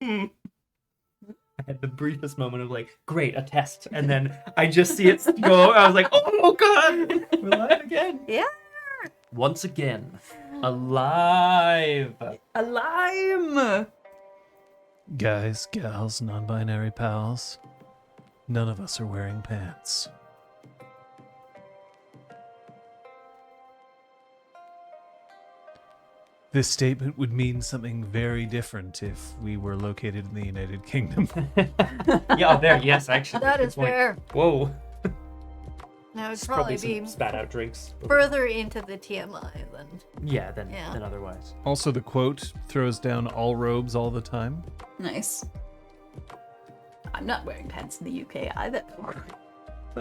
I had the briefest moment of like, great, a test. And then I just see it go. I was like, oh, God. We're live again. Yeah. Once again. Alive. A lime! Guys, gals, non-binary pals, none of us are wearing pants. This statement would mean something very different if we were located in the United Kingdom. Yeah, there. Yes, actually. That good is point. fair. Whoa. That would It's probably probably be some spat out drinks. further into the TMI than. Yeah, than Yeah. otherwise. Also, the quote throws down all robes all the time. Nice. I'm not wearing pants in the UK either. Oh,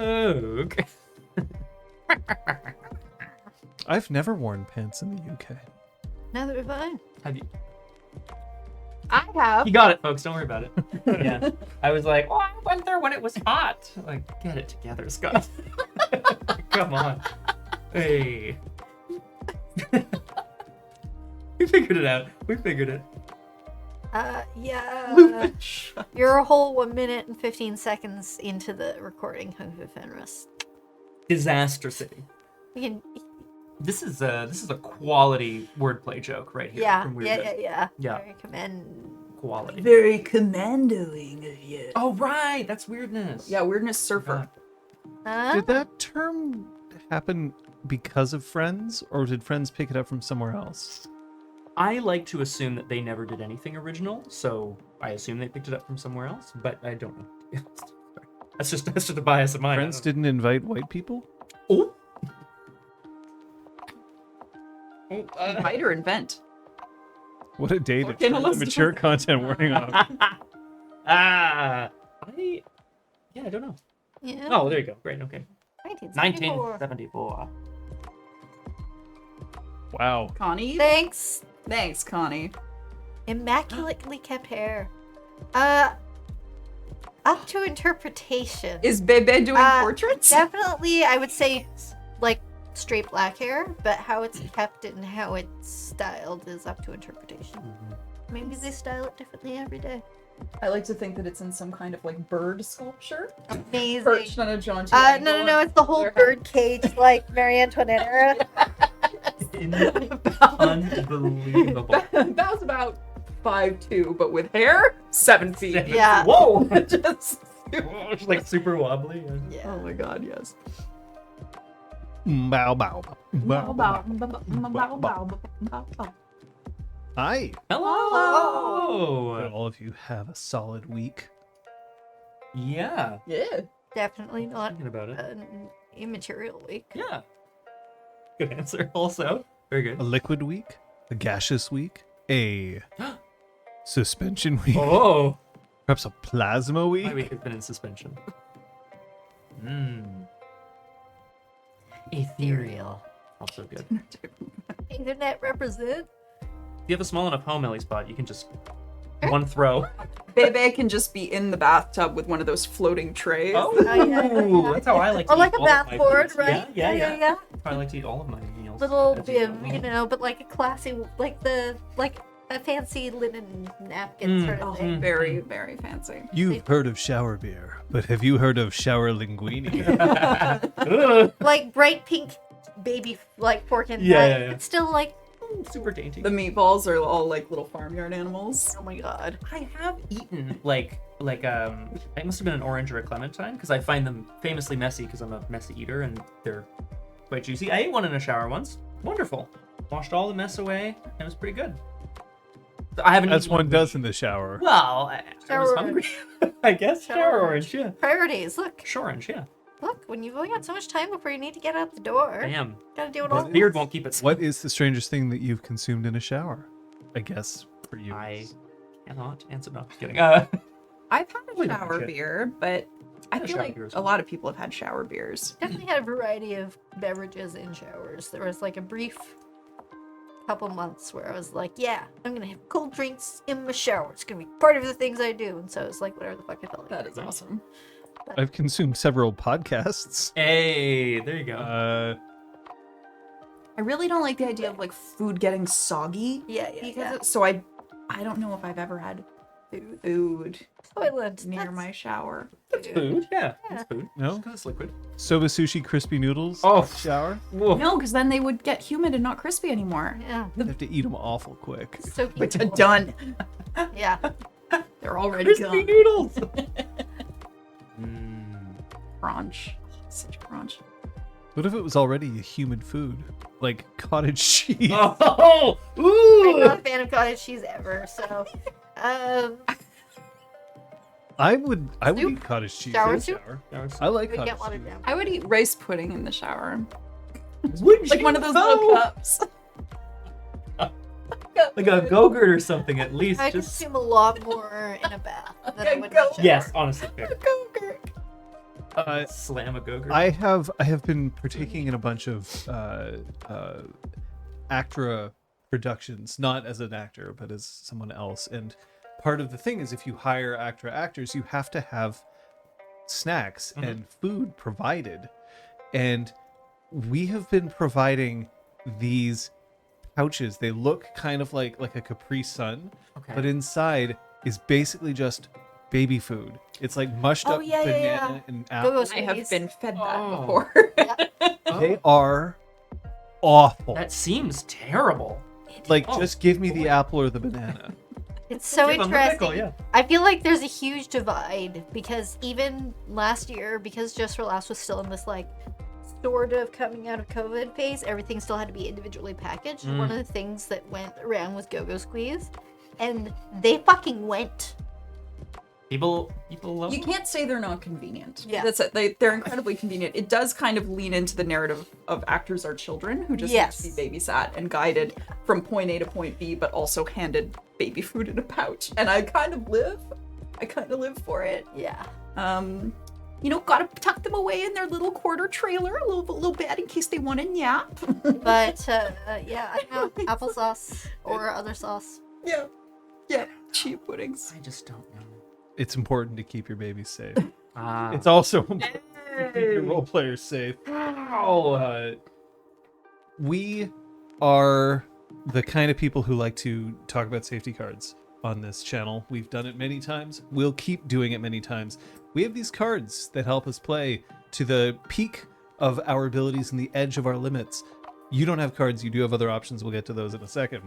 okay. I've never worn pants in the UK. Neither have I. Have you? I have. You got it, folks. Don't worry about it. Yeah. I was like, oh, I went there when it was hot. Like, get it together, Scott. Come on. Hey. We figured it out. We figured it. Yeah. You're a whole 1 minute and 15 seconds into the recording, Kung Fu Fenris. Disaster City. We can, This is a quality wordplay joke right here. yeah, from yeah, Weirdness. yeah. Yeah. Very commend. Quality. Very commandoing of you. Oh, right. That's weirdness. Yeah, weirdness surfer. Huh? Did that term happen because of Friends, or did Friends pick it up from somewhere else? I like to assume that they never did anything original, so I assume they picked it up from somewhere else, but I don't know. That's just a bias of mine. Friends didn't invite white people? Oh. Invite or invent. What a day to Working turn on the this. mature content warning off. I don't know. Yeah. Oh, there you go. Great. Okay. 1974. 1974. Wow. Connie? Thanks. Thanks, Connie. Immaculately kept hair. Up to interpretation. Is Bebe doing portraits? Definitely, I would say, like, straight black hair, but how it's kept and how it's styled is up to interpretation. Mm-hmm. Maybe they style it differently every day. I like to think that it's in some kind of like bird sculpture. Amazing. Perched on a jaunty No, angle no, it's the whole their bird cage, like Marie Antoinette era. Unbelievable. That was about 5'2", but with hair, 7 feet. Yeah. Whoa. Just, It's like super wobbly. Yeah. oh my god, yes. Bow bow. Bow bow. Hi. Hello. Hope all of you have a solid week. Yeah. Yeah. Definitely not Thinking about it. an immaterial week. Yeah. Good answer. Also, very A good. liquid week, a gaseous week, a suspension week, Oh, perhaps a plasma week. my week has been in suspension. Ethereal. Also good. Internet represent. If you have a small enough home, Ellie Spot, you can just one throw. Bebe can just be in the bathtub with one of those floating trays. Oh, yeah. that's how I like to Or like eat a all of bath my board, foods. right? Yeah. I like to eat all of my meals. Little as bib, usual. you know, but like a classy, like a fancy linen napkin sort of Oh, thing. very, very fancy. You've heard of shower beer, but have you heard of shower linguine? Ugh. Like bright pink baby, like fork and Yeah, knife. yeah, yeah. It's still like, Super dainty. The meatballs are all like little farmyard animals. oh my god. I have eaten it must have been an orange or a clementine because I find them famously messy because I'm a messy eater and they're quite juicy. I ate one in a shower once. Wonderful. Washed all the mess away and it was pretty good. I haven't. As eaten one does in the shower. Well, I was Shower hungry. I guess shower orange. Yeah. Priorities. Look, Shower orange. Yeah. when you've only got so much time before you need to get out the door, Damn. gotta do it all. The at beard once. won't keep it. What is the strangest thing that you've consumed in a shower? I guess for you. I cannot answer. No, just kidding. I've had Wait a a shower minute. beer, but I Had a feel shower like beer as a well. lot of people have had shower beers. Definitely had a variety of beverages in showers. There was like a brief couple months where I was like, yeah, I'm gonna have cold drinks in my shower. It's gonna be part of the things I do. And so it's like whatever the fuck I felt like. That is awesome. I've consumed several podcasts. Hey, there you go. I really don't like the idea of like food getting soggy. Yeah, So I don't know if I've ever had Food Toilet. near That's my shower. That's food. Yeah, that's food. No? Because it's liquid. Soba sushi crispy noodles. Oh. Shower. Whoa. No, because then they would get humid and not crispy anymore. Yeah. You have to eat them awful quick. So Which cute. are done. Yeah. They're already Crispy gone. noodles. Crunch. Such crunch. What if it was already a human food? Like cottage cheese? Oh, I'm ooh. not a fan of cottage cheese ever, so I would Soup? eat cottage cheese Shower in the soup? shower. I like we cottage get watered cheese. down. I would eat rice pudding in the shower. Would Like you one of those though? little cups. Like a Go-Gurt or something at least. I just... consume a lot more in a bath than I would in a Go- shower. Yes, honestly, fair. Slam Slam a Go-Gurt. I have been partaking in a bunch of Actra productions, not as an actor, but as someone else. And part of the thing is, if you hire Actra actors, you have to have snacks and food provided. And we have been providing these pouches. They look kind of like a Capri Sun, Okay. but inside is basically just baby food. It's like mushed up yeah, banana yeah. and Go-Go apple. I have squeeze. been fed that Oh. before. They are awful. That seems terrible. Like, Oh. just give me the apple or the banana. It's so Give 'em the interesting. pickle, yeah. I feel like there's a huge divide because even last year, because Just for Laughs was still in this like sort of coming out of COVID phase, everything still had to be individually packaged. Mm. One of the things that went around was Go-Go Squeeze, and they fucking went. People love You can't say they're not convenient. Yeah. That's it. They're incredibly convenient. It does kind of lean into the narrative of actors are children who just Yes. need to be babysat and guided from point A to point B, but also handed baby food in a pouch. And I kind of live for it. Yeah. Gotta tuck them away in their little quarter trailer a little bit in case they want to nap. But yeah, I don't know, applesauce or other sauce. Yeah. Chia puddings. I just don't know. It's important to keep your babies safe. Ah. It's also important to keep your role players safe. We are the kind of people who like to talk about safety cards on this channel. We've done it many times. We'll keep doing it many times. We have these cards that help us play to the peak of our abilities and the edge of our limits. You don't have cards. You do have other options. We'll get to those in a second.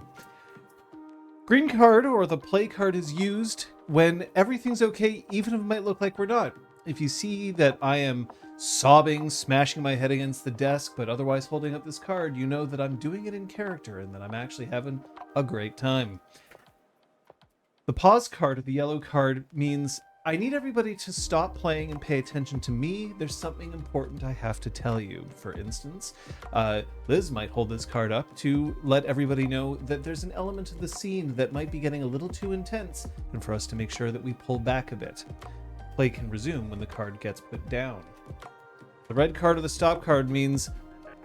Green card, or the play card, is used when everything's okay, even if it might look like we're not. If you see that I am sobbing, smashing my head against the desk, but otherwise holding up this card, you know that I'm doing it in character and that I'm actually having a great time. The pause card, or the yellow card, means I need everybody to stop playing and pay attention to me. There's something important I have to tell you. For instance, Liz might hold this card up to let everybody know that there's an element of the scene that might be getting a little too intense, and for us to make sure that we pull back a bit. Play can resume when the card gets put down. The red card, or the stop card, means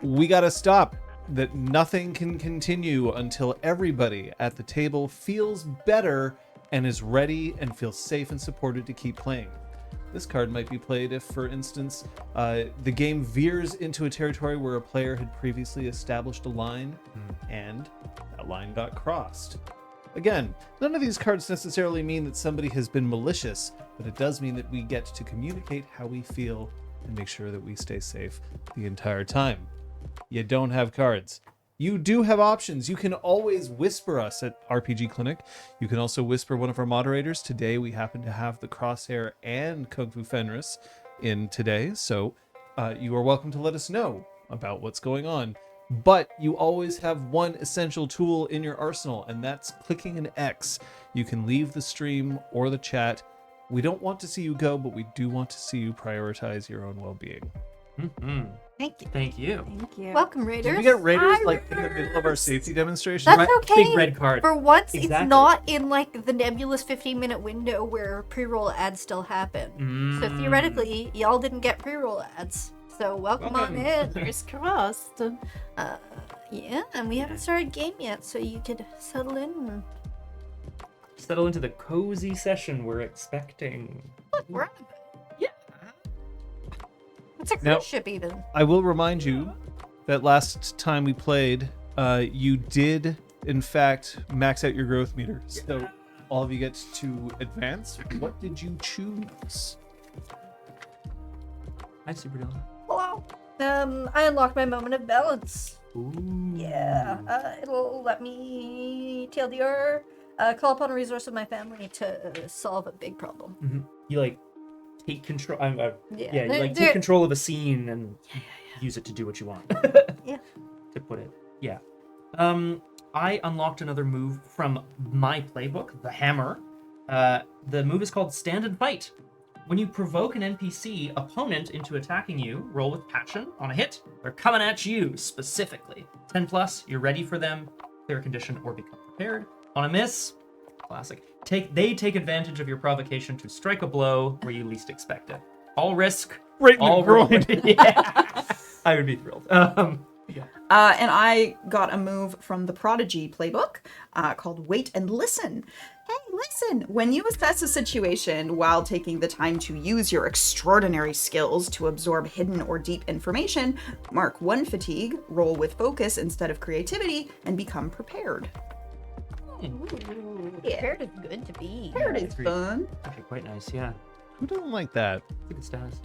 we gotta stop. That nothing can continue until everybody at the table feels better and is ready and feels safe and supported to keep playing. This card might be played if, for instance, the game veers into a territory where a player had previously established a line and that line got crossed. Again, none of these cards necessarily mean that somebody has been malicious, but it does mean that we get to communicate how we feel and make sure that we stay safe the entire time. You don't have cards. You do have options. You can always whisper us at RPGClinic. You can also whisper one of our moderators. Today we happen to have the Crosshair and Kung Fu Fenris in today, so you are welcome to let us know about what's going on. But you always have one essential tool in your arsenal, and that's clicking an X. You can leave the stream or the chat. We don't want to see you go, but we do want to see you prioritize your own well-being. Mm-hmm. Thank you. Thank you. Thank you. Welcome, Did Raiders. we get Raiders Hi, like in the middle of our Raiders. safety demonstration? That's Right, okay. big red card. For once, Exactly. it's not in like the nebulous 15-minute window where pre-roll ads still happen. So theoretically, y'all didn't get pre-roll ads. So welcome on Welcome. in. Fingers crossed. Yeah, and we haven't started game yet, so you could settle in. And... Settle into the cozy session we're expecting. Look, we're on. Yeah. It's a cruise Now- ship, even. I will remind you that last time we played, you did, in fact, max out your growth meter. So all of you get to advance. What did you choose? Hi, Super Dylan. Hello. I unlocked my moment of balance. Ooh. Yeah, it'll let me TLDR, call upon a resource of my family to solve a big problem. Mm-hmm. You like take control. Yeah. You like take control of a scene and use it to do what you want. Yeah. To put it. Yeah. I unlocked another move from my playbook, the Hammer. The move is called Stand and Fight. When you provoke an NPC opponent into attacking you, roll with passion. On a hit, they're coming at you specifically. 10 plus, you're ready for them. Clear condition or become prepared. On a miss, classic. They take advantage of your provocation to strike a blow where you least expect it. All risk, Right in the all groin. reward. Yeah, I would be thrilled. Yeah. And I got a move from the Prodigy playbook called Wait and Listen. Hey, listen! When you assess a situation while taking the time to use your extraordinary skills to absorb hidden or deep information, mark 1 fatigue, roll with focus instead of creativity, and become prepared. Ooh, Yeah. prepared is good to be. Prepared is agreed. fun. Okay, quite nice. Yeah, Who doesn't like that? it's a good status.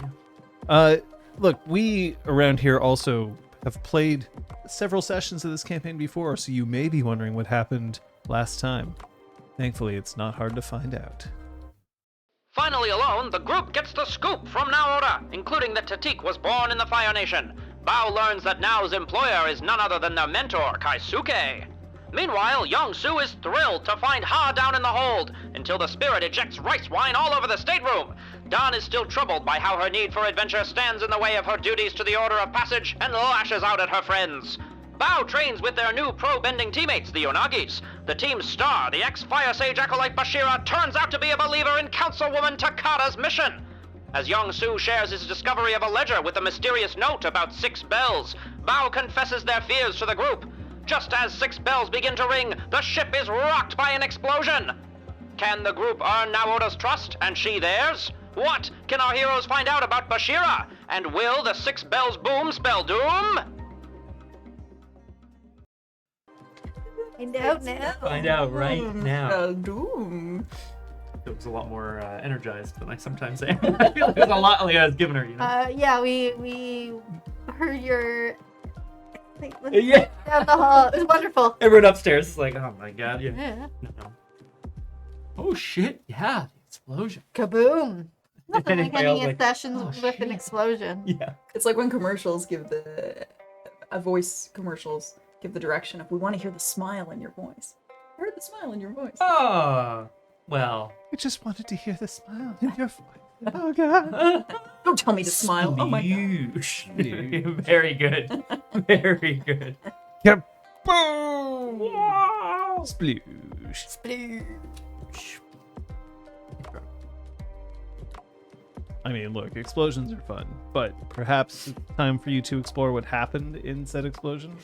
Yeah. Look, we around here also have played several sessions of this campaign before, so you may be wondering what happened last time. Thankfully, it's not hard to find out. Finally alone, the group gets the scoop from Naoda, including that Tatik was born in the Fire Nation. Bao learns that Nao's employer is none other than their mentor, Kaisuke. Meanwhile, Young Su is thrilled to find Ha down in the hold, until the spirit ejects rice wine all over the stateroom. Dawn is still troubled by how her need for adventure stands in the way of her duties to the Order of Passage and lashes out at her friends. Bao trains with their new pro-bending teammates, the Yonagis. The team's star, the ex-Fire Sage acolyte Bashira, turns out to be a believer in Councilwoman Takada's mission. As Young Su shares his discovery of a ledger with a mysterious note about 6 bells, Bao confesses their fears to the group. Just as 6 bells begin to ring, the ship is rocked by an explosion. Can the group earn Naoda's trust, and she theirs? What can our heroes find out about Bashira? And will the 6 bells boom spell doom? Find out now. Find out right now. Doom. It was a lot more energized than I sometimes am. I feel like there's a lot like I was giving her, you know. Yeah, we heard your Yeah. down the hall. It was wonderful. Everyone upstairs is like, oh my god, yeah. Yeah. No. Oh shit, yeah, the explosion. Kaboom. Nothing like Anybody else ending a like, session oh, with an shit. explosion. Yeah. It's like when commercials give voice commercials give the direction of, we want to hear the smile in your voice. I heard the smile in your voice. Oh, well. I just wanted to hear the smile in your voice. Oh, God. Don't tell me to smile. Oh my god. Sploosh. Very good. Very good. Yep. Boom! Sploosh. Sploosh. I mean, look, explosions are fun, but perhaps it's time for you to explore what happened in said explosion.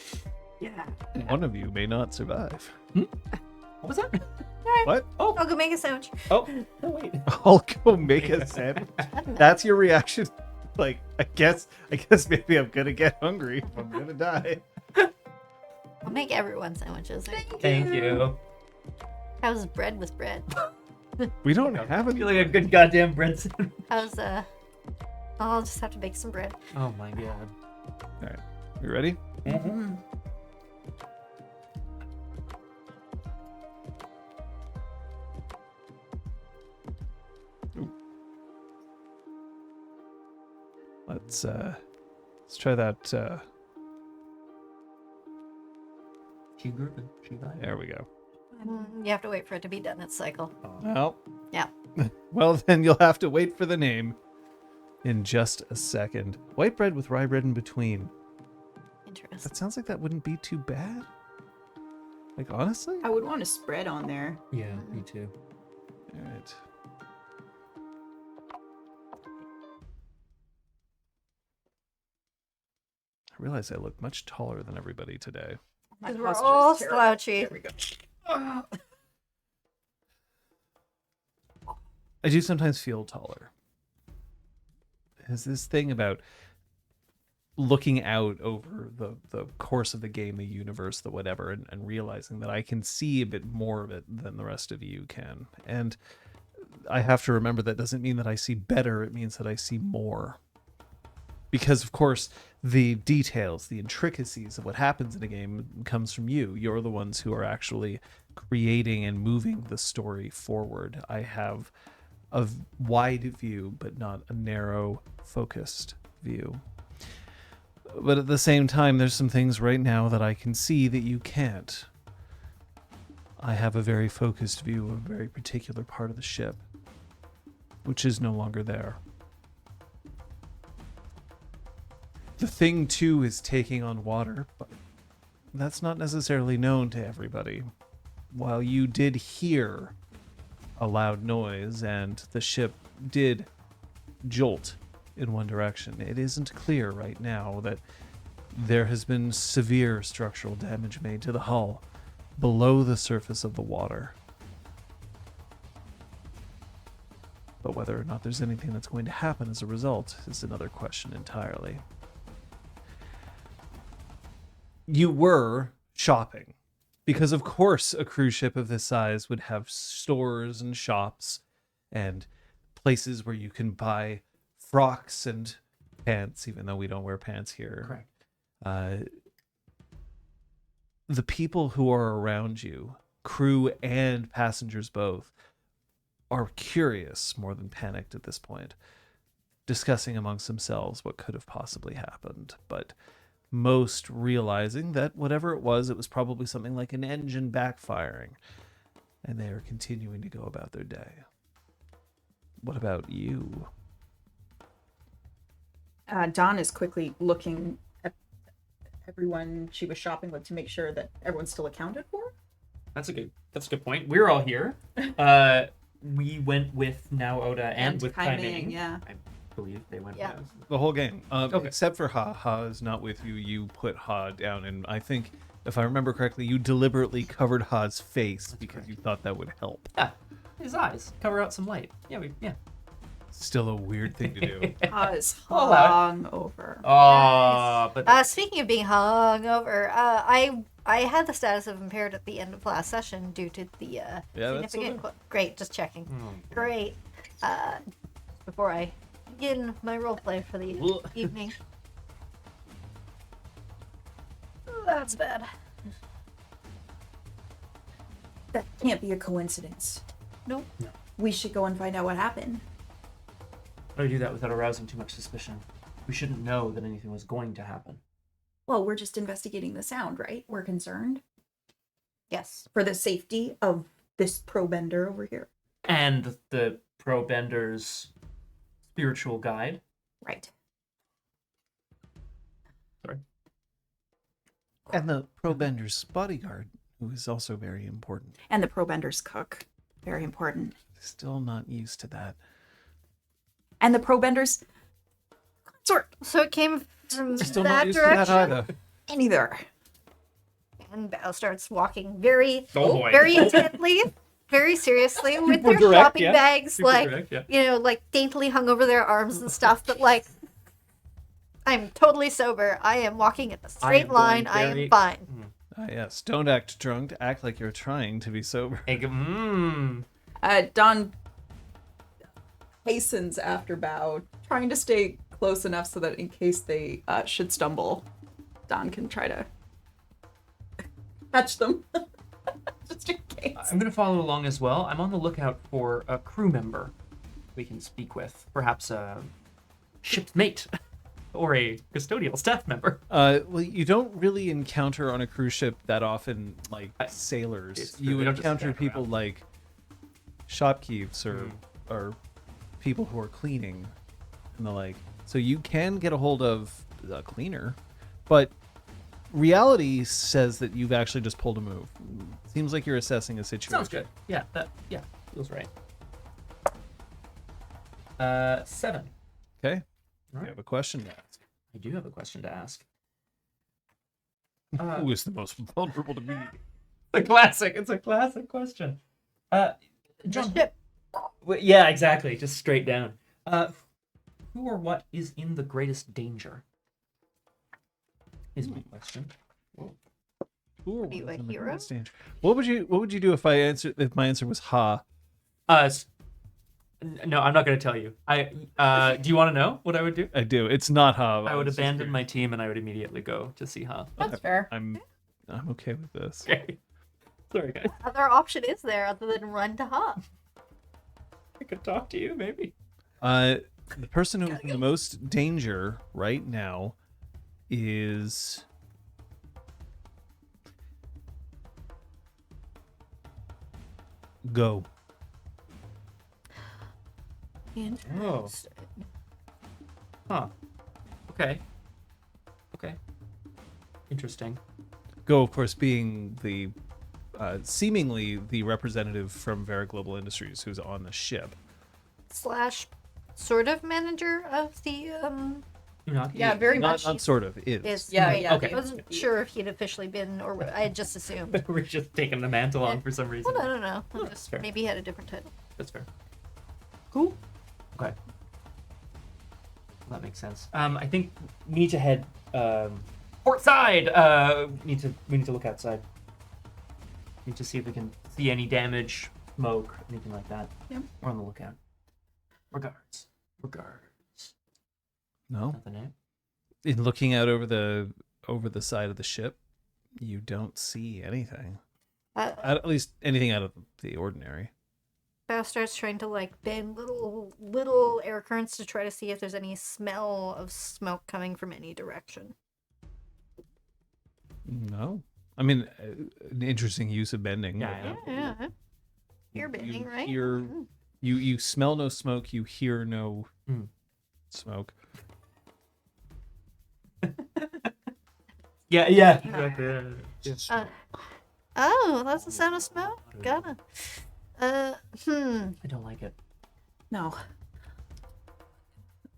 Yeah. One of you may not survive. What was that? What? Oh, I'll go make a sandwich. oh, no, wait. I'll go make a sandwich. That's your reaction? Like, I guess maybe I'm gonna get hungry if I'm gonna die. I'll make everyone sandwiches. Thank you. How's bread with bread? We don't have I any. feel like a good goddamn bread sandwich. How's I'll just have to bake some bread. Oh my god. All right, you ready? Mm-hmm. Let's try that. There we go. You have to wait for it to be done its cycle. Well, Yeah. well, then you'll have to wait for the name in just a second. White bread with rye bread in between. Interesting. That sounds like that wouldn't be too bad. Like, honestly? I would want a spread on there. Yeah, me too. All right. I realize I look much taller than everybody today. My Because we're posture's all terrible. slouchy. There we go. I do sometimes feel taller. There's this thing about looking out over the course of the game, the universe, the whatever, and realizing that I can see a bit more of it than the rest of you can. And I have to remember that doesn't mean that I see better, it means that I see more. Because, of course, the details, the intricacies of what happens in a game comes from you. You're the ones who are actually creating and moving the story forward. I have a wide view, but not a narrow, focused view. But at the same time, there's some things right now that I can see that you can't. I have a very focused view of a very particular part of the ship, which is no longer there. The thing, too, is taking on water, but that's not necessarily known to everybody. While you did hear a loud noise and the ship did jolt in one direction, it isn't clear right now that there has been severe structural damage made to the hull below the surface of the water. But whether or not there's anything that's going to happen as a result is another question entirely. You were shopping, because of course a cruise ship of this size would have stores and shops and places where you can buy frocks and pants, even though we don't wear pants here. Correct. The people who are around you, crew and passengers both, are curious more than panicked at this point, discussing amongst themselves what could have possibly happened, but most realizing that whatever it was probably something like an engine backfiring, and they are continuing to go about their day. What about you? Dawn is quickly looking at everyone she was shopping with to make sure that everyone's still accounted for. That's a good point. We're all here. We went with now Oda and with Kai Ming. Yeah. I believe they went Yeah. with The whole gang. Okay. Except for Ha. Ha is not with you. You put Ha down, and I think, if I remember correctly, you deliberately covered Ha's face because you thought that would help. Yeah, his eyes. Cover out some light. Yeah. Still a weird thing to do. Is I'll allow hung over. Oh, but Speaking of being hungover, I had the status of impaired at the end of last session due to the Yeah, that's significant. okay. Great, just checking. Great. Before I begin my roleplay for the Ugh. evening. That's bad. That can't be a coincidence. Nope. We should go and find out what happened. how do we do that without arousing too much suspicion? We shouldn't know that anything was going to happen. Well, we're just investigating the sound, right? We're concerned Yes. for the safety of this pro-bender over here. And the Pro Bender's spiritual guide. Right. Sorry. And the Pro-bender's bodyguard, who is also very important. And the pro-bender's cook. Very important. Still not used to that. And the pro-bender's consort. So it came from Still that not used direction. to that either. Neither. And Bao starts walking very, Oh boy. very intently, very seriously with Super their direct, shopping yeah. bags, Super like, direct, yeah. you know, like daintily hung over their arms and stuff. But like, I'm totally sober. I am walking in a straight going line. I very- am fine. Ah, yes. Don't act drunk. Act like you're trying to be sober. Don hastens after Bao, trying to stay close enough so that in case they should stumble, Don can try to catch them. Just in case. I'm going to follow along as well. I'm on the lookout for a crew member we can speak with. Perhaps a ship's mate or a custodial staff member. Well, you don't really encounter on a cruise ship that often, like, it's sailors. true, You they don't just encounter stand people around. like shopkeepers or people who are cleaning and the like. So you can get a hold of a cleaner, but reality says that you've actually just pulled a move. Seems like you're assessing a situation. Sounds good. Yeah, feels right. 7. Okay. Right. You have a question to ask. I do have a question to ask. Who is the most vulnerable to me? The classic. It's a classic question. John. Ship. Yeah, exactly. Just straight down. Who or what is in the greatest danger? is my question. Who you, was a in the hero? greatest danger? What would you do if my answer was ha? No, I'm not going to tell you. Do you want to know what I would do? I do. It's not ha. I would was just abandon curious. my team and I would immediately go to see Ha. That's fair. I'm okay with this. Okay. Sorry, guys. What other option is there other than run to hub? I could talk to you, maybe. The person who's in the most danger right now is Go. Interesting. Huh. Okay. Okay. Interesting. Go, of course, being the seemingly the representative from Vera Global Industries who's on the ship. Slash sort of manager of the Not Yeah, you. very Not, much. not sort of is. is Yeah, right. yeah. Okay. I wasn't sure if he'd officially been, or I had just assumed. We're just taking the mantle on for some reason. Well, I don't know. Oh, that's fair. Maybe he had a different title. That's fair. Cool. Okay. That makes sense. I think we need to head port side. We need to look outside. Need to see if we can see any damage, smoke, anything like that. Yep. We're on the lookout. Regards. No. Nothing, eh? In looking out over the side of the ship, you don't see anything. At least anything out of the ordinary. Bao starts trying to like bend little air currents to try to see if there's any smell of smoke coming from any direction. No. I mean, an interesting use of bending. Yeah, Yeah. You're bending, right? You smell no smoke. You hear no Mm. smoke. Yeah. Exactly. Yeah. Oh, that's the sound of smoke? Gotta. I don't like it. No.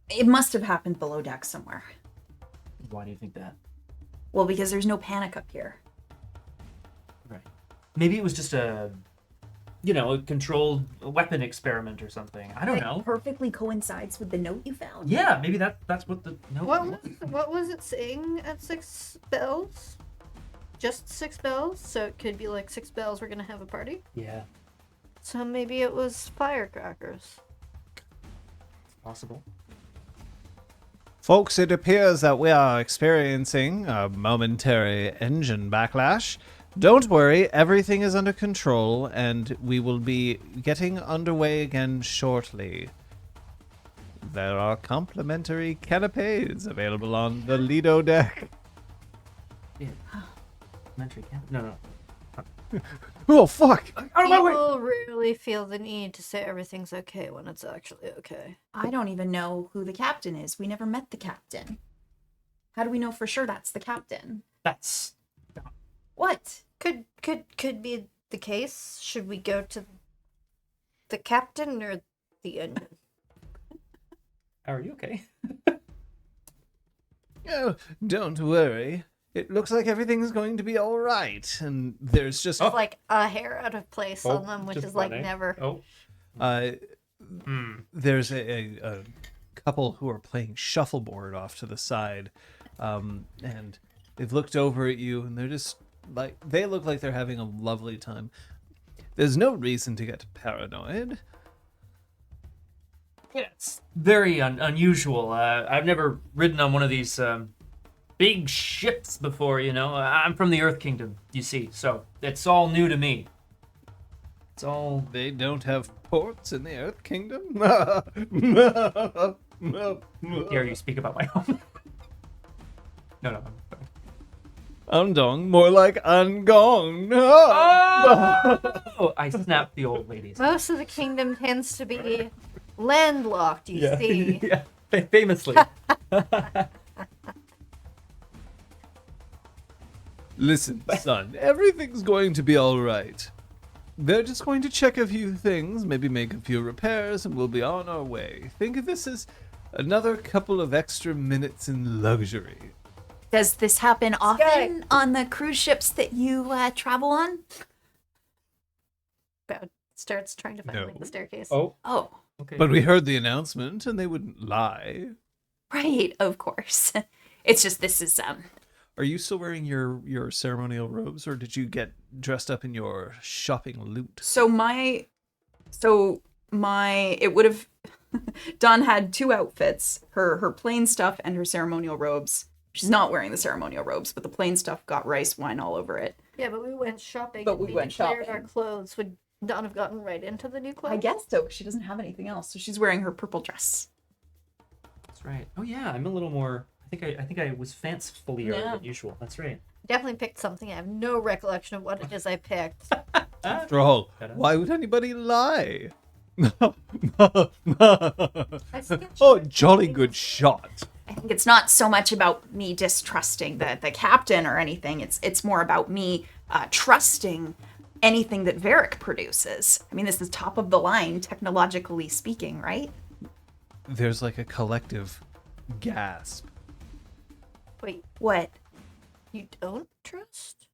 It must have happened below deck somewhere. Why do you think that? Well, because there's no panic up here. Right. Maybe it was just a controlled weapon experiment or something. I don't It know. perfectly coincides with the note you found. Yeah, maybe that's what the note What was it saying at 6 bells? Just 6 bells? So it could be like 6 bells, we're gonna have a party? Yeah, So maybe it was firecrackers. it's possible. Folks, it appears that we are experiencing a momentary engine backlash. Don't worry, everything is under control, and we will be getting underway again shortly. There are complimentary canapes available on the Lido deck. Yeah. Commentary can No. Oh, fuck! Out of my way! People really feel the need to say everything's okay when it's actually okay. I don't even know who the captain is. We never met the captain. How do we know for sure that's the captain? That's What? Could be the case. Should we go to the captain or the engine? Are you okay? Oh, don't worry. It looks like everything's going to be all right, and there's just Like a hair out of place on them, which just is like one, eh? never. Oh. there's a couple who are playing shuffleboard off to the side, and they've looked over at you, and they're just like they look like they're having a lovely time. There's no reason to get paranoid. Yeah, it's very unusual. I've never ridden on one of these big ships before, I'm from the Earth Kingdom, you see, so it's all new to me. It's all... They don't have ports in the Earth Kingdom. Dare you speak about my home? No. I'm sorry. Andong, more like Angong. Oh! I snapped the old ladies. Most of the kingdom tends to be landlocked, you see. Yeah, famously. Listen, son, everything's going to be all right. They're just going to check a few things, maybe make a few repairs, and we'll be on our way. Think of this as another couple of extra minutes in luxury. Does this happen often on the cruise ships that you travel on? Bao starts trying to find like No. the staircase. Oh, Oh, okay. But we heard the announcement, and they wouldn't lie. right, of course. It's just this is Are you still wearing your ceremonial robes, or did you get dressed up in your shopping loot? So it would have Dawn had two outfits, her plain stuff and her ceremonial robes. She's not wearing the ceremonial robes, but the plain stuff got rice wine all over it. Yeah, but we went shopping. But and we went declared shopping. Our clothes would not have gotten right into the new clothes. I guess so, 'cause she doesn't have anything else. So she's wearing her purple dress. That's right. Oh yeah, I'm a little more. I think I was fancifully Yeah. than usual. That's right. Definitely picked something. I have no recollection of what it is I picked. After all, why would anybody lie? I skipped Oh, short. jolly good shot. I think it's not so much about me distrusting the captain or anything. It's more about me trusting anything that Varric produces. I mean, this is top of the line, technologically speaking, right? There's like a collective gasp. Wait, What? you don't trust?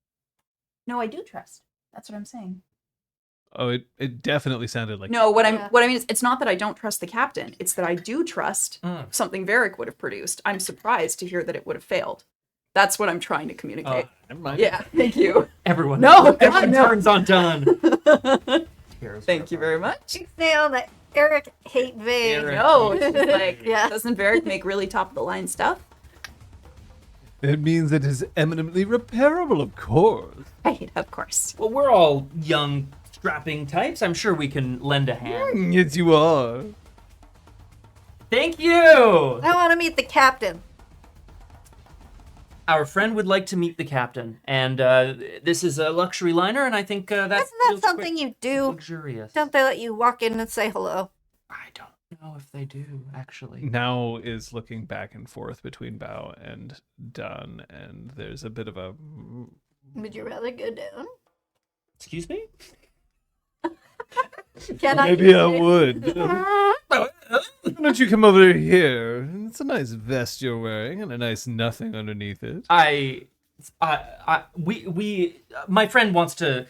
No, I do trust. That's what I'm saying. Oh, it definitely sounded like No, what I Yeah. mean is, it's not that I don't trust the captain. It's that I do trust something Varric would have produced. I'm surprised to hear that it would have failed. That's what I'm trying to communicate. Never mind. Yeah, thank you. Everyone. No, God, everyone no. turns on Dunn. Thank you very much. Keep saying that Eric hate Vay. Eric. No, it's just like, Yeah. doesn't Varric make really top of the line stuff? It means it is eminently repairable, of course. Right, of course. Well, we're all young, strapping types. I'm sure we can lend a hand. Yes, you are. Thank you. I want to meet the captain. Our friend would like to meet the captain, and this is a luxury liner, and I think that Isn't that something you do? luxurious. Don't they let you walk in and say hello? I don't know if they do actually. Now is looking back and forth between Bao and Dun, and there's a bit of a. Would you rather go down? Excuse me. Can I? Maybe I would. Why don't you come over here? It's a nice vest you're wearing, and a nice nothing underneath it. My friend wants to.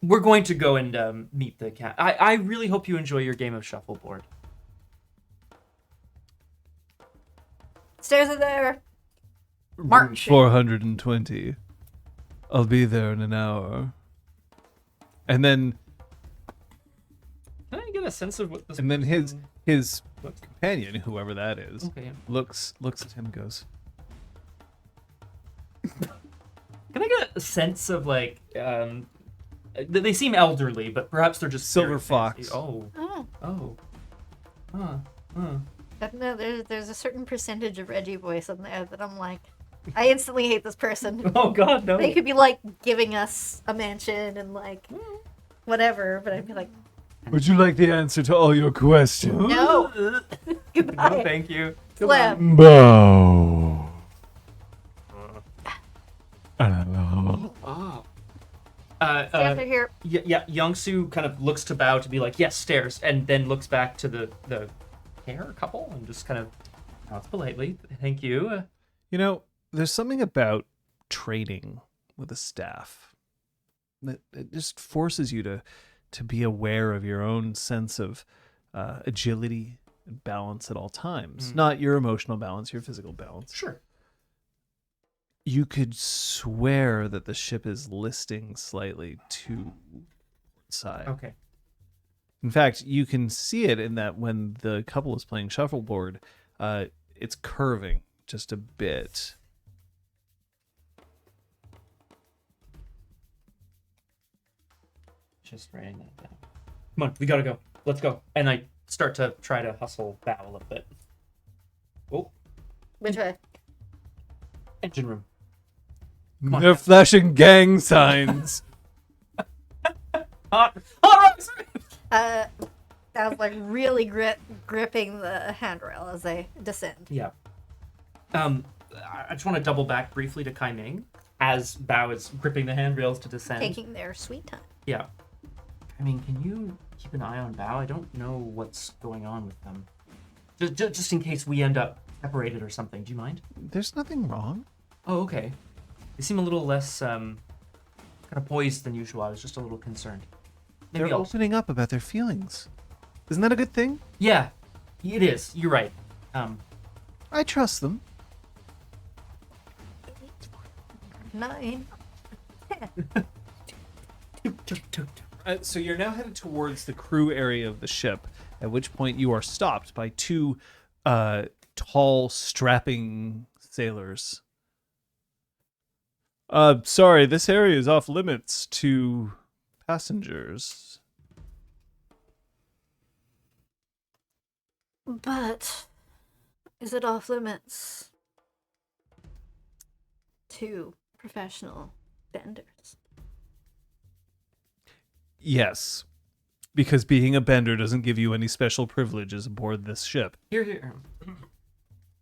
We're going to go and meet the cat. I really hope you enjoy your game of shuffleboard. Stairs are there. March. 420. I'll be there in an hour. And then Can I get a sense of what this? and then his What's- companion, whoever that is, Okay. looks at him and goes, Can I get a sense of like they seem elderly, but perhaps they're just Silver very fox. fancy. Oh. Oh. Huh. But no, there's a certain percentage of Reggie voice in there that I'm like, I instantly hate this person. Oh God, no. They could be like giving us a mansion and like whatever, but I'd be like, "Would you like the answer to all your questions?" no, No, goodbye. thank you. Slam. Bow. Oh. Stairs are here. Yeah, Youngsu kind of looks to Bao to be like, yes, stairs, and then looks back to the pair couple and just kind of nods politely. Thank you. You know, there's something about trading with a staff that it just forces you to be aware of your own sense of agility and balance at all times. Not your emotional balance, your physical balance. Sure. You could swear that the ship is listing slightly to side. Okay. In fact, you can see it in that when the couple is playing shuffleboard, it's curving just a bit. Just writing that down. Come on, we gotta go. Let's go. And I start to try to hustle Bao a little bit. Oh, Which way? engine room. They're flashing gang signs. Hot rocks! That was like really gripping the handrail as they descend. Yeah. I just want to double back briefly to Kai Ming as Bao is gripping the handrails to descend. Taking their sweet time. Yeah. I mean, can you keep an eye on Bao? I don't know what's going on with them. Just in case we end up separated or something. Do you mind? There's nothing wrong. Oh, okay. They seem a little less kind of poised than usual. I was just a little concerned. Maybe They're I'll... opening up about their feelings. Isn't that a good thing? Yeah, it is. You're right. I trust them. 9. So you're now headed towards the crew area of the ship, at which point you are stopped by two tall, strapping sailors. Sorry, this area is off limits to passengers. But is it off limits to professional benders? Yes, because being a bender doesn't give you any special privileges aboard this ship. Here.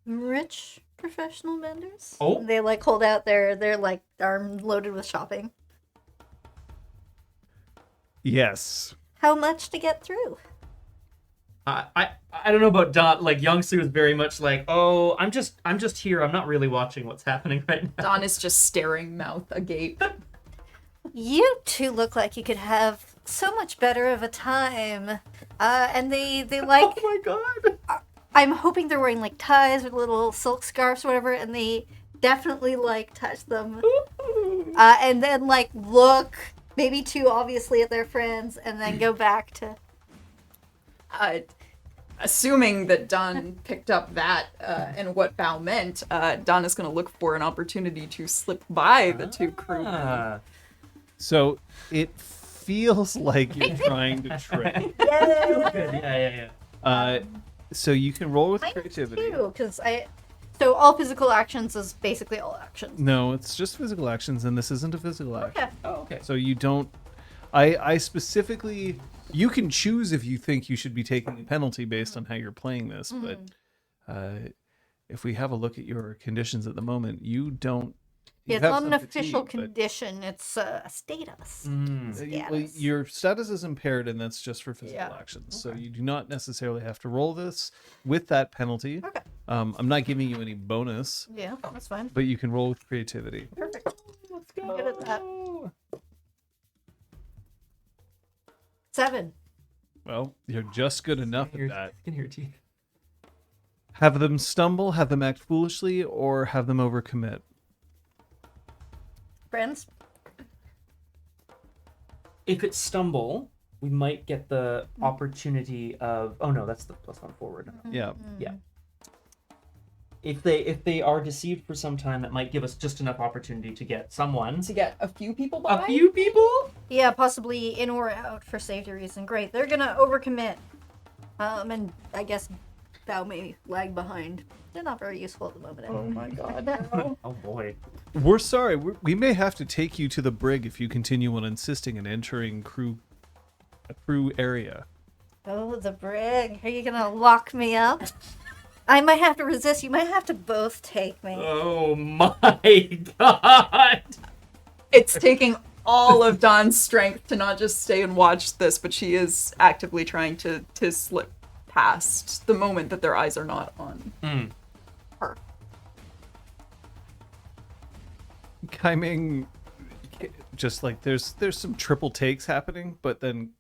Rich professional benders? Oh. They like hold out their like arm loaded with shopping. Yes. How much to get through? I don't know about Don. Like Youngsu is very much like, oh, I'm just here. I'm not really watching what's happening right now. Don is just staring, mouth agape. You two look like you could have so much better of a time. And they like. Oh my god. I'm hoping they're wearing like ties or little silk scarves or whatever, and they definitely like touch them. And then like look maybe too obviously at their friends, and then go back to. Assuming that Don picked up that and what Bao meant, Don is going to look for an opportunity to slip by the two crewmen. So it feels like you're trying to trick. Yeah. So you can roll with I creativity. do, because so all physical actions is basically all actions. No, it's just physical actions, and this isn't a physical action. Okay. Oh, okay. So you don't. I specifically. You can choose if you think you should be taking a penalty based on how you're playing this, but if we have a look at your conditions at the moment, you don't. Yeah, you it's have not an some official fatigue, but- condition. It's a status. Mm. Well, Status. your status is impaired, and that's just for physical Yeah. actions. So you do not necessarily have to roll this with that penalty. Okay. I'm not giving you any bonus, Yeah, that's fine. but you can roll with creativity. Perfect. Let's I'm good at that. 7. Well, you're just good enough at that. In your teeth. Have them stumble, have them act foolishly, or have them overcommit. Friends? If it's stumble, we might get the opportunity of. Oh no, that's the +1 forward. Yeah. Yeah. If they are deceived for some time, it might give us just enough opportunity to get someone. To get a few people by? A few people? Yeah, possibly in or out for safety reason. Great. They're gonna overcommit. And I guess Bao may lag behind. They're not very useful at the moment. Oh my god. Oh boy. We're sorry. We may have to take you to the brig if you continue on insisting on entering a crew area. Oh, the brig. Are you gonna lock me up? I might have to resist. You might have to both take me. Oh my god. It's taking all of Don's strength to not just stay and watch this, but she is actively trying to slip past the moment that their eyes are not on her. Kaiming, just like there's some triple takes happening, but then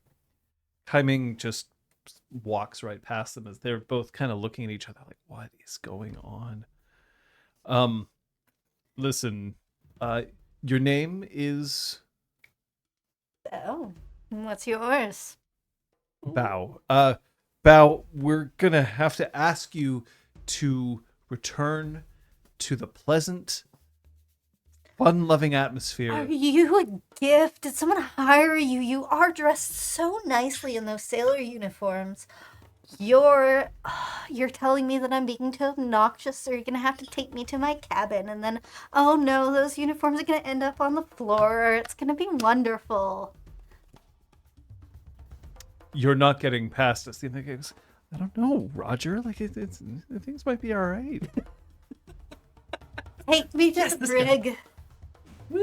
Kaiming just walks right past them as they're both kind of looking at each other like, what is going on? Listen, your name is Oh, what's yours? Bao. Bao, we're gonna have to ask you to return to the pleasant, fun-loving atmosphere. Are you a gift? Did someone hire you? You are dressed so nicely in those sailor uniforms. You're telling me that I'm being too obnoxious, so you're gonna have to take me to my cabin, and then, oh no, those uniforms are gonna end up on the floor. It's gonna be wonderful. You're not getting past us. The thing is, I don't know, Roger. Like it's things might be all right. Take me to the brig.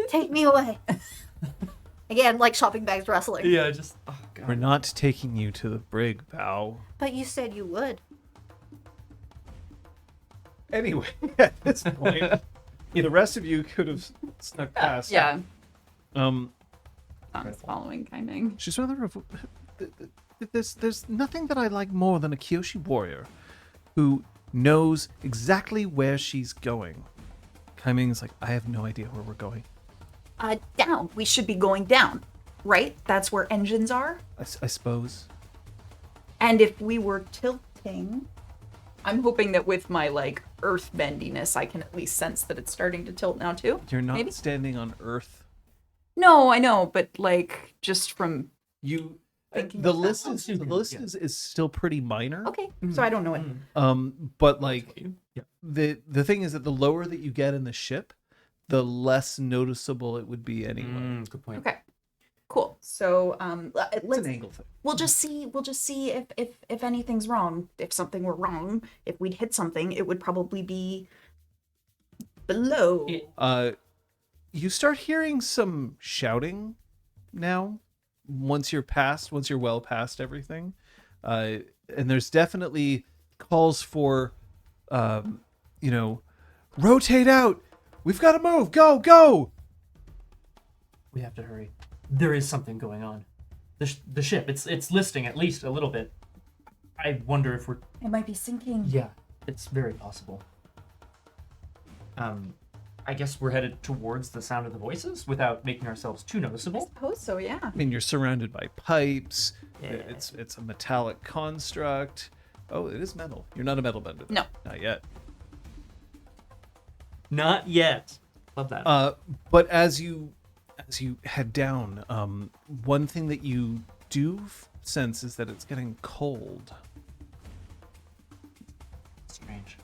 Take me away. Again, like shopping bags rustling. Yeah, just. Oh god. We're not taking you to the brig, Bao. But you said you would. Anyway, at this point, the rest of you could have snuck past. Yeah. Um, Don's following Kaiming. she's rather. There's nothing that I like more than a Kyoshi warrior who knows exactly where she's going. Kaiming's like, I have no idea where we're going. Down. We should be going down, right? That's where engines are. I suppose. And if we were tilting, I'm hoping that with my like earth bendiness, I can at least sense that it's starting to tilt now too. You're not Maybe? standing on Earth. No, I know, but like just from You. Thinking The of that list one. is the list is still pretty minor. okay, so I don't know it. But like Yeah. the thing is that the lower that you get in the ship, the less noticeable it would be anyway. Good point. Okay, cool. So It's let's an angle thing. we'll just see if anything's wrong. If something were wrong, if we'd hit something, it would probably be below. You start hearing some shouting now. Once you're well past everything, and there's definitely calls for, rotate out. We've got to move. Go. We have to hurry. There is something going on. The ship, it's listing at least a little bit. I wonder if we're... It might be sinking. Yeah, it's very possible. I guess we're headed towards the sound of the voices without making ourselves too I noticeable. suppose so, yeah. I mean, you're surrounded by pipes. Yeah. It's a metallic construct. Oh, it is metal. You're not a metal bender. No. Not yet. Not yet. Love that. But as you head down, one thing that you do sense is that it's getting cold. Strange.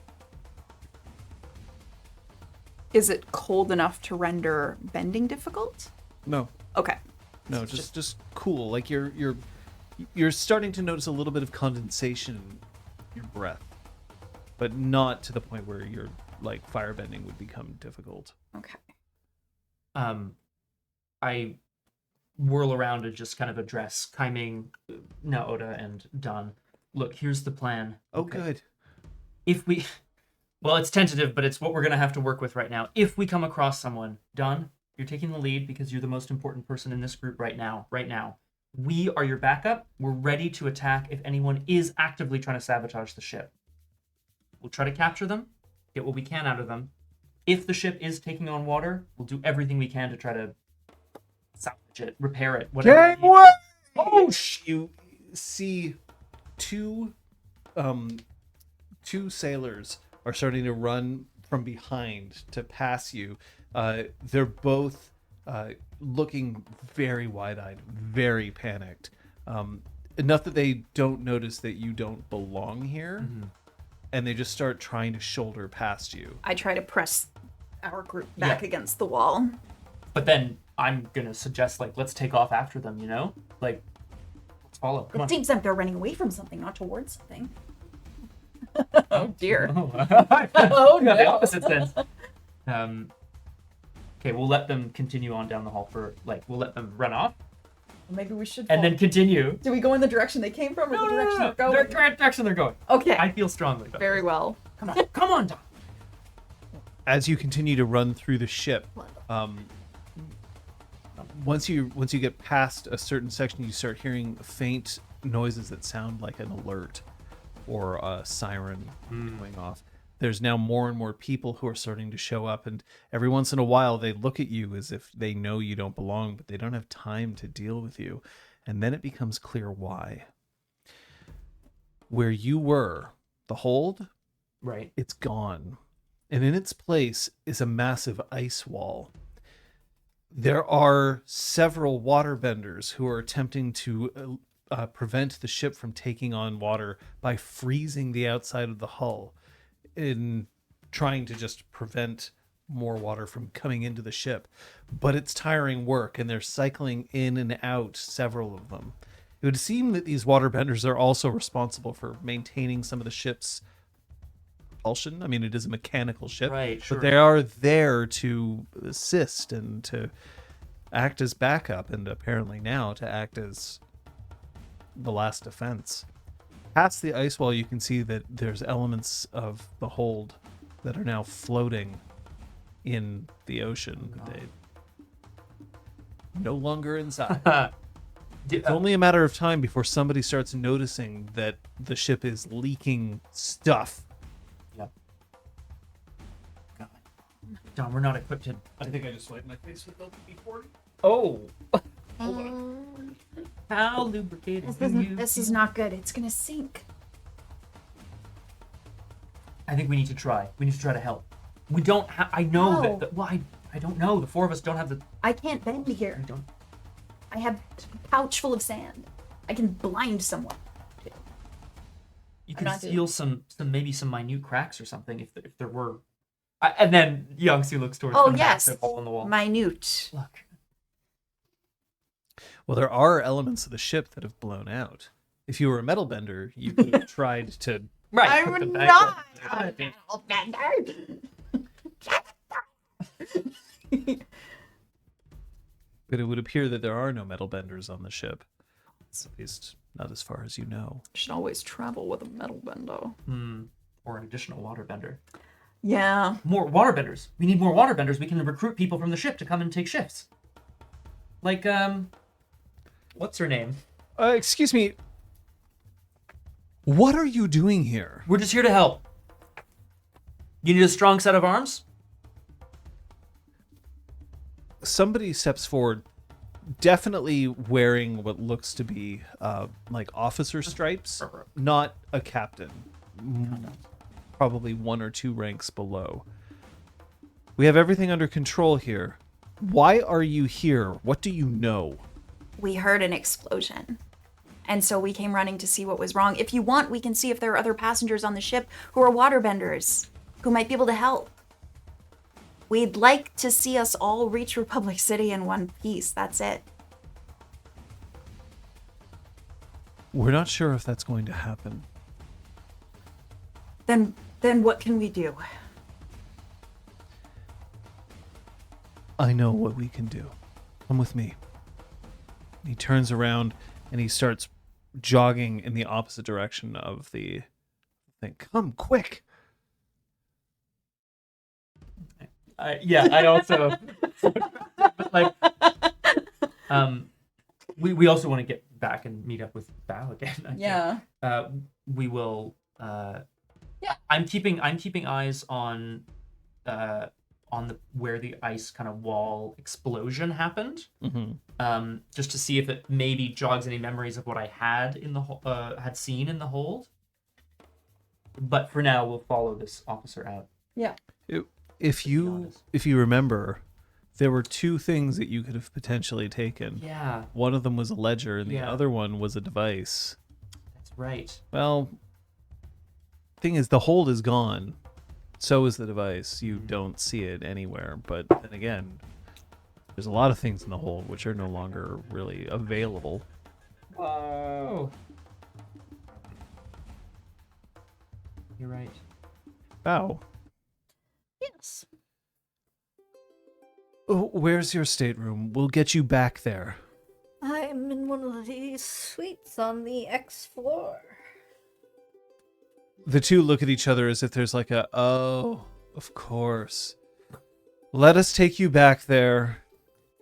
Is it cold enough to render bending difficult? No, Okay. no, just cool. Like you're starting to notice a little bit of condensation in your breath, but not to the point where your like firebending would become difficult. Okay. I whirl around and just kind of address Kaiming, Naoda, and Don. Look, here's the plan. Oh, Okay. good. If we... Well, it's tentative, but it's what we're going to have to work with right now. If we come across someone, Don, you're taking the lead because you're the most important person in this group right now. We are your backup. We're ready to attack if anyone is actively trying to sabotage the ship. We'll try to capture them, get what we can out of them. If the ship is taking on water, we'll do everything we can to try to salvage it, repair it, whatever. Oh, you see two sailors are starting to run from behind to pass you. They're both looking very wide-eyed, very panicked. Enough that they don't notice that you don't belong here, and they just start trying to shoulder past you. I try to press our group back against the wall. But then I'm going to suggest, like, let's take off after them, you know? Like, let's follow. Come on. It seems like they're running away from something, not towards something. Oh dear. Oh, no. The opposite sense. Okay, we'll let them continue on down the hall we'll let them run off Maybe we should. and then continue. Do we go in the direction they came from, or the direction they're going? The direction they're going. Okay. I feel strongly about Very well. Come on, Don. As you continue to run through the ship, once you get past a certain section, you start hearing faint noises that sound like an alert or a siren going off. There's now more and more people who are starting to show up, and every once in a while they look at you as if they know you don't belong, but they don't have time to deal with you. And then it becomes clear why. Where you were, the hold, Right. it's gone. And in its place is a massive ice wall. There are several waterbenders who are attempting to prevent the ship from taking on water by freezing the outside of the hull, in trying to just prevent more water from coming into the ship. But it's tiring work, and they're cycling in and out, several of them. It would seem that these waterbenders are also responsible for maintaining some of the ship's propulsion. I mean, it is a mechanical ship, Right, sure. but they are there to assist and to act as backup, and apparently now to act as the last defense. Past the ice wall, you can see that there's elements of the hold that are now floating in the ocean. They no longer inside. It's only a matter of time before somebody starts noticing that the ship is leaking stuff. Yep. God. John, we're not equipped to. I think I just wiped my face with LPB-40. Oh, Um, how lubricated do you? This is not good. It's gonna sink. I think we need to try. We need to try to help. We don't. I know No. that. Well, I don't know. The four of us don't have the. I can't bend I here. don't. I have a pouch full of sand. I can blind someone. You I'm can not doing seal some maybe some minute cracks or something if there were. And then Youngsu looks towards Oh the yes, massive hole in the wall. minute. Look. Well, there are elements of the ship that have blown out. If you were a metal bender, you could have tried to. Right. put them back up. metal bender. But it would appear that there are no metal benders on the ship. At least not as far as you know. Should always travel with a metal bender. Or an additional waterbender. Yeah. More waterbenders. We need more waterbenders. We can recruit people from the ship to come and take shifts. Like what's her name? Excuse me. What are you doing here? We're just here to help. You need a strong set of arms? Somebody steps forward, definitely wearing what looks to be like officer stripes, not a captain. Probably one or two ranks below. We have everything under control here. Why are you here? What do you know? We heard an explosion. And so we came running to see what was wrong. If you want, we can see if there are other passengers on the ship who are waterbenders, who might be able to help. We'd like to see us all reach Republic City in one piece. That's it. We're not sure if that's going to happen. Then what can we do? I know what we can do. Come with me. He turns around and he starts jogging in the opposite direction of the thing. Come, quick! Yeah, I also but like we also want to get back and meet up with Bao again. I think. We will I'm keeping eyes on the where the ice kind of wall explosion happened. Just to see if it maybe jogs any memories of what I had in the had seen in the hold. But for now we'll follow this officer out. Yeah. If you remember, there were two things that you could have potentially taken. Yeah. One of them was a ledger, and the Yeah. other one was a device. That's right. Well, thing is, the hold is gone. So is the device. You don't see it anywhere. But then again, there's a lot of things in the hold which are no longer really available. Whoa. You're right. Wow. yes. Oh, where's your stateroom? We'll get you back there. I'm in one of these suites on the X floor. The two look at each other as if there's like a, oh, of course. Let us take you back there.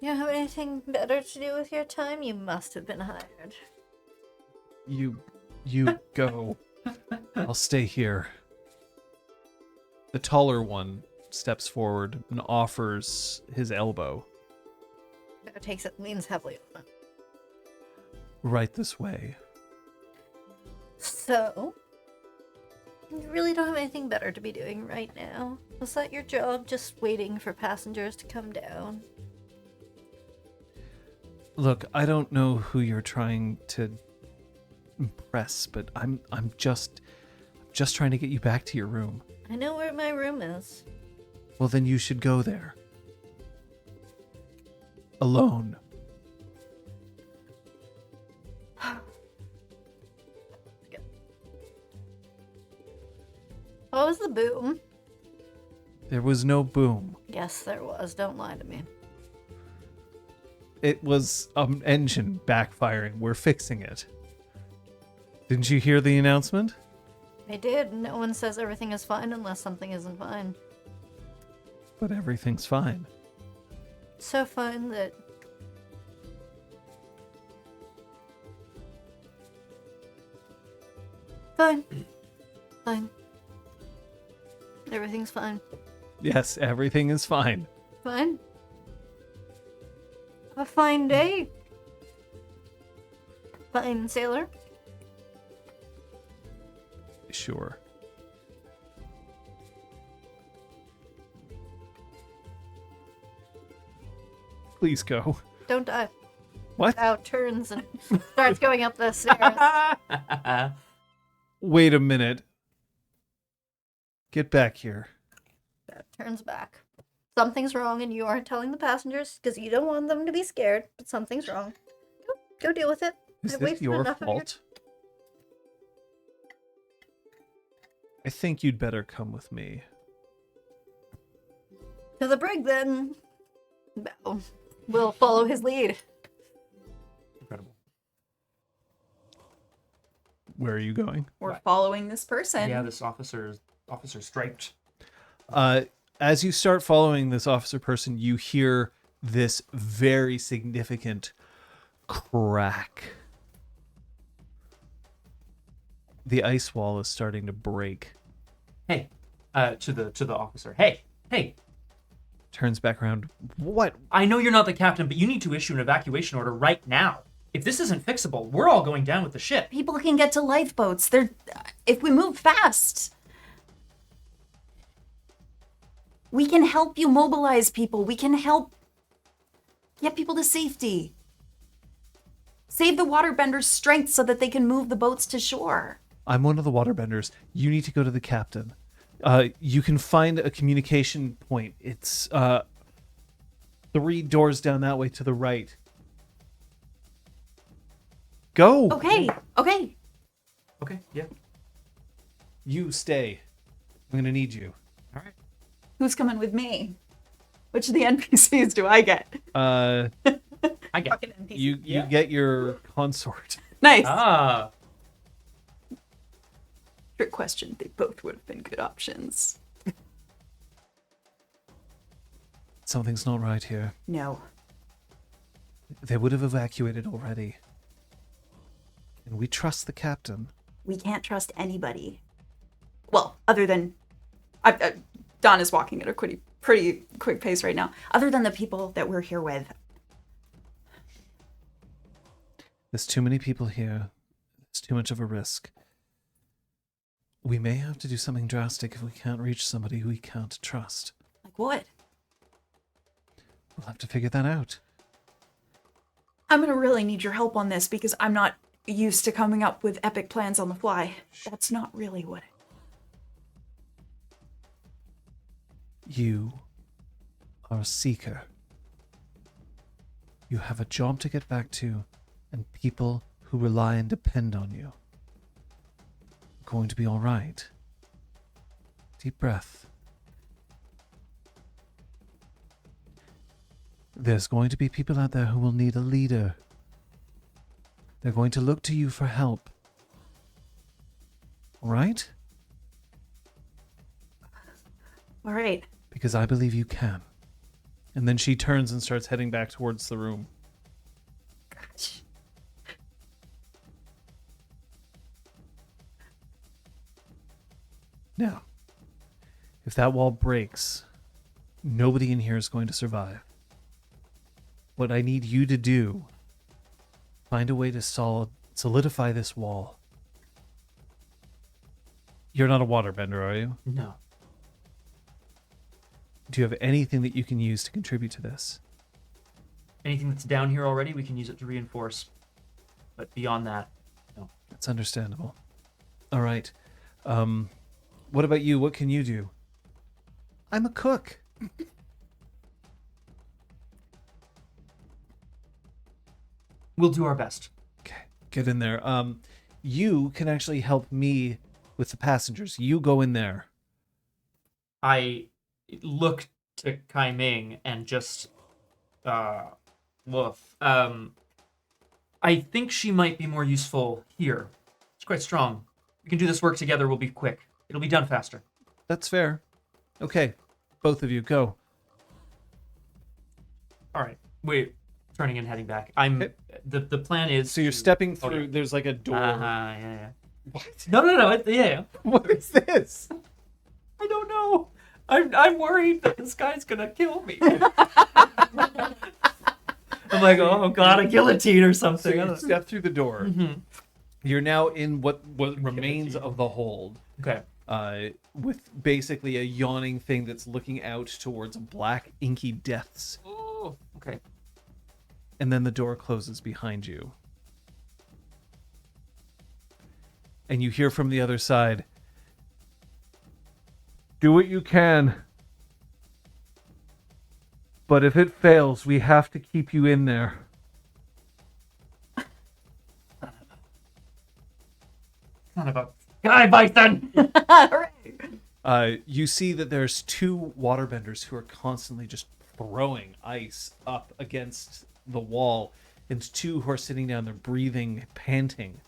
You have anything better to do with your time? You must have been hired. You go. I'll stay here. The taller one steps forward and offers his elbow. Bear takes it, leans heavily on it. Right this way. So, you really don't have anything better to be doing right now. Was that your job, just waiting for passengers to come down? Look, I don't know who you're trying to impress, but I'm just trying to get you back to your room. I know where my room is. Well, then you should go there. Alone. What was the boom? There was no boom. Yes, there was. Don't lie to me. It was an engine backfiring. We're fixing it. Didn't you hear the announcement? I did. No one says everything is fine unless something isn't fine. But everything's fine. So fine that... Fine. Fine. Everything's fine. Yes, everything is fine. Fine. A fine day. Fine sailor. Sure. Please go. Don't die. What? Out turns and starts going up the stairs. Wait a minute. Get back here. Out turns back. Something's wrong and you aren't telling the passengers because you don't want them to be scared, but something's wrong. Go deal with it. Is I've this wasted your enough of your fault? I think you'd better come with me. To the brig, then. Well, we'll follow his lead. Incredible. Where are you going? We're following this person. Yeah, this officer striped. As you start following this officer person, you hear this very significant crack. The ice wall is starting to break. Hey, to the officer. Hey. Turns back around. What? I know you're not the captain, but you need to issue an evacuation order right now. If this isn't fixable, we're all going down with the ship. People can get to lifeboats. If we move fast, we can help you mobilize people. We can help get people to safety. Save the waterbenders' strength so that they can move the boats to shore. I'm one of the waterbenders. You need to go to the captain. You can find a communication point. It's 3 doors down that way to the right. Go! Okay. Okay, yeah. You stay. I'm gonna need you. All right. Who's coming with me? Which of the NPCs do I get? I get it. You Yeah. get your consort. Nice. Ah. Trick question. They both would have been good options. Something's not right here. No. They would have evacuated already. And we trust the captain. We can't trust anybody. Well, other than... Don is walking at a pretty quick pace right now. Other than the people that we're here with. There's too many people here. It's too much of a risk. We may have to do something drastic if we can't reach somebody who we can't trust. Like what? We'll have to figure that out. I'm gonna really need your help on this because I'm not used to coming up with epic plans on the fly. That's not really what... You are a seeker. You have a job to get back to, and people who rely and depend on you. Going to be all right. Deep breath. There's going to be people out there who will need a leader. They're going to look to you for help. All right? All right. Because I believe you can. And then she turns and starts heading back towards the room. Gosh. Now, if that wall breaks, nobody in here is going to survive. What I need you to do, find a way to solidify this wall. You're not a waterbender, are you? No. Do you have anything that you can use to contribute to this? Anything that's down here already, we can use it to reinforce. But beyond that, no. That's understandable. All right. What about you? What can you do? I'm a cook. We'll do our best. Okay, get in there. You can actually help me with the passengers. You go in there. I look to Kai Ming and just woof. I think she might be more useful here. She's quite strong. We can do this work together. We'll be quick. It'll be done faster. That's fair. Okay, both of you, go. All right. Wait. Turning and heading back. Okay. The plan is. So you're to- stepping Oh, through, yeah. there's like a door. Yeah. What? No. Yeah. What is this? I don't know. I'm worried that this guy's gonna kill me. I'm like, oh god, a guillotine or So something. I you don't know. step through the door. Mhm. You're now in what remains of the hold. Okay. With basically a yawning thing that's looking out towards black, inky depths. Oh, okay. And then the door closes behind you. And you hear from the other side, "Do what you can. But if it fails, we have to keep you in there." Son of a guy bison. You see that there's two waterbenders who are constantly just throwing ice up against the wall, and two who are sitting down there breathing, panting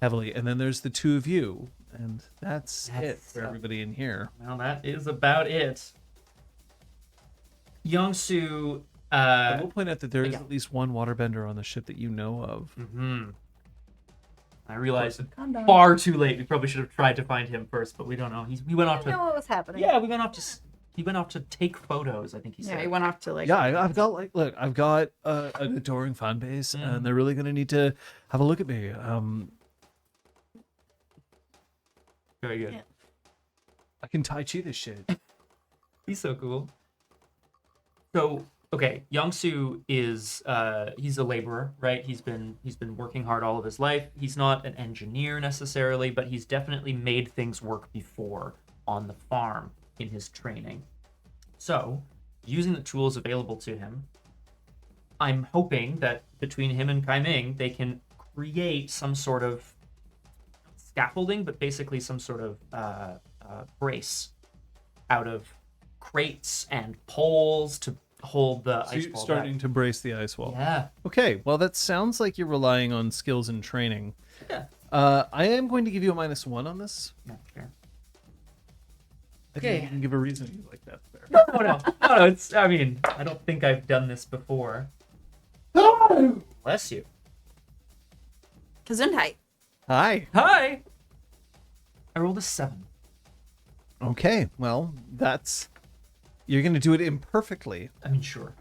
heavily. And then there's the two of you, and that's it for everybody in here. Well, that is about it. Youngsu, I will point out that there is yeah. at least one waterbender on the ship that you know of. I realized it Calm down. far too late. We probably should have tried to find him first, but we don't know. He went off I know to what was happening. he went off to take photos. I think he said. Yeah, he went off to like. Yeah, I've got I've got an adoring fan base, and they're really gonna need to have a look at me. Very good. Yeah. I can Tai Chi this shit. He's so cool. So okay, Youngsu is he's a laborer, right? He's been working hard all of his life. He's not an engineer necessarily, but he's definitely made things work before on the farm in his training. So, using the tools available to him, I'm hoping that between him and Kai Ming, they can create some sort of scaffolding, but basically some sort of brace out of crates and poles to hold the So ice you're wall starting back. to brace the ice wall. Yeah. Okay, well that sounds like you're relying on skills and training. Yeah. I am going to give you a -1 on this. Yeah, sure. I think Okay. you can give a reason you like that. Fair. No, it's, I mean, I don't think I've done this before. Bless you. Gesundheit. Hi. Hi! I rolled a 7. Okay, well that's you're going to do it imperfectly. I mean, sure.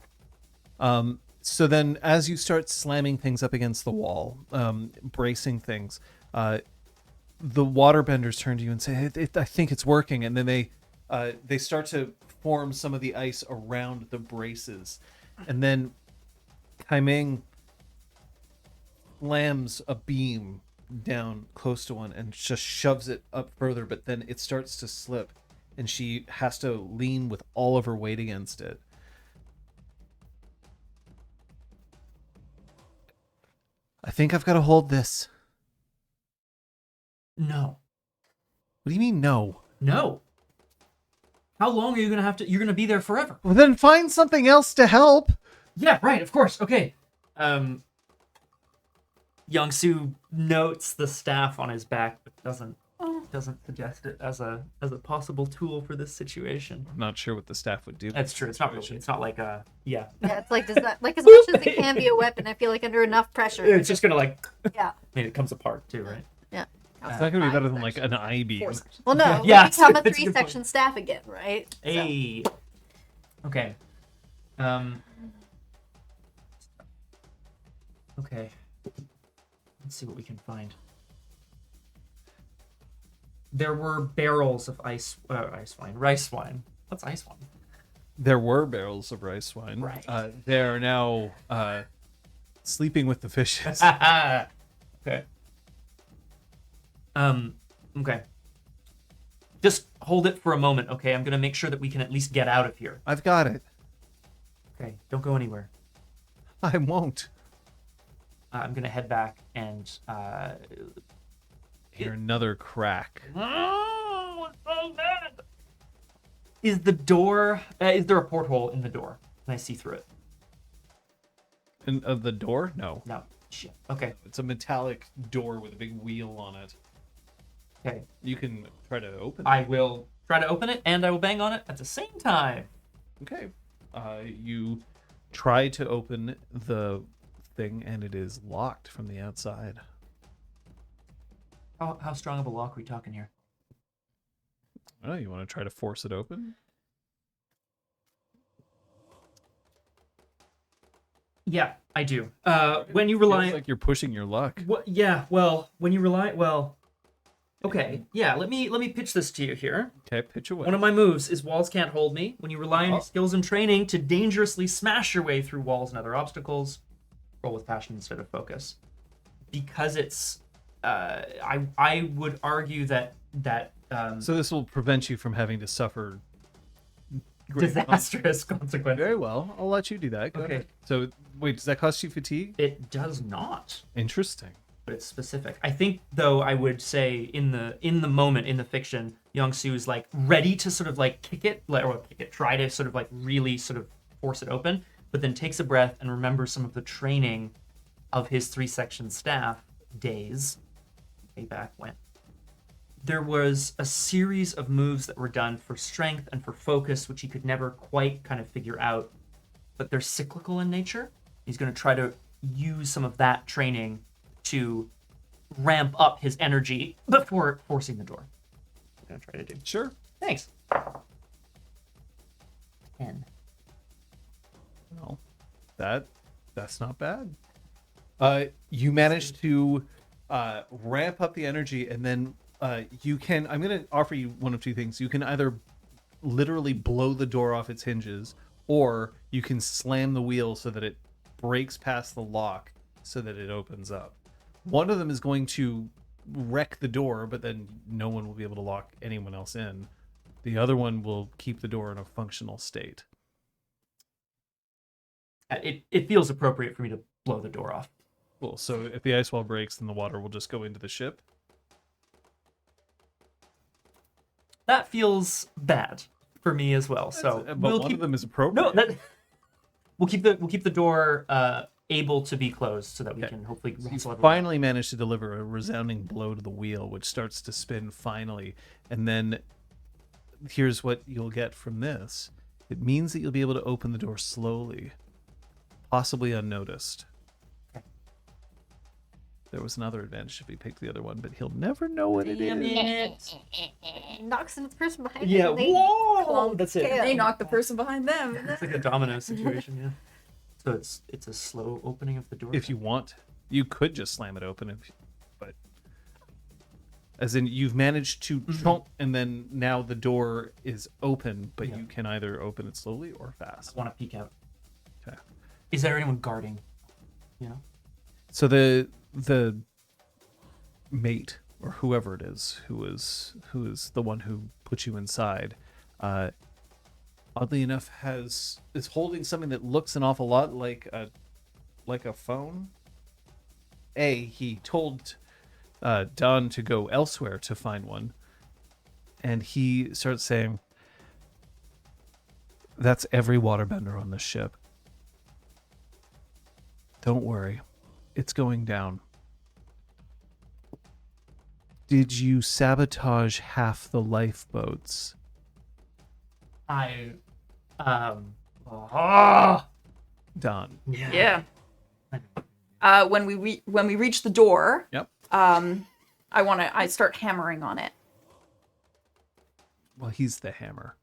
So then, as you start slamming things up against the wall, bracing things, the waterbenders turn to you and say, I think it's working. And then they start to form some of the ice around the braces. And then Kai Ming slams a beam down close to one and just shoves it up further, but then it starts to slip. And she has to lean with all of her weight against it. I think I've got to hold this. No. What do you mean, no? No. How long are you gonna have to? You're gonna be there forever. Well, then find something else to help. Yeah, right. Of course. Okay. Youngsu notes the staff on his back, but doesn't suggest it as a possible tool for this situation. Not sure what the staff would do. That's true. It's not really. It's not like yeah. Yeah, it's like does that like as much as it can be a weapon, I feel like under enough pressure. It's just gonna like. Yeah. I mean, it comes apart too, right? Yeah. It's not going to be better than like an I-beam. 4 sections. Well, no, Yeah, we become a that's a good 3-section staff again, right? So- Hey. Okay. Okay. Let's see what we can find. There were barrels of rice wine. What's ice wine? There were barrels of rice wine. Right. They are now sleeping with the fishes. Okay. Okay. Just hold it for a moment, okay? I'm gonna make sure that we can at least get out of here. I've got it. Okay, don't go anywhere. I won't. I'm gonna head back and Hear another crack. oh, it's so bad. Is the door? Is there a porthole in the door? Can I see through it? Of the door? No. No. Shit. Okay. It's a metallic door with a big wheel on it. Okay. You can try to open it. I will try to open it, and I will bang on it at the same time. Okay. You try to open the thing, and it is locked from the outside. How strong of a lock are we talking here? Oh, you want to try to force it open? Yeah, I do. When you Feels rely, like you're pushing your luck. when you rely, okay, yeah. Let me pitch this to you here. Okay, pitch away. One of my moves is walls can't hold me. When you rely on your skills and training to dangerously smash your way through walls and other obstacles, roll with passion instead of focus. Because it's, I would argue that So this will prevent you from having to suffer. great disastrous consequences. Very well. I'll let you do that. Go Okay. ahead. So wait, does that cost you fatigue? It does not, Interesting. but it's specific. I think, though, I would say in the moment in the fiction, Young-Soo is like ready to sort of like try to sort of like really sort of force it open, but then takes a breath and remembers some of the training of his 3-section staff days way back when. There was a series of moves that were done for strength and for focus, which he could never quite kind of figure out, but they're cyclical in nature. He's going to try to use some of that training to ramp up his energy before forcing the door. I'm going to try to do. Sure. Thanks. 10. Well, that's not bad. You managed to ramp up the energy, and then you can. I'm going to offer you one of two things. You can either literally blow the door off its hinges, or you can slam the wheel so that it breaks past the lock so that it opens up. One of them is going to wreck the door, but then no one will be able to lock anyone else in. The other one will keep the door in a functional state. It feels appropriate for me to blow the door off. Cool. So if the ice wall breaks, then the water will just go into the ship. That feels bad for me as well. So But we'll one keep of them is appropriate. no. We'll keep the door able to be closed so that we can hopefully You wrestle everyone. finally managed to deliver a resounding blow to the wheel, which starts to spin finally. And then here's what you'll get from this. It means that you'll be able to open the door slowly, possibly unnoticed. There was another advantage if he picked the other one, but he'll never know what it Damn is. it. Knocks into the person behind Yeah, him. and they whoa! clunk That's it. tail. They knock the person behind them. It's like a domino situation, yeah. So it's a slow opening of the door. If you want, you could just slam it open, but as in you've managed to chomp, and then now the door is open, but you can either open it slowly or fast. want to peek out. Okay. Is there anyone guarding? You know? So the mate or whoever it is who is the one who put you inside, oddly enough, is holding something that looks an awful lot like a phone. He told Don to go elsewhere to find one, and he starts saying, "That's every waterbender on this ship. Don't worry, it's going down. Did you sabotage half the lifeboats?" Don. Yeah. When we reach the door, Yep. I start hammering on it. Well, he's the hammer.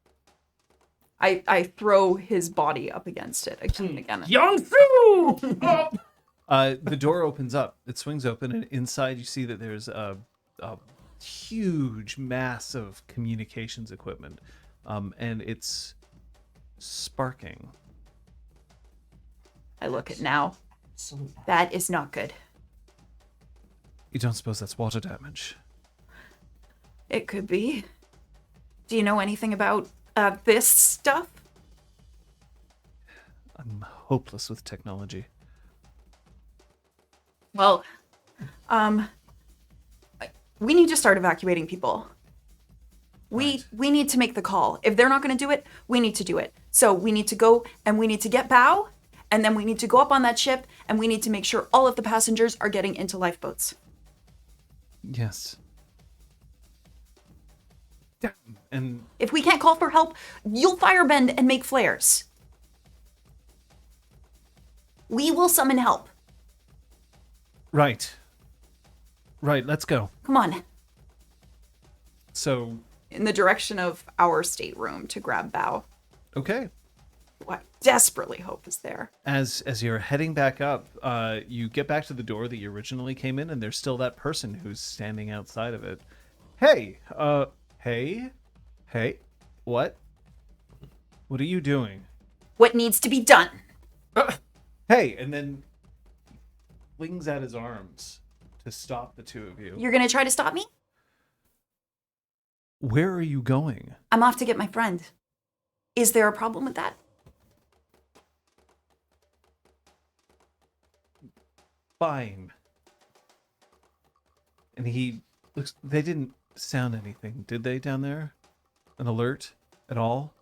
I throw his body up against it again and again. Young-Soo! The door opens up. It swings open, and inside you see that there's a huge mass of communications equipment, and it's sparking. I look at now. That is not good. You don't suppose that's water damage? It could be. Do you know anything about this stuff? I'm hopeless with technology. Well, we need to start evacuating people. We need to make the call. If they're not going to do it, we need to do it. So we need to go and we need to get Bao, and then we need to go up on that ship and we need to make sure all of the passengers are getting into lifeboats. Yes. And If we can't call for help, you'll firebend and make flares. We will summon help. right, let's go. Come on. So, In the direction of our stateroom to grab Bao. okay. who I desperately hope is there. As you're heading back up, you get back to the door that you originally came in, and there's still that person who's standing outside of it. Hey, hey, what? What are you doing? What needs to be done? Hey, and then flings out his arms to stop the two of you. You're gonna try to stop me? Where are you going? I'm off to get my friend. Is there a problem with that? Fine. And he looks. They didn't sound anything, did they, down there? An alert at all?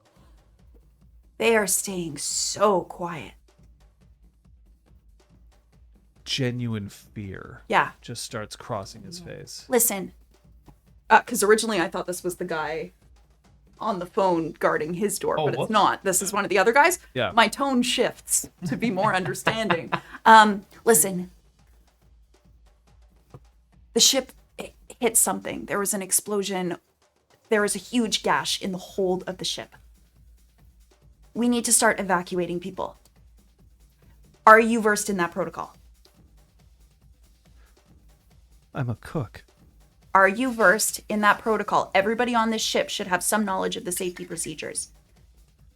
They are staying so quiet. Genuine fear Yeah. just starts crossing his face. Listen. Because originally I thought this was the guy on the phone guarding his door, but whoops. it's not. This is one of the other guys. Yeah. My tone shifts to be more understanding. Listen. The ship hit something. There was an explosion. There was a huge gash in the hold of the ship. We need to start evacuating people. Are you versed in that protocol? I'm a cook. Are you versed in that protocol? Everybody on this ship should have some knowledge of the safety procedures.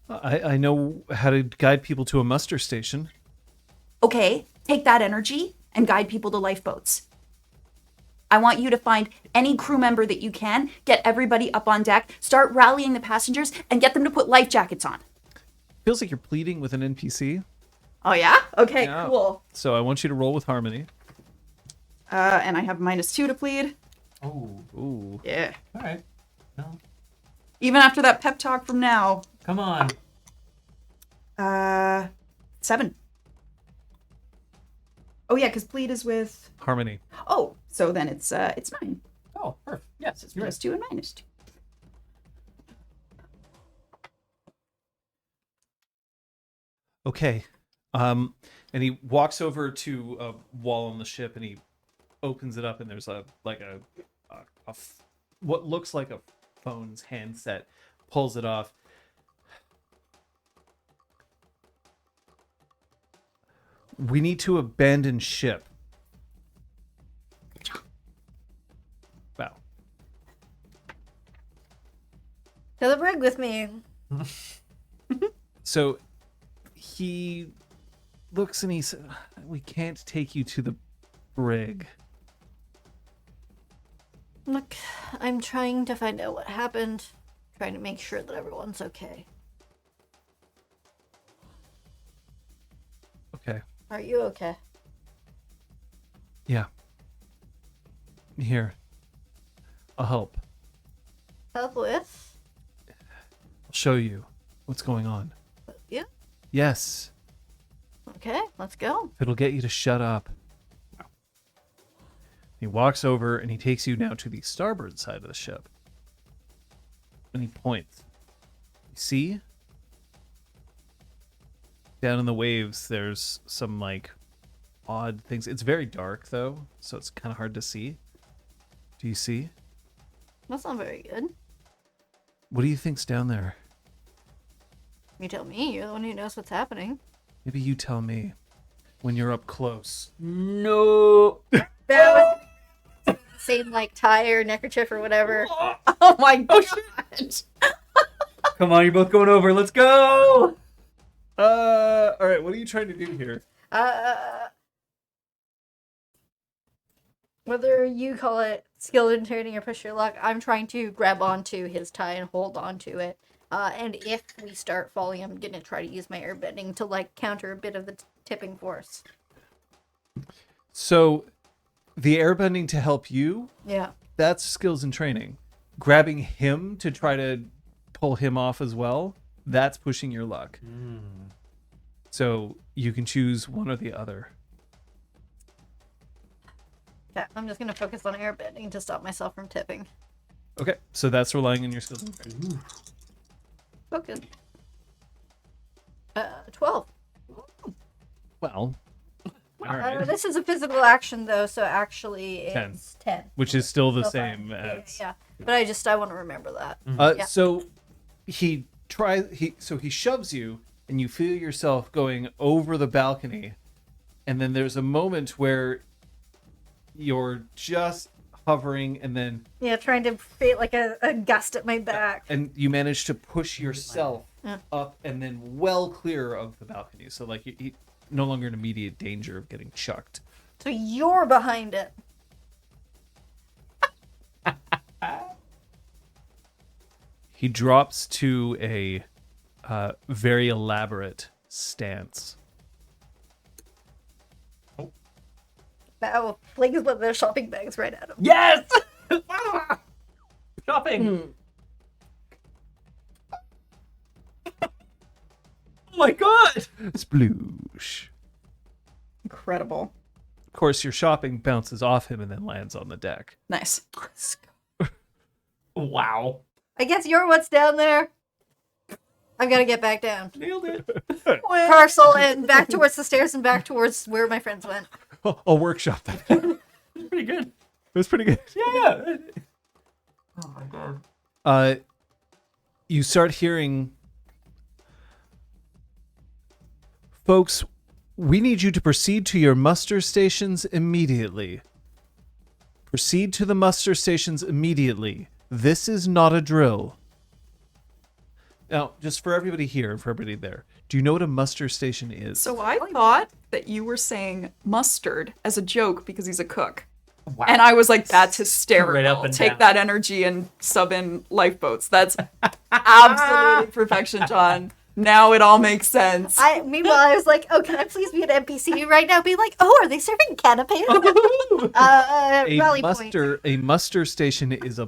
I know how to guide people to a muster station. Okay, take that energy and guide people to lifeboats. I want you to find any crew member that you can, get everybody up on deck, start rallying the passengers, and get them to put life jackets on. Feels like you're pleading with an NPC. Oh, yeah? Okay, Yeah. cool. So I want you to roll with harmony. And I have -2 to plead. Oh, Ooh. Yeah. all right. No, Even after that pep talk from now. come on. 7. Oh, yeah, because plead is with... Harmony. Oh, so then it's 9. Oh, perfect. Yes, It's you're right. +2 and -2. Okay. And he walks over to a wall on the ship and he opens it up, and there's what looks like a phone's handset. Pulls it off. We need to abandon ship. Wow. To the brig with me. So he looks and he says, "We can't take you to the brig." Look, I'm trying to find out what happened. Trying to make sure that everyone's okay. Okay. Are you okay? Yeah. Here. I'll help. Help with? I'll show you what's going on. Yeah. Yes. Okay, let's go. It'll get you to shut up. He walks over and he takes you now to the starboard side of the ship. And he points. You see? Down in the waves, there's some, like, odd things. It's very dark, though, so it's kind of hard to see. Do you see? That's not very good. What do you think's down there? You tell me. You're the one who knows what's happening. Maybe you tell me when you're up close. No. That was the same, like, tie or neckerchief or whatever. Oh my god! Come on, you're both going over. Let's go. All right, what are you trying to do here? Whether you call it skill in turning or push your luck, I'm trying to grab onto his tie and hold onto it. And if we start falling, I'm gonna try to use my airbending to, like, counter a bit of the tipping force. So, the airbending to help you, Yeah. that's skills and training. Grabbing him to try to pull him off as well, that's pushing your luck. So, you can choose one or the other. Okay, I'm just gonna focus on airbending to stop myself from tipping. Okay, so that's relying on your skills and training. Focus. 12. Well, all right. This is a physical action, though, so actually it's 10. Which is still the So same far. as... Yeah. But I want to remember that. Yeah. So he shoves you, and you feel yourself going over the balcony, and then there's a moment where you're just hovering, and then Yeah, trying to create like a gust at my back. and you manage to push yourself up and then well clear of the balcony, so like you're no longer in immediate danger of getting chucked. So you're behind it. He drops to a very elaborate stance. Wow, flings one of their shopping bags right at him. Yes! Shopping! Oh my god! Sploosh. Incredible. Of course, your shopping bounces off him and then lands on the deck. Nice. Wow. I guess you're what's down there. I've got to get back down. Nailed it. Parcel and back towards the stairs and back towards where my friends went. I'll workshop that. It Pretty good. was pretty good. Yeah. Oh my god. You start hearing, folks, we need you to proceed to your muster stations immediately. Proceed to the muster stations immediately. This is not a drill. Now, just for everybody here and for everybody there, do you know what a muster station is? So I thought that you were saying mustard as a joke because he's a cook. Wow. And I was like, that's hysterical. Right up and Take down. that energy and sub in lifeboats. That's absolutely perfection, John. Now it all makes sense. Meanwhile, I was like, oh, can I please be an NPC right now? Be like, oh, are they serving canapes? Rally point. A muster station is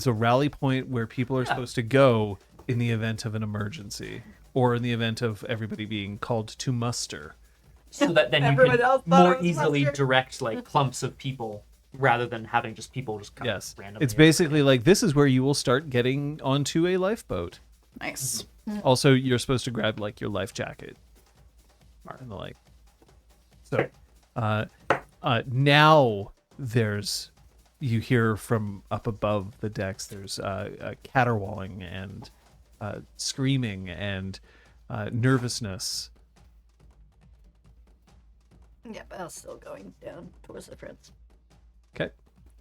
a rally point where people are supposed to go in the event of an emergency or in the event of everybody being called to muster. So that then you Everyone can else thought more it was easily mustard. direct like clumps of people rather than having just people just come Yes. randomly. It's basically like this is where you will start getting onto a lifeboat. Nice. Also, you're supposed to grab like your life jacket and the like. So, now you hear from up above the decks. There's caterwauling and screaming and nervousness. Yep, I was still going down towards the friends. Okay.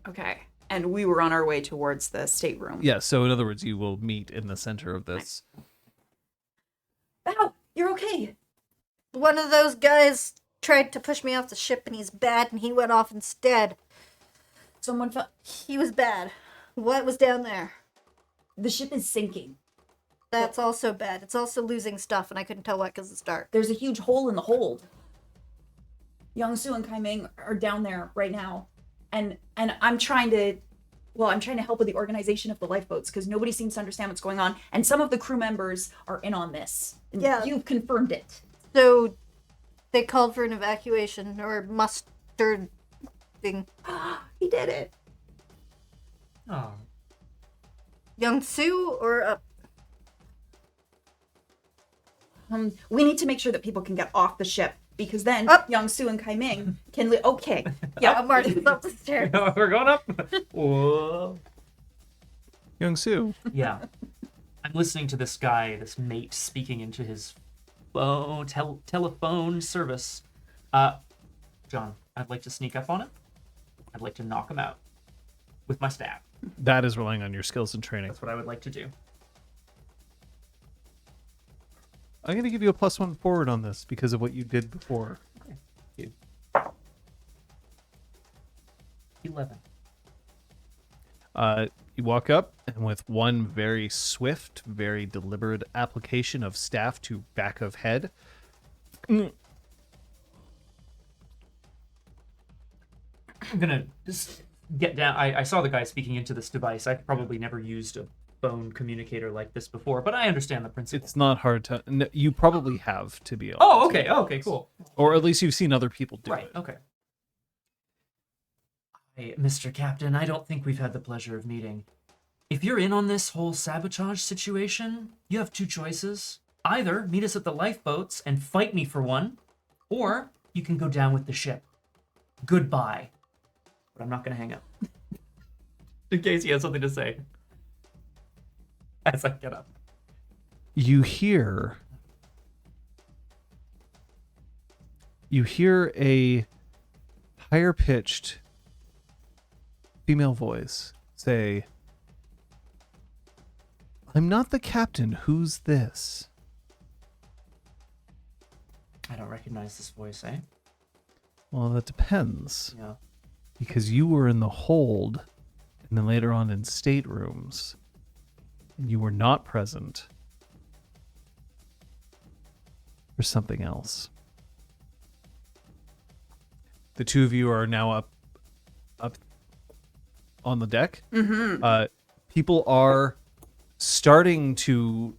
Okay. And we were on our way towards the stateroom. Yeah. So, in other words, you will meet in the center of this. Ow, you're okay. One of those guys tried to push me off the ship and he's bad and he went off instead. Someone fell. He was bad. What was down there? The ship is sinking. That's also bad. It's also losing stuff and I couldn't tell what because it's dark. There's a huge hole in the hold. Young-Soo and Kai-Ming are down there right now. And I'm trying to help with the organization of the lifeboats because nobody seems to understand what's going on. And some of the crew members are in on this. And Yeah. You've confirmed it. So they called for an evacuation or mustard thing. He did it. Oh. Young Sue or We need to make sure that people can get off the ship because then Up. Young-Soo and Kai-Ming can okay. yeah, Martin's up the stairs. We're going up. Whoa. Young Sue. Yeah. I'm listening to this guy, this mate, speaking into his phone, telephone service. John, I'd like to sneak up on him. I'd like to knock him out with my staff. That is relying on your skills and training. That's what I would like to do. I'm going to give you a +1 forward on this because of what you did before. 11. You walk up, and with one very swift, very deliberate application of staff to back of head, I'm gonna just get down. I saw the guy speaking into this device. I've probably never used a phone communicator like this before, but I understand the principle. it's not hard to... No, you probably have, to be honest. Oh, okay. Oh, okay, cool. Or at least you've seen other people do Right, it. okay. Hey, Mr. Captain, I don't think we've had the pleasure of meeting. If you're in on this whole sabotage situation, you have two choices. Either meet us at the lifeboats and fight me for one, or you can go down with the ship. Goodbye. But I'm not going to hang up. In case he has something to say. As I get up. You hear you hear a higher-pitched female voice say, "I'm not the captain. Who's this?" I don't recognize this voice, eh? Well, that depends. Yeah. Because you were in the hold and then later on in staterooms, and you were not present for something else. The two of you are now up on the deck. Mm-hmm. People are starting to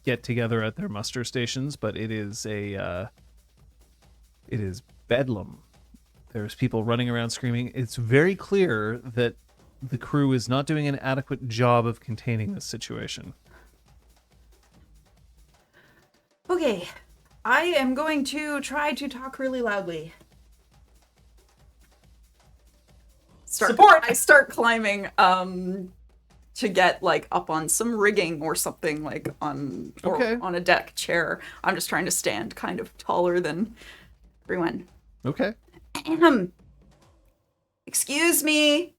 get together at their muster stations, but it is bedlam. There's people running around screaming. It's very clear that the crew is not doing an adequate job of containing this situation. Okay, I am going to try to talk really loudly. Support! I start climbing to get like up on some rigging or something, like on a deck chair. I'm just trying to stand kind of taller than everyone. Okay. Excuse me.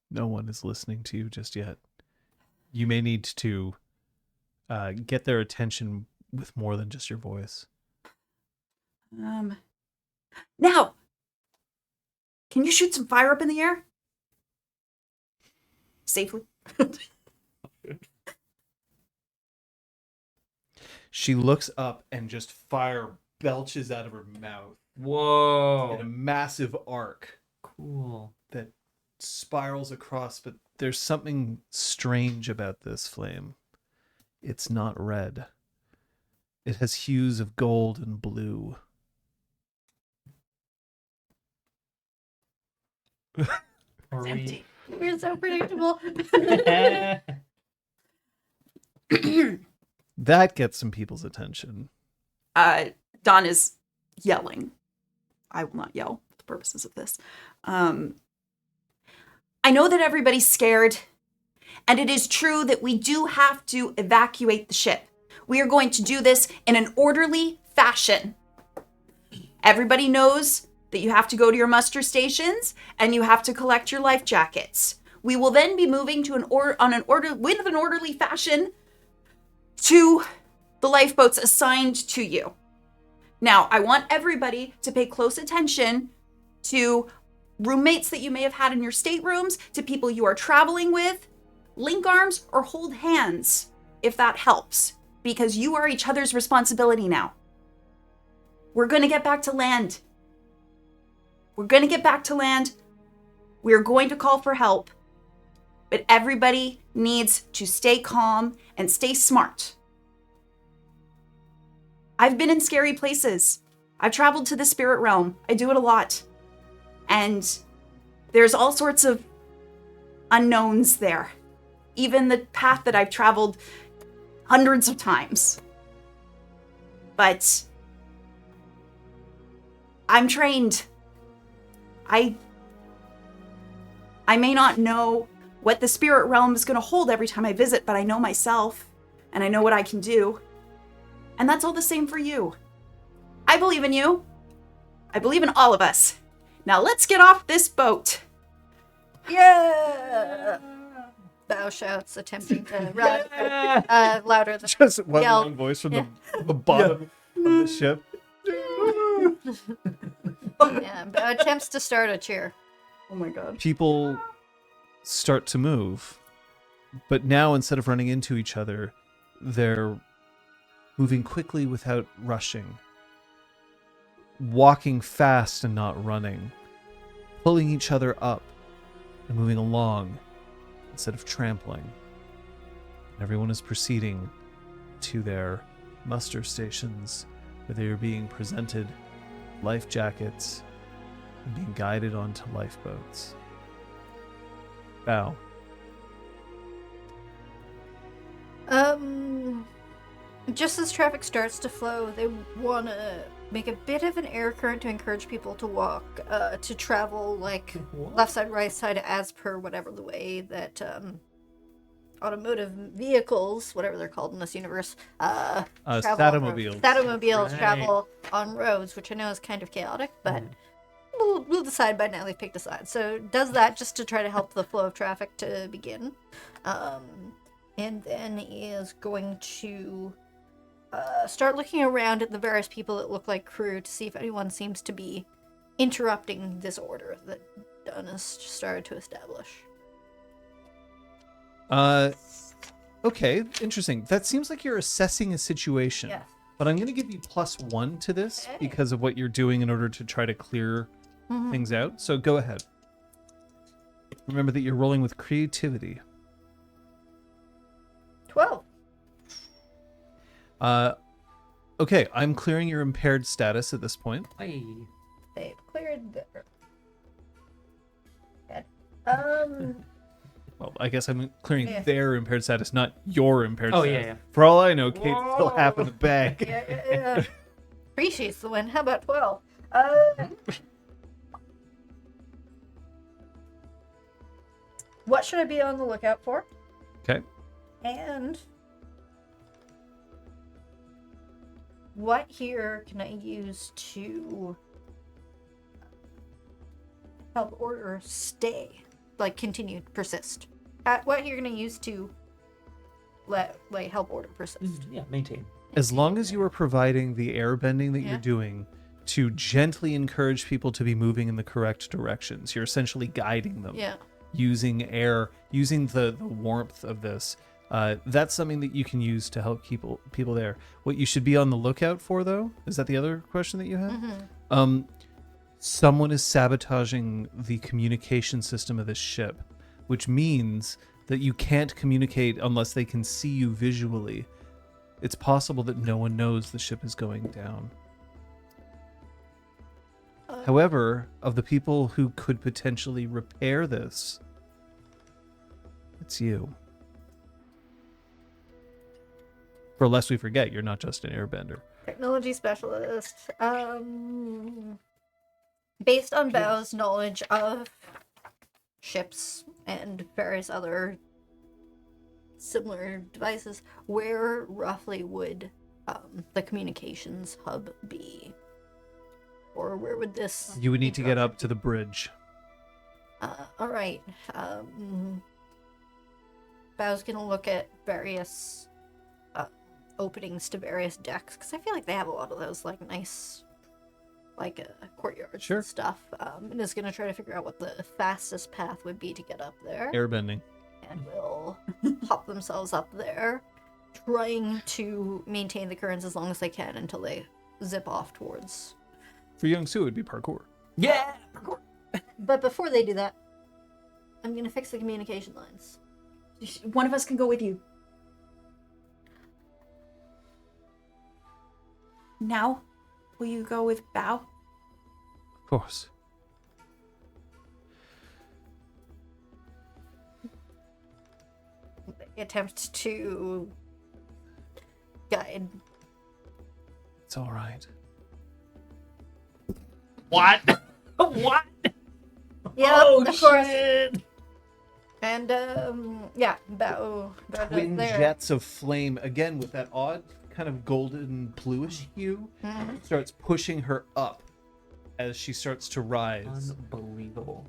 No one is listening to you just yet. You may need to get their attention with more than just your voice. Now, can you shoot some fire up in the air? Safely. She looks up and just fire belches out of her mouth in a Whoa. massive arc Cool. that spirals across, but there's something strange about this flame. It's not red. It has hues of gold and blue. Are we... Empty. You're so predictable. That gets some people's attention. Don is yelling. I will not yell for the purposes of this. I know that everybody's scared, and it is true that we do have to evacuate the ship. We are going to do this in an orderly fashion. Everybody knows that you have to go to your muster stations and you have to collect your life jackets. We will then be moving to with an orderly fashion to the lifeboats assigned to you. Now, I want everybody to pay close attention to roommates that you may have had in your staterooms, to people you are traveling with. Link arms or hold hands, if that helps, because you are each other's responsibility now. We're going to get back to land. We're going to get back to land. We're going to call for help. But everybody needs to stay calm and stay smart. I've been in scary places. I've traveled to the spirit realm. I do it a lot. And there's all sorts of unknowns there. Even the path that I've traveled hundreds of times. But I'm trained. I may not know what the spirit realm is going to hold every time I visit, but I know myself, and I know what I can do. And that's all the same for you. I believe in you. I believe in all of us. Now let's get off this boat. Yeah! Bow shouts, attempting to run louder than Just one yell. long voice from the bottom of the ship. Yeah, Bow attempts to start a cheer. Oh my god. People start to move, but now instead of running into each other, they're moving quickly without rushing, walking fast and not running, pulling each other up and moving along instead of trampling. Everyone is proceeding to their muster stations where they are being presented life jackets and being guided onto lifeboats. Bow. Just as traffic starts to flow, they want to make a bit of an air current to encourage people to walk, to travel like What? left side, right side, as per whatever the way that automotive vehicles, whatever they're called in this universe, travel on Statomobiles. roads. Statomobiles Right. travel on roads, which I know is kind of chaotic, but we'll decide by now. They've picked a side. So it does that just to try to help the flow of traffic to begin. And then is going to start looking around at the various people that look like crew to see if anyone seems to be interrupting this order that Dunn has started to establish. Okay, interesting. That seems like you're assessing a situation. Yes. But I'm going to give you +1 to this Okay. because of what you're doing in order to try to clear things out. So go ahead. Remember that you're rolling with creativity. 12. Okay, I'm clearing your impaired status at this point. Hey. They've cleared their... Good. Well, I guess I'm clearing Yeah. their impaired status, not your impaired Oh, status. yeah. For all I know, Kate's still half in the bag. Yeah. Appreciates the win. How about 12? What should I be on the lookout for? Okay. And what here can I use to help order stay, like continue, persist? What you're gonna use to help order persist? Yeah, maintain. As long as you are providing the air bending that Yeah. you're doing to gently encourage people to be moving in the correct directions, you're essentially guiding them. Yeah. Using air, using the warmth of this. That's something that you can use to help people there. What you should be on the lookout for, though, is that the other question that you had? Someone is sabotaging the communication system of this ship, which means that you can't communicate unless they can see you visually. It's possible that no one knows the ship is going down. However, of the people who could potentially repair this, it's you. For lest we forget, you're not just an airbender. Technology specialist. Based on Bao's knowledge of ships and various other similar devices, where roughly would the communications hub be? Or where would this... You would need to get up to the bridge. All right. Bao's gonna look at various openings to various decks, because I feel like they have a lot of those, like, nice, like, courtyards Sure. and stuff, and is gonna try to figure out what the fastest path would be to get up there, Airbending. and will hop themselves up there, trying to maintain the currents as long as they can until they zip off towards... For Young Soo, it would be parkour. Yeah. But before they do that, I'm gonna fix the communication lines. One of us can go with you. Now, will you go with Bao? Of course. They attempt to guide. It's all right. What? What? Yeah, Oh, of course. shit. And yeah, Bao does Twin there. jets of flame, again with that odd kind of golden bluish hue, starts pushing her up as she starts to rise. Unbelievable.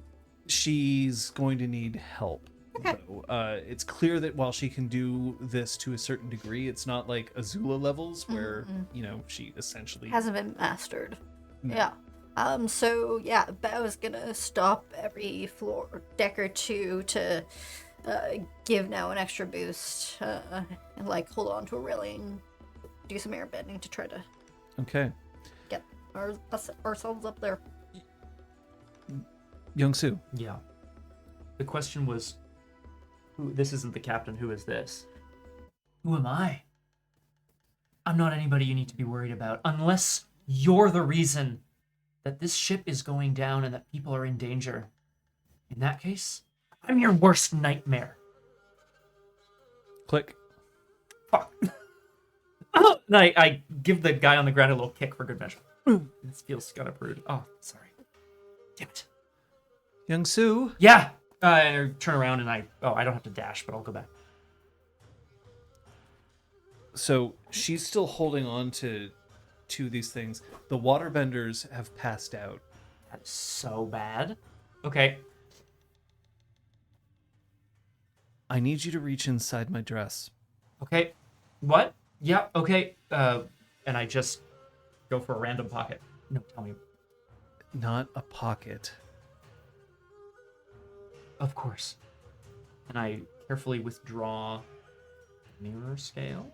She's going to need help. Okay. So, it's clear that while she can do this to a certain degree, it's not like Azula levels where, you know, she essentially... Hasn't been mastered. No. Yeah. So yeah, Bao is gonna stop every floor deck or two to give now an extra boost, and like hold on to a railing, do some air bending to try to Okay. get ourselves up there. Young Soo. Yeah. The question was, who? This isn't the captain. Who is this? Who am I? I'm not anybody you need to be worried about, unless you're the reason that this ship is going down and that people are in danger. In that case, I'm your worst nightmare. Click. Fuck. Oh! And I give the guy on the ground a little kick for good measure. This feels kind of rude. Oh, sorry. Damn it. Young Sue. Yeah. And I turn around and I don't have to dash, but I'll go back. So she's still holding on to these things. The waterbenders have passed out. That's so bad. Okay. I need you to reach inside my dress. Okay. What? Yeah, okay. And I just go for a random pocket. No, tell me. Not a pocket. Of course. And I carefully withdraw mirror scale.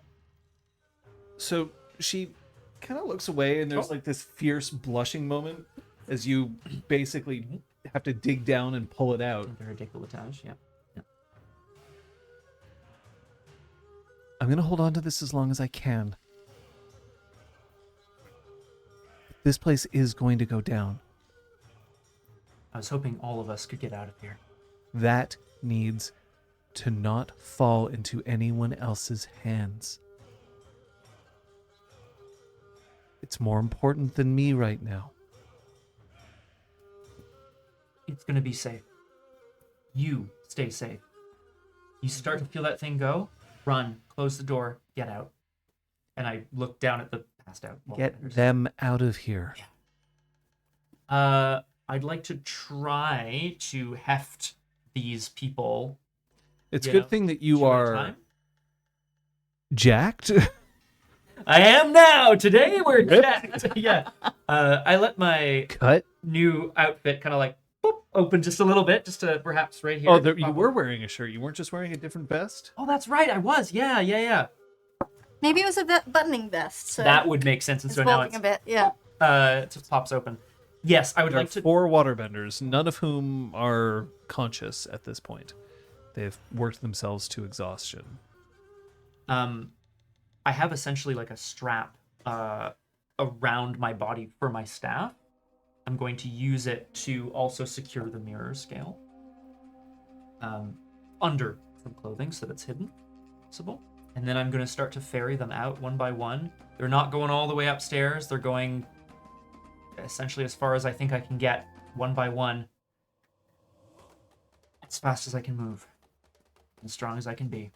So she kind of looks away, and there's like this fierce blushing moment as you basically have to dig down and pull it out. Very décolletage, yeah. I'm going to hold on to this as long as I can. This place is going to go down. I was hoping all of us could get out of here. That needs to not fall into anyone else's hands. It's more important than me right now. It's gonna be safe. You stay safe. You start to feel that thing go, run, close the door, get out. And I look down at the passed out wall. Get them out of here. I'd like to try to heft these people. It's a you good know, thing that you two at a are time. jacked. I am now. Today we're jacked. Yeah. I let my Cut. new outfit kind of like boop, open just a little bit, just to perhaps right here. Oh, you were wearing a shirt. You weren't just wearing a different vest? Oh, that's right. I was. Yeah. Maybe it was a buttoning vest. So That would make sense. And it's so now bulging a bit. Yeah. it just pops open. Yes, I would There like are to. 4 waterbenders, none of whom are conscious at this point. They've worked themselves to exhaustion. I have essentially like a strap around my body for my staff. I'm going to use it to also secure the mirror scale under some clothing so that it's hidden, possible. And then I'm going to start to ferry them out one by one. They're not going all the way upstairs. They're going essentially as far as I think I can get, one by one, as fast as I can move, as strong as I can be.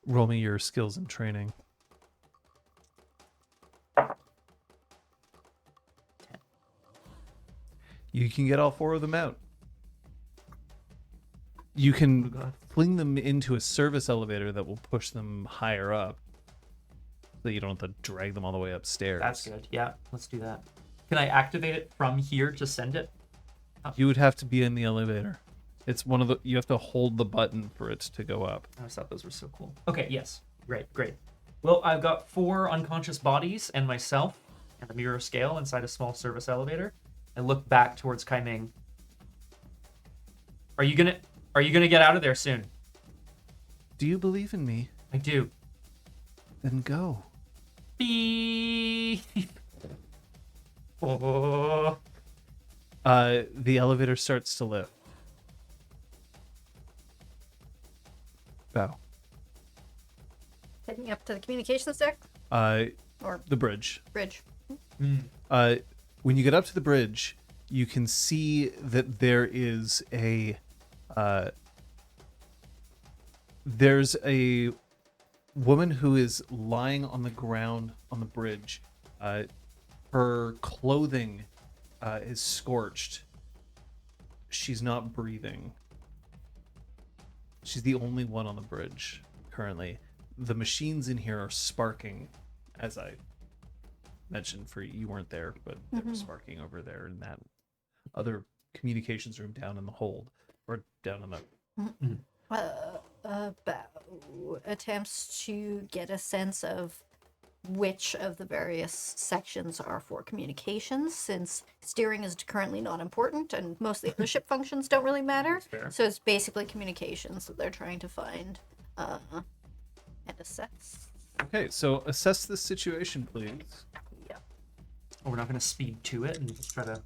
Roll me your skills and training. 10. You can get all 4 of them out. You can fling them into a service elevator that will push them higher up, so you don't have to drag them all the way upstairs. That's good. Yeah, let's do that. Can I activate it from here to send it? You would have to be in the elevator. It's one of the. You have to hold the button for it to go up. I always thought those were so cool. Okay, yes. Great. Well, I've got 4 unconscious bodies and myself and a mirror scale inside a small service elevator. I look back towards Kai Ming. Are you gonna get out of there soon? Do you believe in me? I do. Then go. Beep. Oh. The elevator starts to lift. Bow. Heading up to the communications deck or The bridge. bridge. When you get up to the bridge, you can see that there is there's a woman who is lying on the ground on the bridge. Her clothing is scorched. She's not breathing. She's the only one on the bridge currently. The machines in here are sparking, as I mentioned for you weren't there, but they were sparking over there in that other communications room down in the hold, or down in the Attempts to get a sense of which of the various sections are for communications, since steering is currently not important and most of the other ship functions don't really matter. fair. So it's basically communications that they're trying to find and assess. Okay, so assess this situation, please. Oh, we're not gonna speed to it and just try to.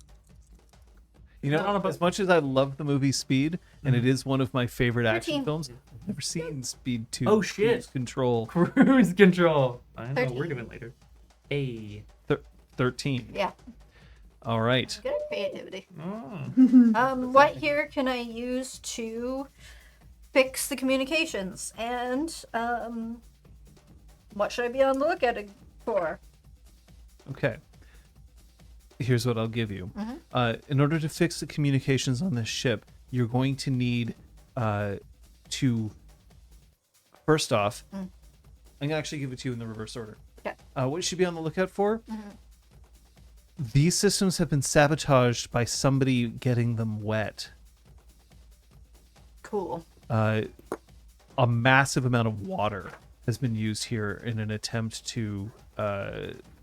You know, I don't know, as much as I love the movie Speed, and it is one of my favorite action 13. films. I've never seen Speed 2. Oh, shit. Cruise Control. Cruise control. I know 13. we're doing later. Hey. 13. Yeah. All right. Good at creativity. Oh. What here can I use to fix the communications? And what should I be on the lookout for? Okay. Here's what I'll give you. In order to fix the communications on this ship, you're going to need to. First off, I'm gonna actually give it to you in the reverse order. Okay. What you should be on the lookout for? These systems have been sabotaged by somebody getting them wet. Cool. A massive amount of water has been used here in an attempt to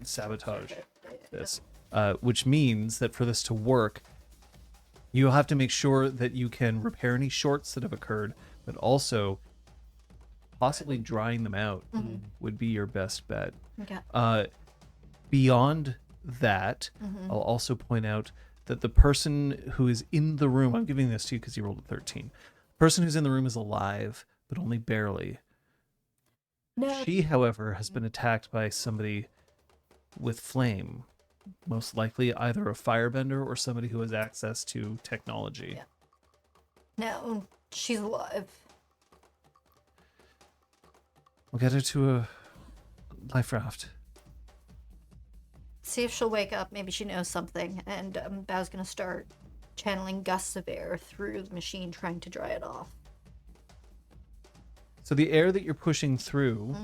sabotage this, which means that for this to work, you'll have to make sure that you can repair any shorts that have occurred, but also possibly drying them out would be your best bet. Okay. Beyond that, I'll also point out that the person who is in the room, I'm giving this to you because you rolled a 13. The person who's in the room is alive, but only barely. No. She, however, has been attacked by somebody with flame. Most likely either a firebender or somebody who has access to technology. Yeah. No, she's alive. We'll get her to a life raft. See if she'll wake up. Maybe she knows something. And Bao's gonna start channeling gusts of air through the machine, trying to dry it off. So the air that you're pushing through,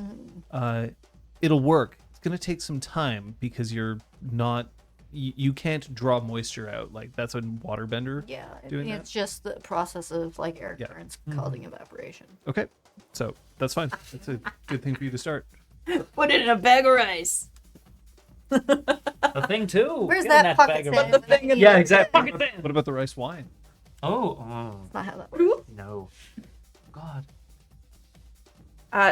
it'll work. It's going to take some time because you're not, you can't draw moisture out. Like that's a waterbender. Yeah, doing it's just the process of like air Yeah. currents causing evaporation. Okay, so that's fine. That's a good thing for you to start. Put it in a bag of rice. A thing too. Where's Get in that pocket bag of sand? rice. The thing in Yeah, the- exactly. What about the rice wine? Oh, That's not how that works. no. God.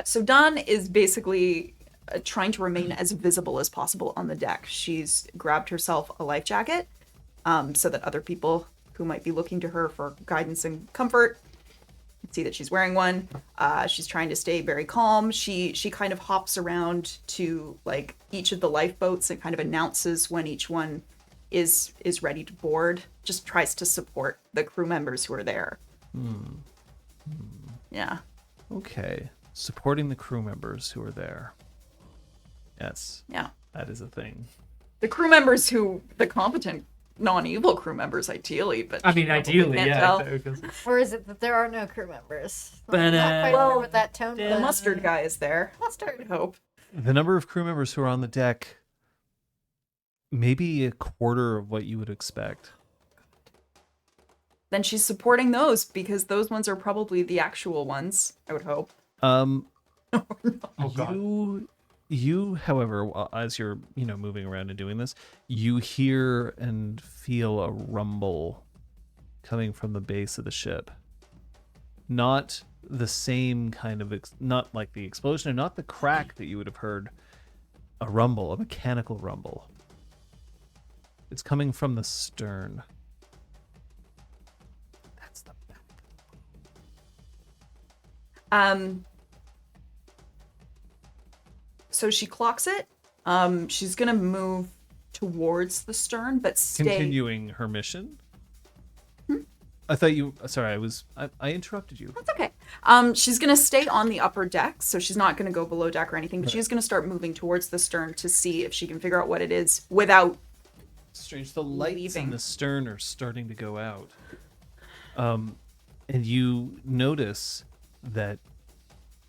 So Dawn is basically trying to remain as visible as possible on the deck. She's grabbed herself a life jacket so that other people who might be looking to her for guidance and comfort can see that she's wearing one. She's trying to stay very calm. She kind of hops around to like each of the lifeboats and kind of announces when each one is ready to board. Just tries to support the crew members who are there. Yeah. Okay. Supporting the crew members who are there. Yes, Yeah. that is a thing. The crew members who, the competent, non-evil crew members, ideally, but I mean, ideally, can't yeah. tell. because- Or is it that there are no crew members? But, I'm not quite well, sure with that tone. The but mustard guy is there. I mustard. hope. The number of crew members who are on the deck, maybe a quarter of what you would expect. Then she's supporting those because those ones are probably the actual ones, I would hope. Oh, God. You, however, as you're, moving around and doing this, you hear and feel a rumble coming from the base of the ship. Not the same kind of, not like the explosion, and not the crack that you would have heard. A rumble, a mechanical rumble. It's coming from the stern. That's the back. So she clocks it. She's gonna move towards the stern, but stay. Continuing her mission. I thought you. Sorry, I interrupted you. That's okay. She's gonna stay on the upper deck, so she's not gonna go below deck or anything. But she's gonna start moving towards the stern to see if she can figure out what it is without. Strange. The lights Leaving. in the stern are starting to go out. And you notice that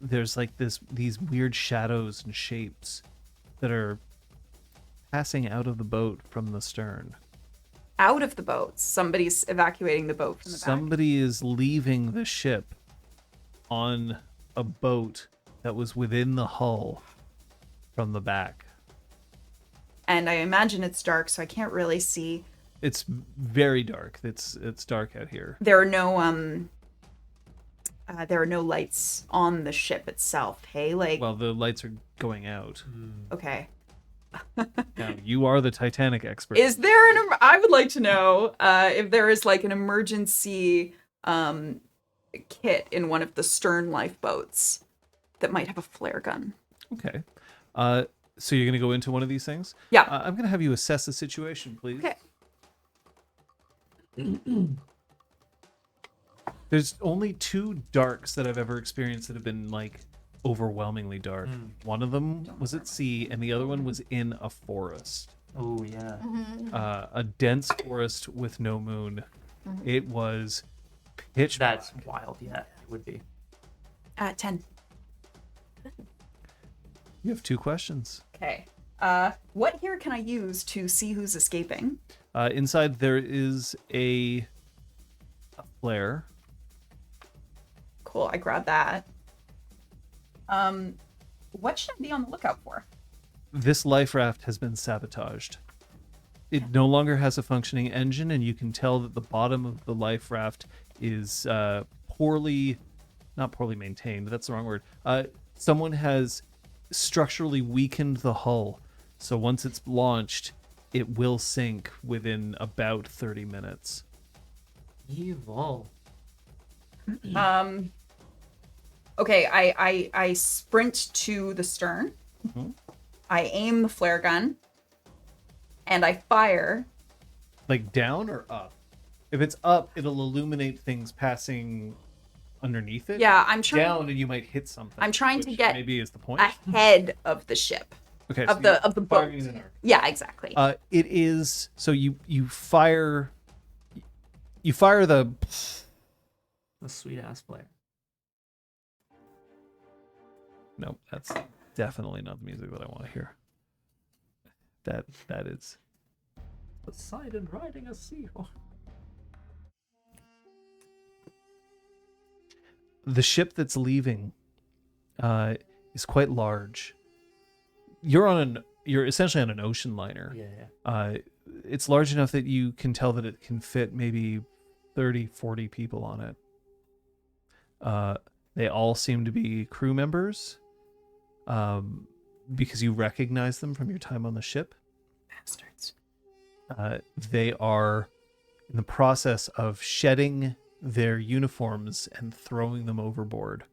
there's like these weird shadows and shapes that are passing out of the boat from the stern. Out of the boat. Somebody's evacuating the boat from the back. Somebody is leaving the ship on a boat that was within the hull from the back. And I imagine it's dark, so I can't really see. It's very dark. It's dark out here. There are no lights on the ship itself. Hey, like Well, the lights are going out. okay. Now, you are the Titanic expert. Is there I would like to know if there is like an emergency kit in one of the stern lifeboats that might have a flare gun. Okay. So you're going to go into one of these things? Yeah. I'm going to have you assess the situation, please. Okay. There's only 2 darks that I've ever experienced that have been like overwhelmingly dark. One of them was at sea, and the other one was in a forest. Oh yeah. A dense forest with no moon. It was pitch black. That's wild. Yeah, it would be. 10. You have 2 questions. Okay. What here can I use to see who's escaping? Inside there is a flare. Cool, I grab that. What should I be on the lookout for? This life raft has been sabotaged. It no longer has a functioning engine, and you can tell that the bottom of the life raft is not poorly maintained. That's the wrong word. Someone has structurally weakened the hull, so once it's launched, it will sink within about 30 minutes. Evil. Okay, I sprint to the stern. I aim the flare gun, and I fire. Like down or up? If it's up, it'll illuminate things passing underneath it. Yeah, I'm trying down, and you might hit something. I'm trying to which get maybe is the point. ahead of the ship. Okay, of so the you're boat. firing in an arc. Yeah, exactly. It is so you fire the A sweet ass flare. no, that's definitely not the music that I want to hear. That is Poseidon riding a seahorse. the ship that's leaving is quite large. You're essentially on an ocean liner. Yeah. It's large enough that you can tell that it can fit maybe 30, 40 people on it. They all seem to be crew members because you recognize them from your time on the ship. Bastards. They are in the process of shedding their uniforms and throwing them overboard.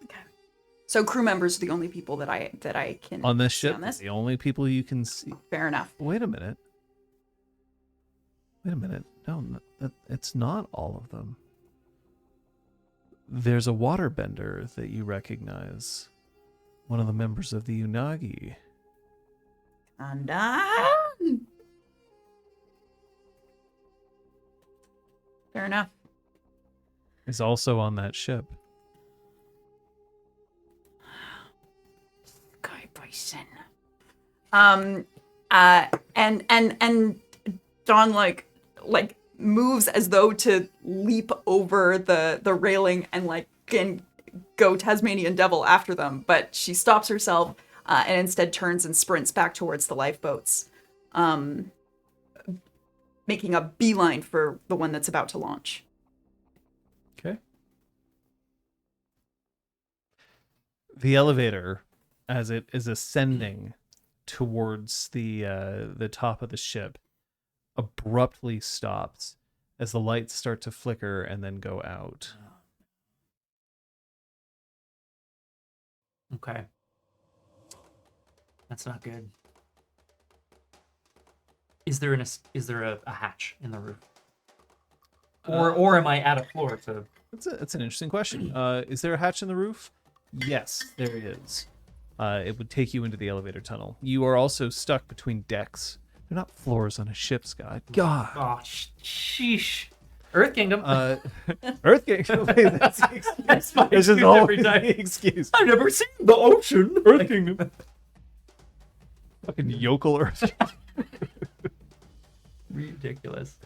Okay. So crew members are the only people that I can On this see ship, on this? the only people you can see. Fair enough. Wait a minute. No, it's not all of them. There's a waterbender that you recognize. One of the members of the Unagi. Undone. Fair enough. Is also on that ship. Sky Bison. And John like moves as though to leap over the railing and can go Tasmanian Devil after them, but she stops herself and instead turns and sprints back towards the lifeboats, making a beeline for the one that's about to launch. Okay. The elevator, as it is ascending towards the top of the ship, abruptly stops as the lights start to flicker and then go out. Okay. That's not good. Is there a hatch in the roof? Or am I at a floor to? That's an interesting question. Is there a hatch in the roof? Yes, there is. It would take you into the elevator tunnel. You are also stuck between decks. They're not floors on a ship, Scott. God. Oh, sheesh. Earth Kingdom. Earth Kingdom. That's the excuse. That's my It's just excuse the whole every time. excuse. I've never seen the ocean. Earth Kingdom. Fucking yokel Earth. Ridiculous.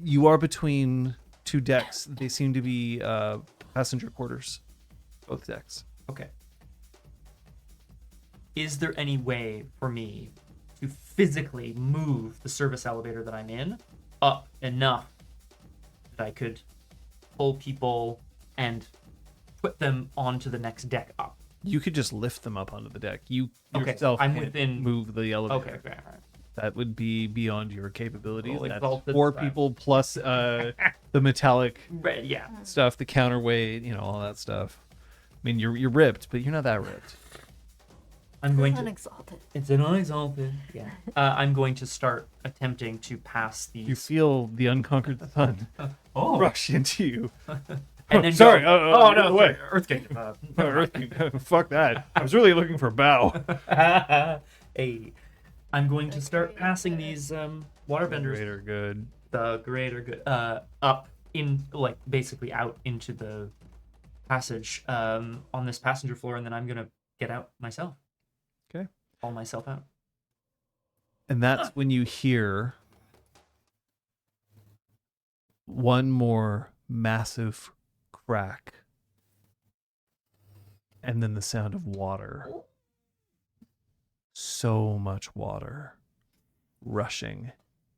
You are between 2 decks. They seem to be passenger quarters. Both decks. Okay. Is there any way for me to physically move the service elevator that I'm in up enough that I could pull people and put them onto the next deck up? You could just lift them up onto the deck. You Okay, yourself I'm can't within- move the elevator. Okay, all right. That would be beyond your capabilities. Roll That's exalted 4 survival. people plus the metallic Right, yeah. stuff, the counterweight, all that stuff. I mean, you're ripped, but you're not that ripped. I'm going to. Unexalted. It's an unexalted. Yeah. I'm going to start attempting to pass these. You feel the unconquered sun rush into you. and then Sorry. Go, oh no, no, wait. Earthquake. Fuck that. I was really looking for a bow. Hey, I'm going to start passing these waterbenders. Great or good. The great are good. Up in basically out into the passage on this passenger floor, and then I'm gonna get out myself. Okay. Haul myself out. And that's when you hear one more massive crack. And then the sound of water. So much water rushing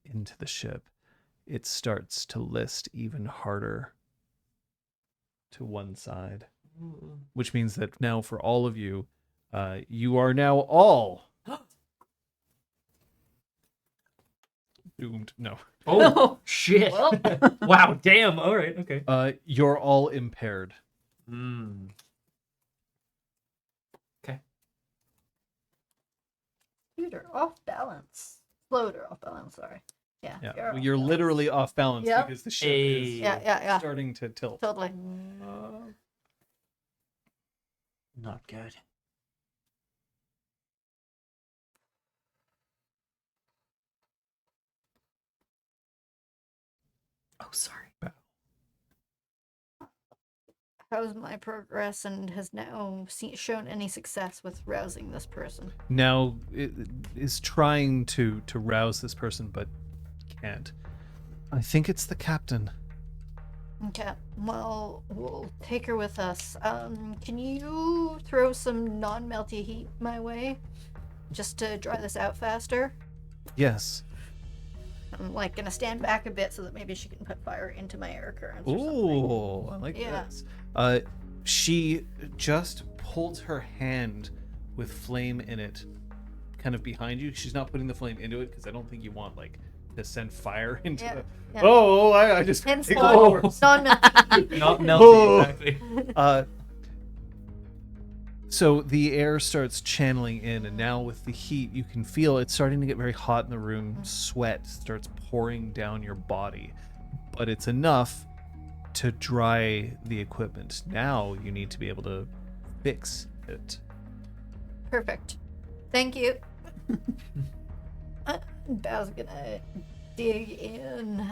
into the ship. It starts to list even harder to one side. Which means that now for all of you, you are now all doomed. No. Oh shit! Well. Wow. Damn. All right. Okay. You're all impaired. Okay. Computer off balance. Floater off balance. Sorry. Yeah. Yeah. off You're balance. literally off balance Yep. because the ship Hey. is Yeah. starting to tilt. Totally. Not good. Oh, sorry. How's my progress, and has now shown any success with rousing this person? Now it is trying to rouse this person, but can't. I think it's the captain. Okay, well, we'll take her with us. Can you throw some non-melty heat my way? Just to dry this out faster? Yes. I'm gonna stand back a bit so that maybe she can put fire into my air currents or something. Ooh, I like Yeah. this. She just pulls her hand with flame in it, kind of behind you. She's not putting the flame into it because I don't think you want to send fire into Yeah, it. yeah. Oh, I just Hence take non- over. non-melty heat. Not melty. Oh. Exactly. So the air starts channeling in, and now with the heat, you can feel it's starting to get very hot in the room. Sweat starts pouring down your body, but it's enough to dry the equipment. Now you need to be able to fix it. Perfect. Thank you. Bao's gonna dig in,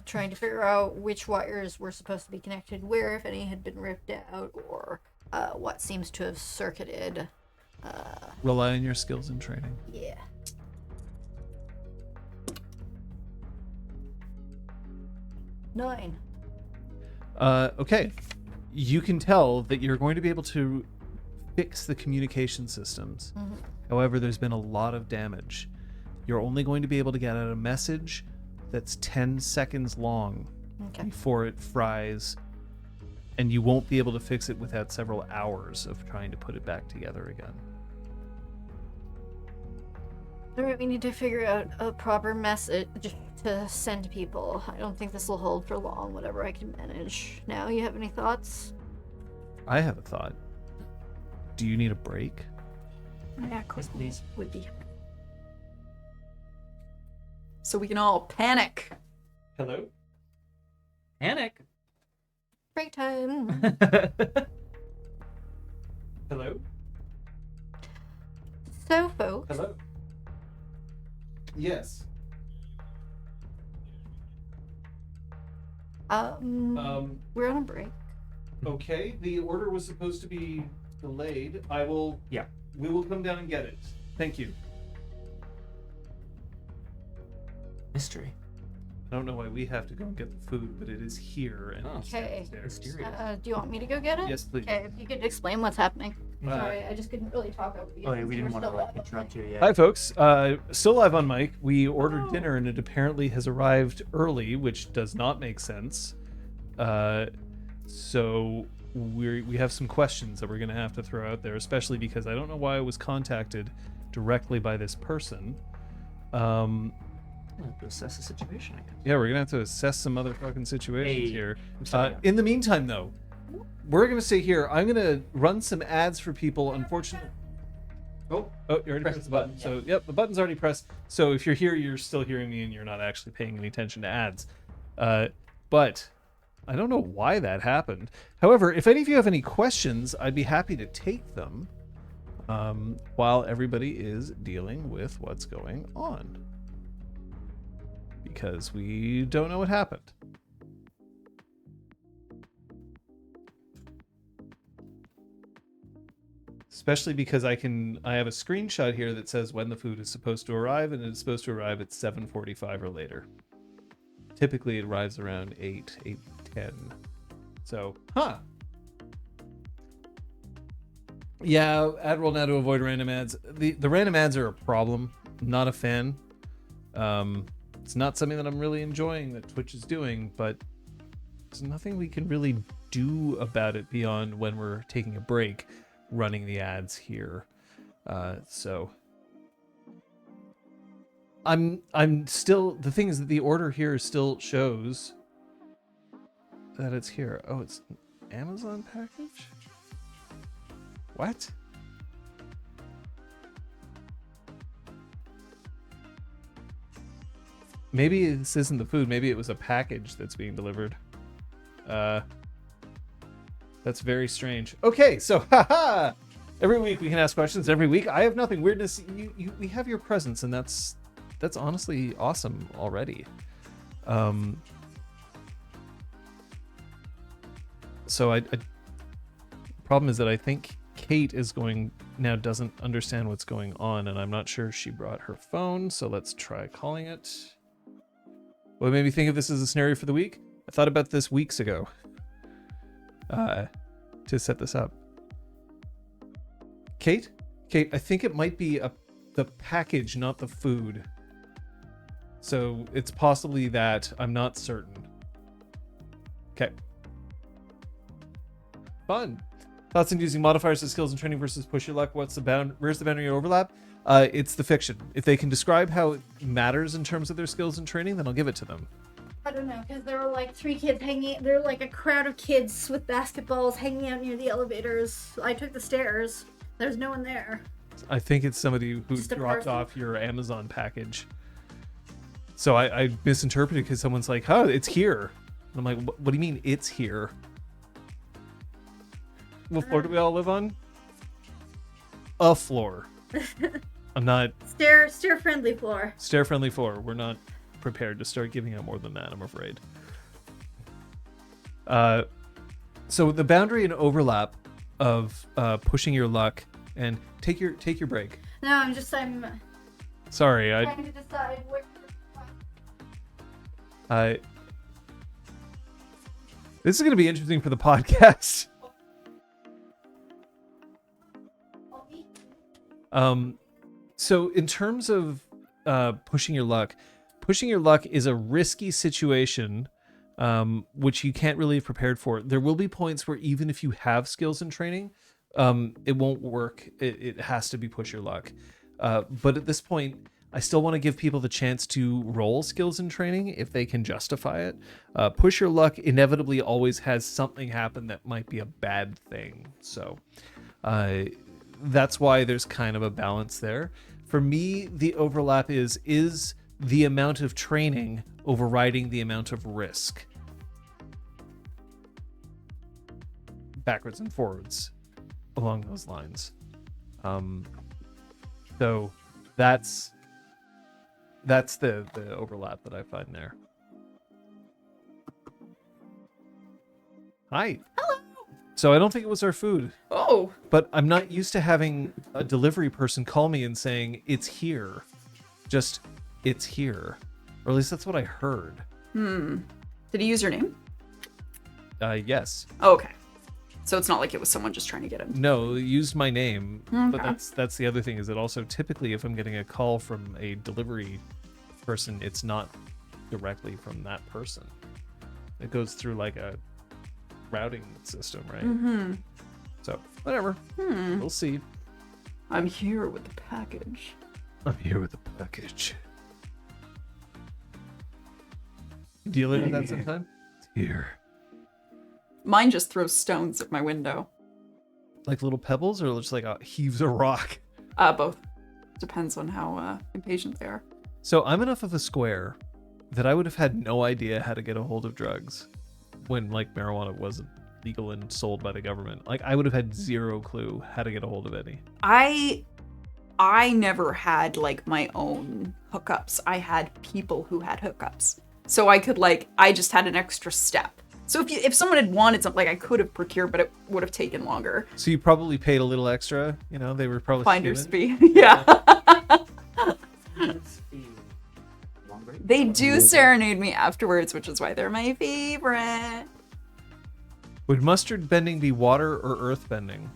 trying to figure out which wires were supposed to be connected where, if any had been ripped out, or what seems to have circuited. Rely on your skills and training. Yeah. Nine. Okay. You can tell that you're going to be able to fix the communication systems. However, there's been a lot of damage. You're only going to be able to get out a message that's 10 seconds long Okay. before it fries, and you won't be able to fix it without several hours of trying to put it back together again. Alright, we need to figure out a proper message to send people. I don't think this will hold for long, whatever I can manage. Now, you have any thoughts? I have a thought. Do you need a break? Yeah, Yes, please. would be. So we can all panic. Hello. Panic. Break time. Hello. So, folks, Hello. Yes. we're on a break. Okay, the order was supposed to be delayed. Yeah. We will come down and get it. Thank you. Mystery. I don't know why we have to go and get the food, but it is here and it's Okay. downstairs. Mysterious. Do you want me to go get it? Yes, please. Okay, if you could explain what's happening. Uh, Sorry, I just couldn't really talk over you. Oh yeah, since we you didn't were want to still live on interrupt mic. you. Yeah. Hi, folks. Still live on mic. We ordered dinner and it apparently has arrived early, which does not make sense. So we have some questions that we're going to have to throw out there, especially because I don't know why I was contacted directly by this person. We'll have to assess the situation, I guess. Yeah, we're gonna have to assess some motherfucking situations Hey, here. I'm sorry. In the meantime, though, we're gonna stay here. I'm gonna run some ads for people. Unfortunately, oh, you already pressed the button. So, yep, the button's already pressed. So if you're here, you're still hearing me, and you're not actually paying any attention to ads. But I don't know why that happened. However, if any of you have any questions, I'd be happy to take them while everybody is dealing with what's going on. Because we don't know what happened. Especially because I have a screenshot here that says when the food is supposed to arrive, and it's supposed to arrive at 7:45 or later. Typically it arrives around 8:10. So, yeah, ad roll now to avoid random ads. The random ads are a problem. Not a fan. It's not something that I'm really enjoying that Twitch is doing, but there's nothing we can really do about it beyond when we're taking a break running the ads here. So I'm still, the thing is that the order here still shows that it's here. Oh, it's an Amazon package? What? Maybe this isn't the food. Maybe it was a package that's being delivered. That's very strange. Okay, so haha! Every week we can ask questions. Every week I have nothing weird to see. We have your presence, and that's honestly awesome already. So problem is that I think Kate doesn't understand what's going on, and I'm not sure she brought her phone. So let's try calling it. What made me think of this as a scenario for the week? I thought about this weeks ago to set this up. Kate, I think it might be the package, not the food. So it's possibly that. I'm not certain. Okay. Fun. Thoughts on using modifiers to skills and training versus push your luck? Where's the boundary overlap? It's the fiction. If they can describe how it matters in terms of their skills and training, then I'll give it to them. I don't know, because there were like 3 kids hanging. There were like a crowd of kids with basketballs hanging out near the elevators. I took the stairs. There's no one there. I think it's somebody who Just a dropped person? off your Amazon package. So I misinterpreted because someone's like, "Oh, it's here." And I'm like, "What do you mean it's here? What floor do we all live on?" A floor. I'm not Stair friendly floor. stair-friendly floor. We're not prepared to start giving out more than that, I'm afraid. So the boundary and overlap of pushing your luck and take your break. No, I'm Sorry, trying to decide where. This is going to be interesting for the podcast. So in terms of pushing your luck is a risky situation, which you can't really have prepared for. There will be points where even if you have skills and training, it won't work. It has to be push your luck. But at this point, I still want to give people the chance to roll skills and training if they can justify it. Push your luck inevitably always has something happen that might be a bad thing. So that's why there's kind of a balance there. For me, the overlap is the amount of training overriding the amount of risk. Backwards and forwards along those lines. So that's the overlap that I find there. Hi. Hello. So I don't think it was our food. Oh. But I'm not used to having a delivery person call me and saying, "It's here." Just, "It's here." Or at least that's what I heard. Did he use your name? Yes. Oh, okay. So it's not like it was someone just trying to get him. No, it used my name. But Okay. that's the other thing, is that also typically if I'm getting a call from a delivery person, it's not directly from that person. It goes through like a routing system, right? Mm-hmm. So, whatever. We'll see. I'm here with the package. I'm here with the package. Dealing with that sometime? Here. Mine just throws stones at my window. Like little pebbles or just like heaves a rock? Both. Depends on how impatient they are. So I'm enough of a square that I would have had no idea how to get a hold of drugs when like marijuana wasn't legal and sold by the government. Like I would have had zero clue how to get a hold of any. I never had like my own hookups. I had people who had hookups. So I could I just had an extra step. So if someone had wanted something, I could have procured, but it would have taken longer. So you probably paid a little extra, they were probably Finder's skimming. fee. Yeah. They do serenade me afterwards, which is why they're my favorite. Would mustard bending be water or earth bending?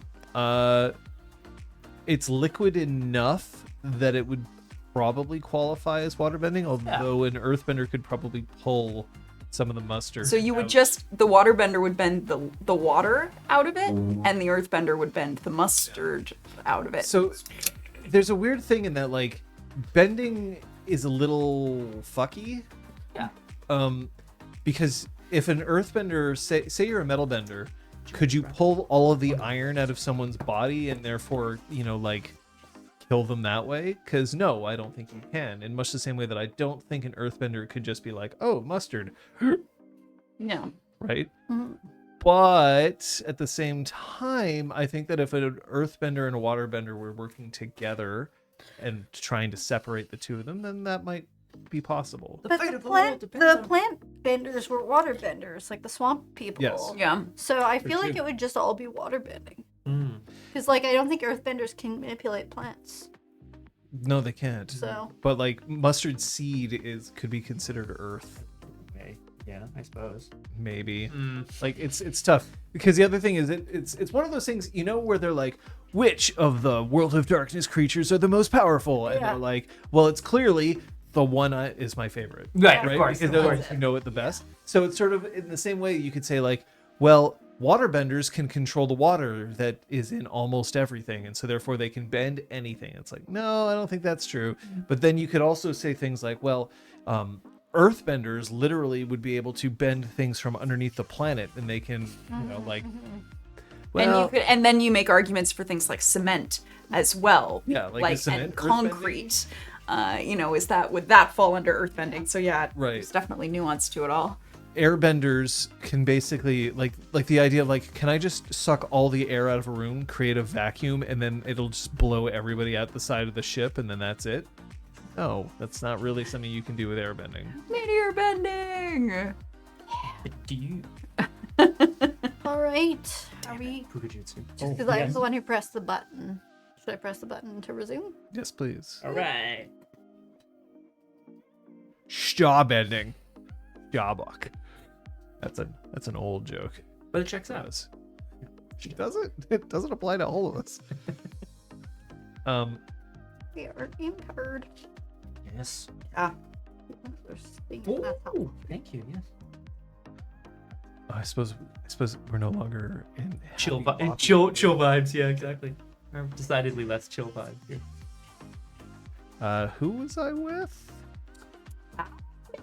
It's liquid enough that it would probably qualify as water bending, although an earthbender could probably pull some of the mustard. So you would out. the waterbender would bend the water out of it, and the earthbender would bend the mustard out of it. So there's a weird thing in that like bending is a little fucky. Yeah. Because if an earthbender, say you're a metal bender, could you pull all of the iron out of someone's body and therefore, kill them that way? Because no, I don't think you can. In much the same way that I don't think an earthbender could just be like, oh, mustard. Yeah. Right? Mhm. But at the same time, I think that if an earthbender and a waterbender were working together and trying to separate the two of them, then that might be possible. But the plant benders were water benders, like the swamp people. Yes. Yeah. So I feel like true. it would just all be water bending. Mm. Because I don't think earthbenders can manipulate plants. No, they can't. So But like mustard seed could be considered earth, Okay. Yeah, I suppose. maybe. Mm. Like it's tough because the other thing is it's one of those things where they're like, which of the World of Darkness creatures are the most powerful? And Yeah. they're like, well, it's clearly the one is my favorite. Right, Right? of course. Because they're the ones who know it the best. So it's sort of in the same way you could say like, well, waterbenders can control the water that is in almost everything, and so therefore they can bend anything. It's like, no, I don't think that's true. But then you could also say things like, well, earthbenders literally would be able to bend things from underneath the planet, and they can, well, And then you make arguments for things like cement as well. Yeah, like is cement and earthbending? concrete. Would that fall under earthbending? So yeah, Right. there's definitely nuance to it all. airbenders can basically like the idea of like, can I just suck all the air out of a room, create a vacuum, and then it'll just blow everybody out the side of the ship, and then that's it? No, that's not really something you can do with airbending. Meteor bending. Do you? all right, are we? Fukujutsu. Just because I was the one who pressed the button. Should I press the button to resume? Yes, please. All right. Jaw bending. Jawbuck. That's an old joke. But it checks out. Does it? It doesn't apply to all of us. We are impaired. Yes. There's things that's helpful. Ooh, thank you. Yes. I suppose we're no longer in Chill, happy chill vibes. Yeah, exactly. Or decidedly less chill vibes. Yeah. Who was I with?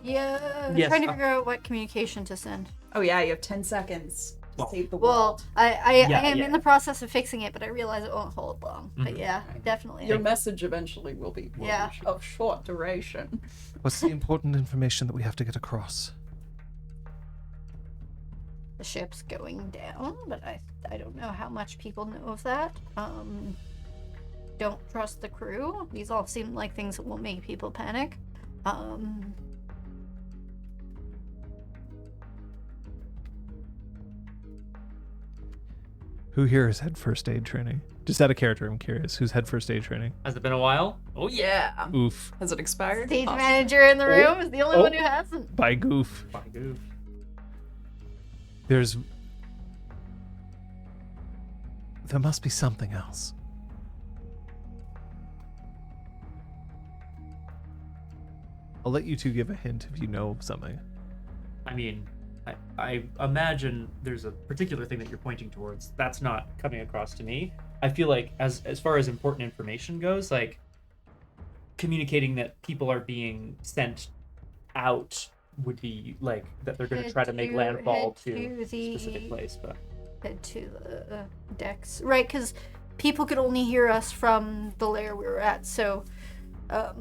Yeah, I'm Yes, trying to figure out what communication to send. Oh yeah, you have 10 seconds to Well- save the Well, world. I Yeah, am yeah. in the process of fixing it, but I realize it won't hold long. But Mhm. yeah, definitely. Your message eventually will be Yeah. of short duration. What's the important information that we have to get across? The ship's going down, but I don't know how much people know of that. Don't trust the crew. These all seem like things that will make people panic. Who here has had first aid training? Just out of character, I'm curious. Who's had first aid training? Has it been a while? Oh yeah. Yeah. Oof. Has it expired? Stage Awesome. manager in the room is the only Oh. one who hasn't. By goof. By goof. There must be something else. I'll let you two give a hint if you know of something. I mean, I imagine there's a particular thing that you're pointing towards. That's not coming across to me. I feel like as far as important information goes, like communicating that people are being sent out would be like that they're going to Head try to make to- landfall head to to a the- specific place, but Head to the decks, right? Because people could only hear us from the layer we were at. So, oh,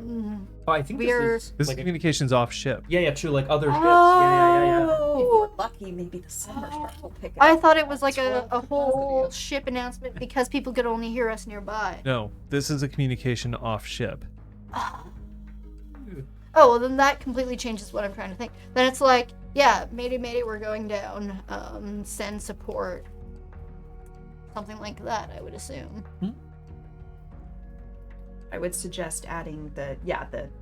I think We're- this is This like communication's off ship. yeah, true, like other ships. Yeah. If Oh, we're lucky, maybe the summer shark will pick it I up. thought it was like a whole ship announcement because people could only hear us nearby. No, this is a communication off ship. Oh, well, then that completely changes what I'm trying to think. Then it's like, yeah, mayday, mayday, we're going down. Send support. Something like that, I would assume. I would suggest adding the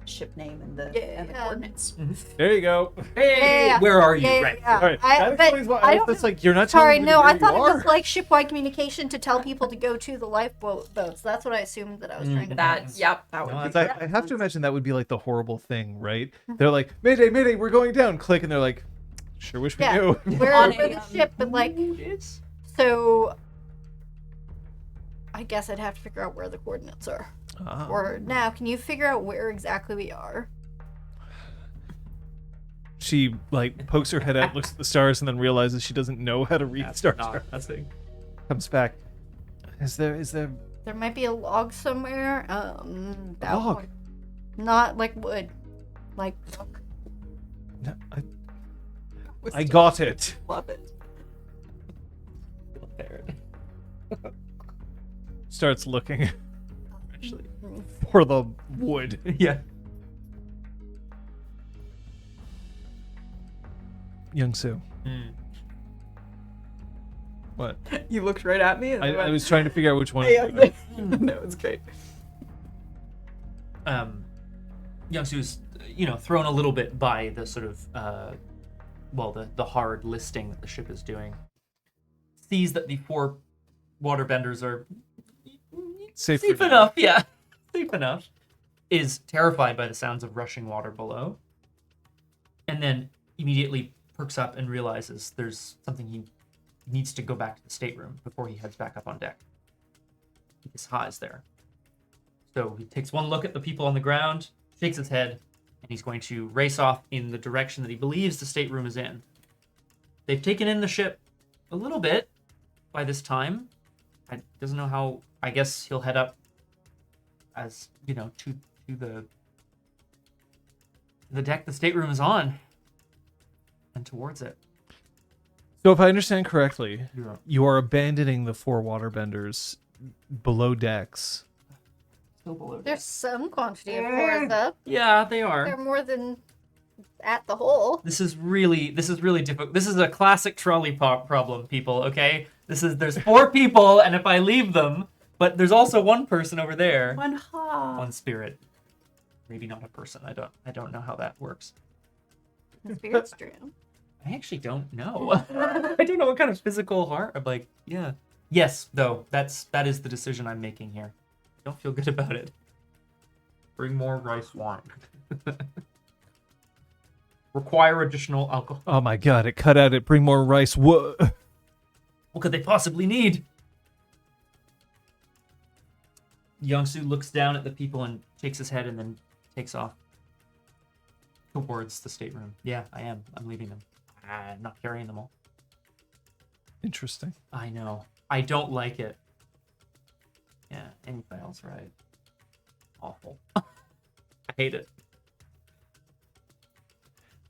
ship name and the Yeah. coordinates. There you go. Hey, Yeah. where are you? Yeah, Right. yeah. All right, But that explains why I I don't was just know- like, you're not Sorry, telling me no, where I you thought it are. was like shipwide communication to tell people to go to the lifeboats. That's what I assumed that I was trying to That think. that would No, be. Because I have to imagine that would be like the horrible thing, right? They're like, Mayday, Mayday, we're going down. Click, and they're like, sure wish we Yeah. knew. We're On the a, ship, but like, It's so I guess I'd have to figure out where the coordinates are. Ah. Or now, can you figure out where exactly we are? She like pokes her head out, looks at the stars, and then realizes she doesn't know how to read that's star not charts. that's thing. Comes back. Is there There might be a log somewhere. That log? one. Not like wood, like book. No, I got it. Love it. There. Starts looking Actually. for the wood. Yeah. Young-Soo. What? You looked right at me. And I was trying to figure out which one. No, it's great. Young-Soo's, thrown a little bit by the sort of, the hard listing that the ship is doing. Sees that the 4 waterbenders are Safe safe for now. enough, yeah. Safe enough. Is terrified by the sounds of rushing water below. And then immediately perks up and realizes there's something he needs to go back to the stateroom before he heads back up on deck. Because Ha is there. So he takes one look at the people on the ground, shakes his head, and he's going to race off in the direction that he believes the stateroom is in. They've taken in the ship a little bit by this time. I doesn't know how. I guess he'll head up as to the deck the stateroom is on, and towards it. So if I understand correctly, Yeah. you are abandoning the 4 waterbenders below decks. Still below deck. There's some quantity of cores up. Yeah, they They're are. more than at the hole. This is really difficult. This is a classic trolley problem, people. Okay, there's 4 people, and if I leave them, but there's also one person over there. One spirit. Maybe not a person. I don't know how that works. The spirit's true. I actually don't know. I don't know what kind of physical harm. I'm like, yeah. Yes, though. That is the decision I'm making here. I don't feel good about it. Bring more rice wine. Require additional alcohol. Oh my god, it cut out it. Bring more rice. What? What could they possibly need? Young-Soo looks down at the people and shakes his head and then takes off towards the stateroom. Yeah, I am. I'm leaving them. I'm not carrying them all. Interesting. I know. I don't like it. Yeah, anything else, right? Awful. I hate it.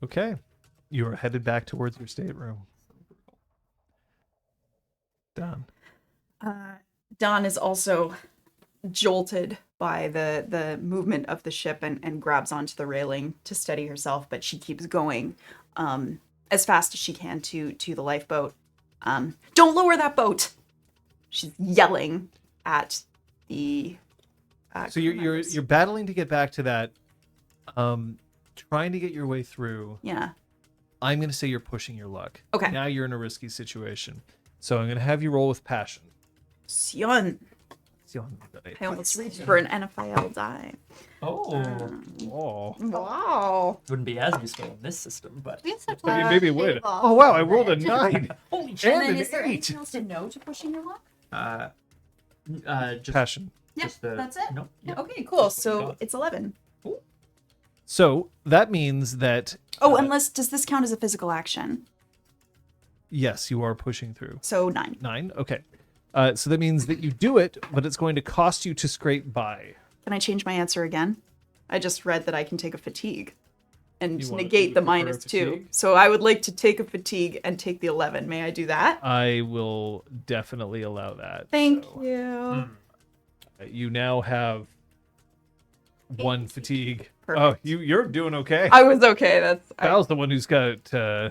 Okay. You are headed back towards your stateroom. Done. Don is also jolted by the movement of the ship and grabs onto the railing to steady herself, but she keeps going as fast as she can to the lifeboat. Don't lower that boat! She's yelling at the So you're battling to get back to that, trying to get your way through. Yeah. I'm going to say you're pushing your luck. Okay. Now you're in a risky situation. So I'm going to have you roll with passion. Sion. I almost reached for an NFIL die. Oh. Oh. Wow. Wouldn't be as useful in this system, but... We have to Maybe it would. shave off. Oh wow, I rolled a 9. Holy shit. And then an is there 8. anything else to know to pushing your luck? Just Passion. Yeah, just the... that's it? Nope. Yep. Okay, cool. Just what you So got. it's 11. So that means that Oh, unless does this count as a physical action? yes, you are pushing through. So 9. 9. Okay. So that means that you do it, but it's going to cost you to scrape by. Can I change my answer again? I just read that I can take a fatigue and You wanna- negate you the prefer a -2. fatigue? So I would like to take a fatigue and take the 11. May I do that? I will definitely allow that. Thank So, you. You now have 1 fatigue. Perfect. Oh, you're doing okay. I was okay. That's Val's the one who's got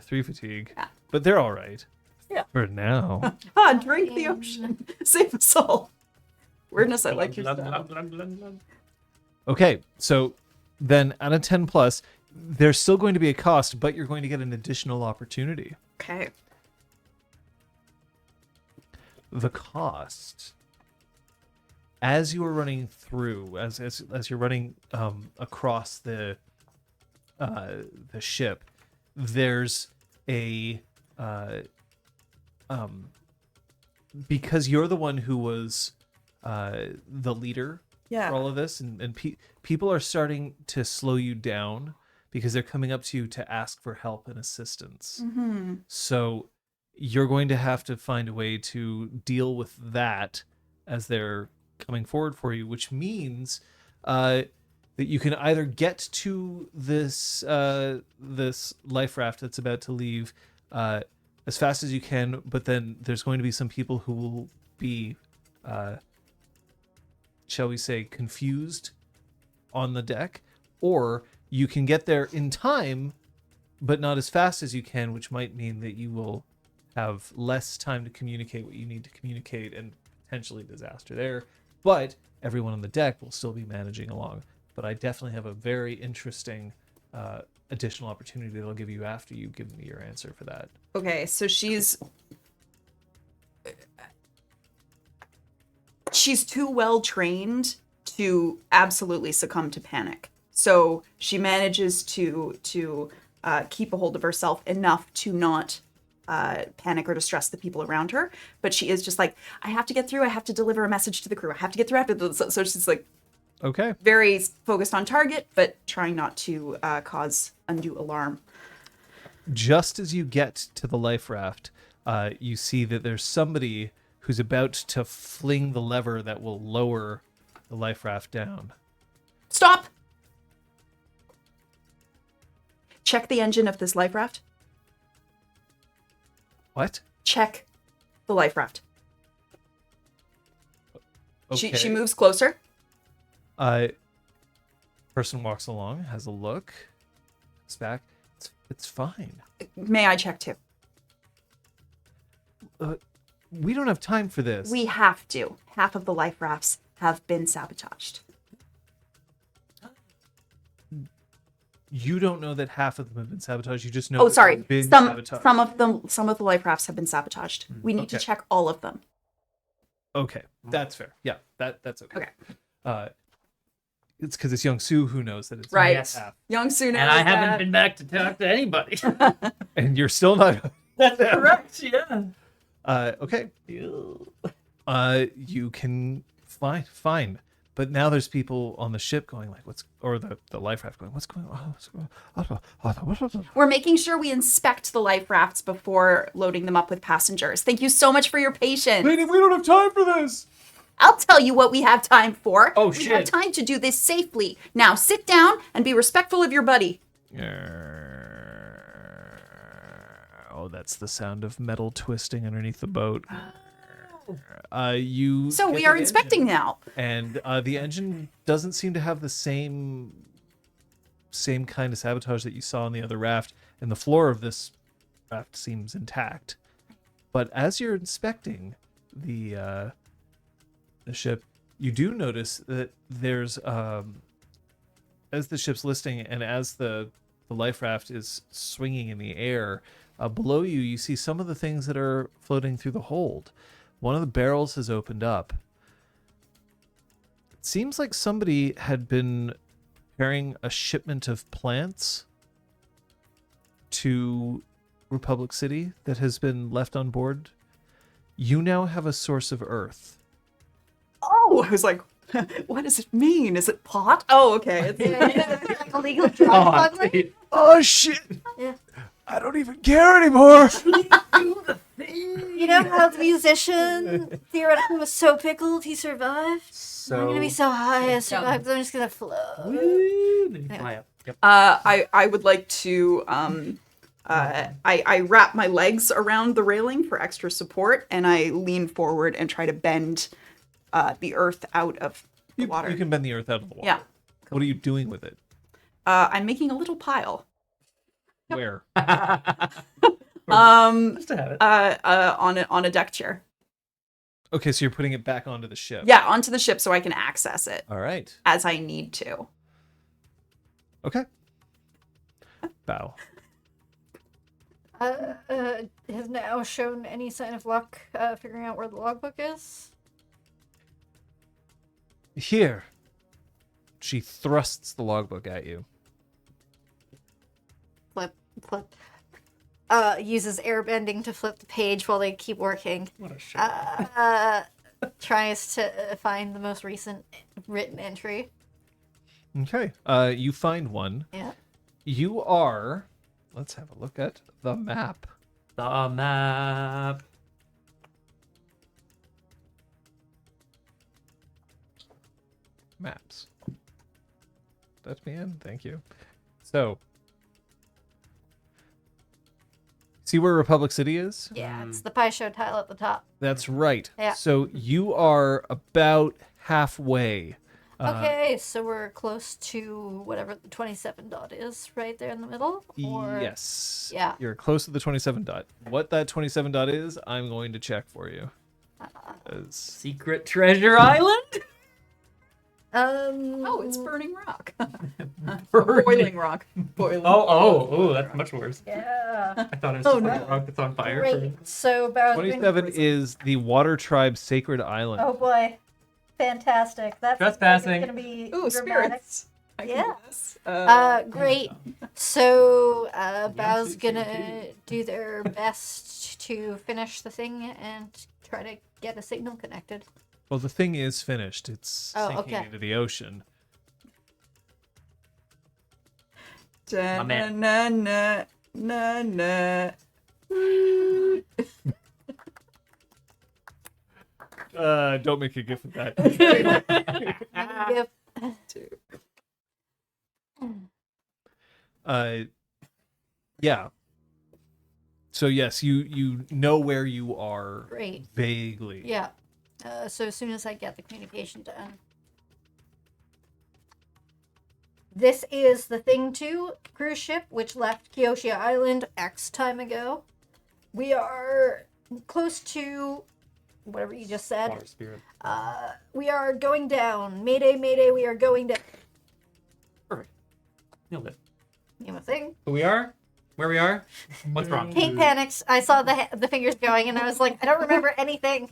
3 fatigue. Yeah. But they're all right. Yeah. For now. drink the ocean. Save us all. Weirdness, I like your style. Okay, so then out of 10 plus, there's still going to be a cost, but you're going to get an additional opportunity. Okay. The cost, as you are running through, as you're running across the ship, there's a because you're the one who was the leader Yeah. for all of this, and people are starting to slow you down because they're coming up to you to ask for help and assistance. Mm-hmm. So you're going to have to find a way to deal with that as they're coming forward for you, which means that you can either get to this this life raft that's about to leave as fast as you can, but then there's going to be some people who will be shall we say confused on the deck, or you can get there in time but not as fast as you can, which might mean that you will have less time to communicate what you need to communicate and potentially disaster there, but everyone on the deck will still be managing along. But I definitely have a very interesting additional opportunity that I'll give you after you give me your answer for that. Okay, so she's too well trained to absolutely succumb to panic. So she manages to keep a hold of herself enough to not panic or distress the people around her. But she is just like, I have to get through. I have to deliver a message to the crew. I have to get through after this. So she's like Okay. very focused on target, but trying not to cause undue alarm. Just as you get to the life raft, you see that there's somebody who's about to fling the lever that will lower the life raft down. Stop! Check the engine of this life raft. What? Check the life raft. Okay. She moves closer. Person walks along, has a look, looks back. It's fine. May I check too? We don't have time for this. We have to. Half of the life rafts have been sabotaged. You don't know that half of them have been sabotaged. You just know. Oh, that sorry. they've been Some sabotaged. of the life rafts have been sabotaged. We need to Okay. check all of them. Okay, that's fair. Yeah, that's okay. Okay. It's because it's Young Soo who knows that it's Right. Yes. half, Young Soon And I haven't been back to talk to anybody. and you're still not. That's correct, yeah. Okay. You can fine. But now there's people on the ship going like, or the life raft going, what's going on? What's going on? We're making sure we inspect the life rafts before loading them up with passengers. Thank you so much for your patience. Lady, we don't have time for this. I'll tell you what we have time for. Oh, We have shit. time to do this safely. Now sit down and be respectful of your buddy. Oh, that's the sound of metal twisting underneath the boat. You. So get we to are the inspecting engine, now. and the engine doesn't seem to have the same kind of sabotage that you saw on the other raft, and the floor of this raft seems intact. But as you're inspecting the ship, you do notice that there's as the ship's listing and as the life raft is swinging in the air, below you see some of the things that are floating through the hold. One of the barrels has opened up. It seems like somebody had been carrying a shipment of plants to Republic City that has been left on board. You now have a source of earth. Oh, I was like, What does it mean? Is it pot? Oh, okay. It's Illegal drug Oh, smuggling. Oh shit! Yeah. I don't even care anymore. You know how the musician theoretically was so pickled he survived? So I'm gonna be so high I survived. I'm just gonna float. Woo, then you fly up. Yep. I would like to I wrap my legs around the railing for extra support, and I lean forward and try to bend the earth out of the water. You can bend the earth out of the water. Yeah. What are you doing with it? I'm making a little pile. Where? Just to have it. On a deck chair. Okay, so you're putting it back onto the ship. Yeah, onto the ship so I can access it All right. as I need to. Okay. Bow. Has now shown any sign of luck figuring out where the logbook is? Here. She thrusts the logbook at you. Flip. Uses airbending to flip the page while they keep working. What a shit. Tries to find the most recent written entry. Okay. You find one. Yeah. You are. Let's have a look at the map. The map. Maps. Let me in. Thank you. So. See where Republic City is? Yeah, it's the pie show tile at the top. That's right. Yeah. So you are about halfway. Okay, so we're close to whatever the 27 dot is, right there in the middle? Or... Yes. Yeah. You're close to the 27 dot. What that 27 dot is, I'm going to check for you. Secret Treasure Island? Oh, it's burning rock. Boiling rock. Boiling. Oh, that's much worse. Yeah. I thought it was Oh, just like no. a rock that's on fire. Great. So Bow's been... 27 is the Water Tribe Sacred Island. Oh boy. Fantastic. That's Trespassing. gonna be Ooh, dramatic. spirits. I can Yeah. do this. Great. So, Bow's gonna do their best to finish the thing and try to get a signal connected. Well, the thing is finished. It's sinking okay. into the ocean. Da, man. na, na, na, na. Don't make a gif of that. Yep. Yeah. So yes, you know where you are Great. vaguely. Yeah. So as soon as I get the communication done. This is the Thing 2 cruise ship, which left Kyoshia Island X time ago. We are close to whatever you just said. Water spirit. We are going down. Mayday, mayday, we are going down. Perfect. Nailed it. You know a thing? Who we are? Where we are? What's wrong? Kate panics. I saw the fingers going, and I was like, I don't remember anything.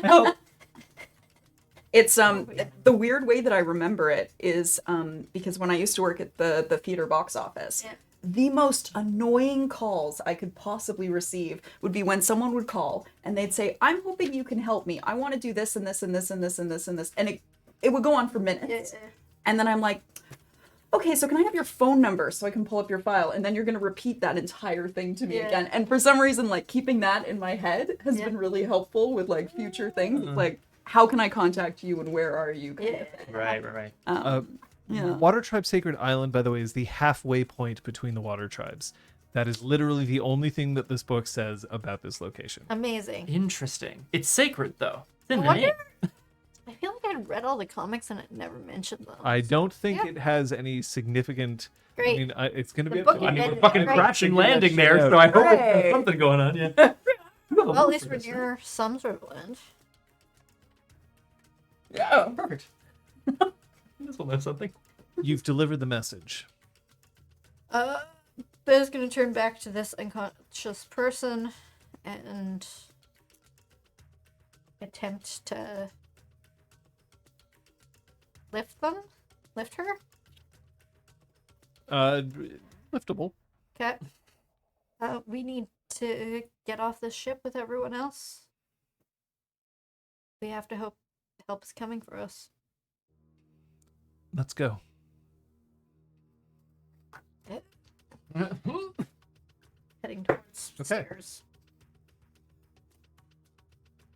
Oh. It's the weird way that I remember it is because when I used to work at the theater box office, Yeah. the most annoying calls I could possibly receive would be when someone would call and they'd say, "I'm hoping you can help me. I want to do this and this and this and this and this and this," and it would go on for minutes, and then I'm like, "Okay, so can I have your phone number so I can pull up your file?" And then you're gonna repeat that entire thing to me Yeah. again, and for some reason, like keeping that in my head has been really helpful with like future things. It's like, how can I contact you and where are you? Kind of thing. Right. Yeah. Water Tribe Sacred Island, by the way, is the halfway point between the water tribes. That is literally the only thing that this book says about this location. Amazing. Interesting. It's sacred, though. It's in I the wonder... name. I feel like I'd read all the comics and it never mentioned them. I don't think Yeah. it has any significant. Great. I mean, it's going to be The up to book I is mean, Right. we're fucking Right. crashing Figure that landing shit there, out. so I hope Right. there's something going on. Yeah. Well, at least we're near some sort of land. Yeah, oh, perfect. This will know something. You've delivered the message. Bo's gonna turn back to this unconscious person and attempt to lift her. Liftable. Okay. We need to get off this ship with everyone else. We have to hope help's coming for us. Let's go. Heading towards Okay. stairs.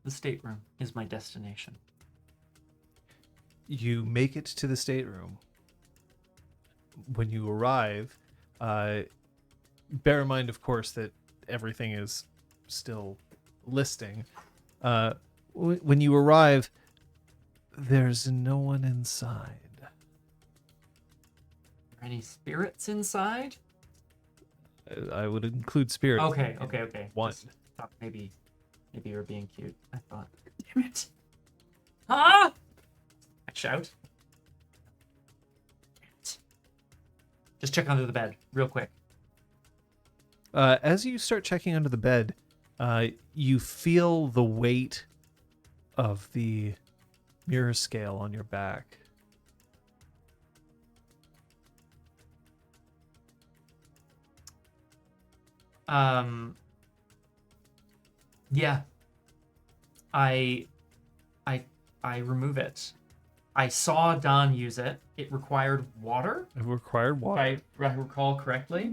The stateroom is my destination. You make it to the stateroom. When you arrive, bear in mind, of course, that everything is still listing. When you arrive, there's no one inside. Are any spirits inside? I would include spirits. Okay. in one. Just thought maybe you're being cute. I thought. Damn it. Huh? I shout. Damn it. Just check under the bed, real quick. As you start checking under the bed, you feel the weight of the mirror scale on your back. Yeah. I remove it. I saw Don use it. It required water, It required if water. I recall correctly.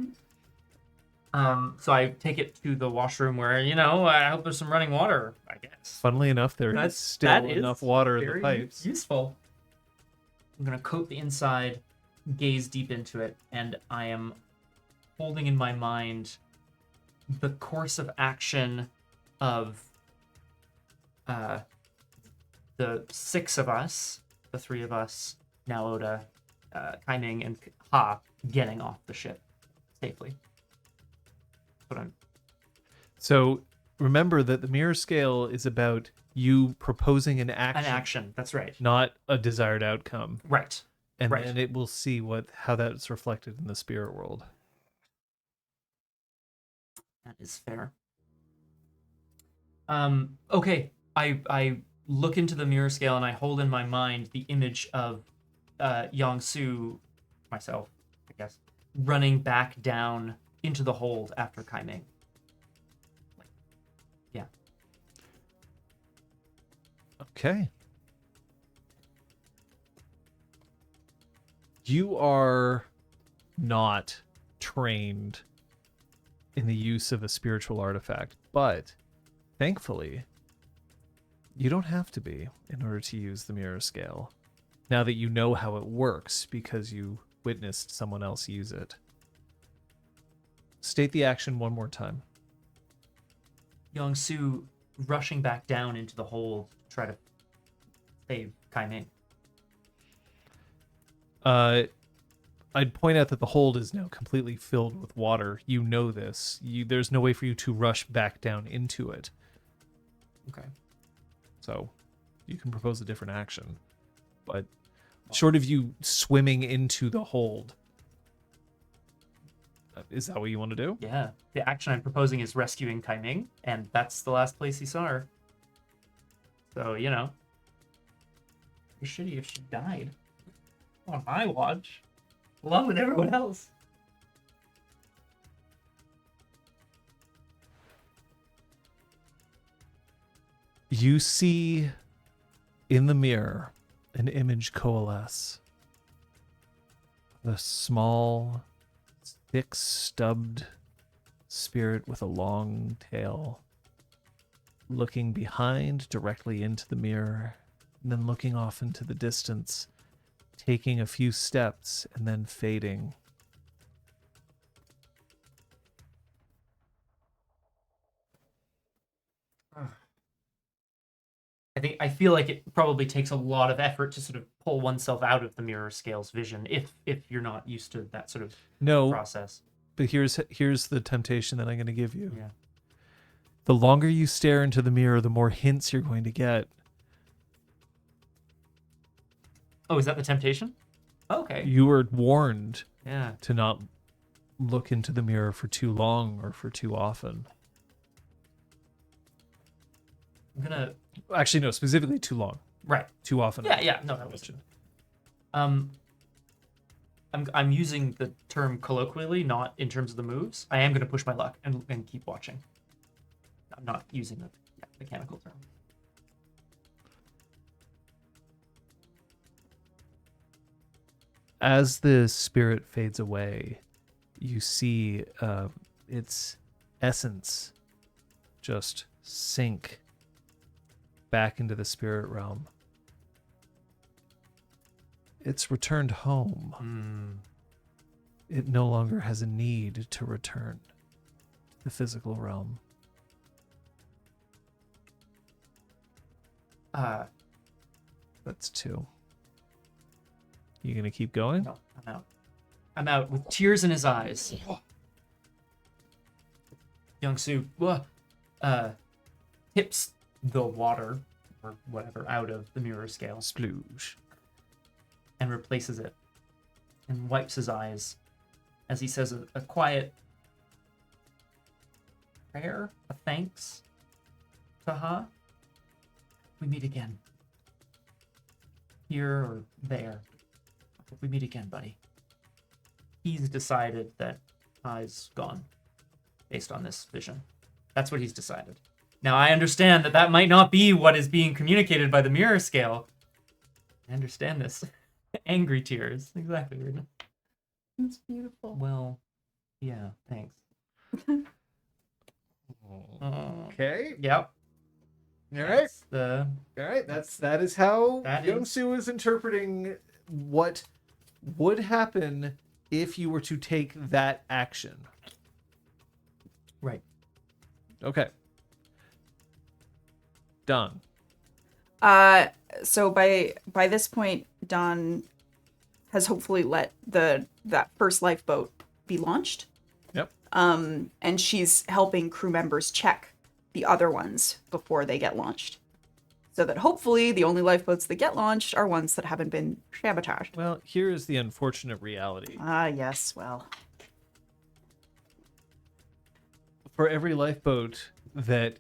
So I take it to the washroom where, I hope there's some running water, I guess. Funnily enough, there is still enough water in the very pipes. Useful. I'm gonna coat the inside, gaze deep into it, and I am holding in my mind the course of action of the six of us, the three of us, Naoda, Kaiming, and Ha getting off the ship safely. But I'm So remember that the mirror scale is about you proposing an action, an action. That's right. not a desired outcome. Right. And Right. then it will see how that's reflected in the spirit world. That is fair. Okay. I look into the mirror scale and I hold in my mind the image of Yongsu, myself, I guess, running back down into the hold after Kaiming. Yeah. Okay. You are not trained in the use of a spiritual artifact, but thankfully, you don't have to be in order to use the mirror scale. Now that you know how it works because you witnessed someone else use it. State the action one more time. Yongsu rushing back down into the hold to try to save Kaiming. I'd point out that the hold is now completely filled with water. You know this. There's no way for you to rush back down into it. Okay. So you can propose a different action. But short of you swimming into the hold, is that what you want to do? Yeah. The action I'm proposing is rescuing Kaiming, and that's the last place he saw her. So, it'd be shitty if she died on my watch, along with everyone else. You see in the mirror an image coalesce. The small, thick stubbed spirit with a long tail, looking behind directly into the mirror, and then looking off into the distance, taking a few steps and then fading. I feel like it probably takes a lot of effort to sort of pull oneself out of the mirror scale's vision if you're not used to that sort of No, process. but here's the temptation that I'm going to give you. Yeah. The longer you stare into the mirror, the more hints you're going to get. Oh, is that the temptation? Okay. You were warned Yeah. to not look into the mirror for too long or for too often. I'm gonna. Actually, no, specifically too long. Right. Too often. Yeah. No, that was. I'm using the term colloquially, not in terms of the moves. I am gonna push my luck and keep watching. I'm not using the mechanical term. As the spirit fades away, you see its essence just sink back into the spirit realm. It's returned home. It no longer has a need to return to the physical realm. That's 2. You gonna keep going? No, I'm out. I'm out with tears in his eyes. Young-Soo tips the water or whatever out of the mirror scale Splooge. and replaces it and wipes his eyes as he says a quiet prayer, a thanks. Taha, we meet again. Here or there. We meet again, buddy. He's decided that I's gone based on this vision. That's what he's decided. Now, I understand that that might not be what is being communicated by the mirror scale. I understand this. Angry tears. Exactly, Rita. It's beautiful. Well, yeah, thanks. Okay. Yep. All right. That's the All right. That is how That Young-Soo is interpreting what would happen if you were to take that action. right. Okay. Done. So by this point, Dawn has hopefully let that first lifeboat be launched. Yep. And she's helping crew members check the other ones before they get launched. So that hopefully the only lifeboats that get launched are ones that haven't been sabotaged. Well, here is the unfortunate reality. Yes, well. For every lifeboat that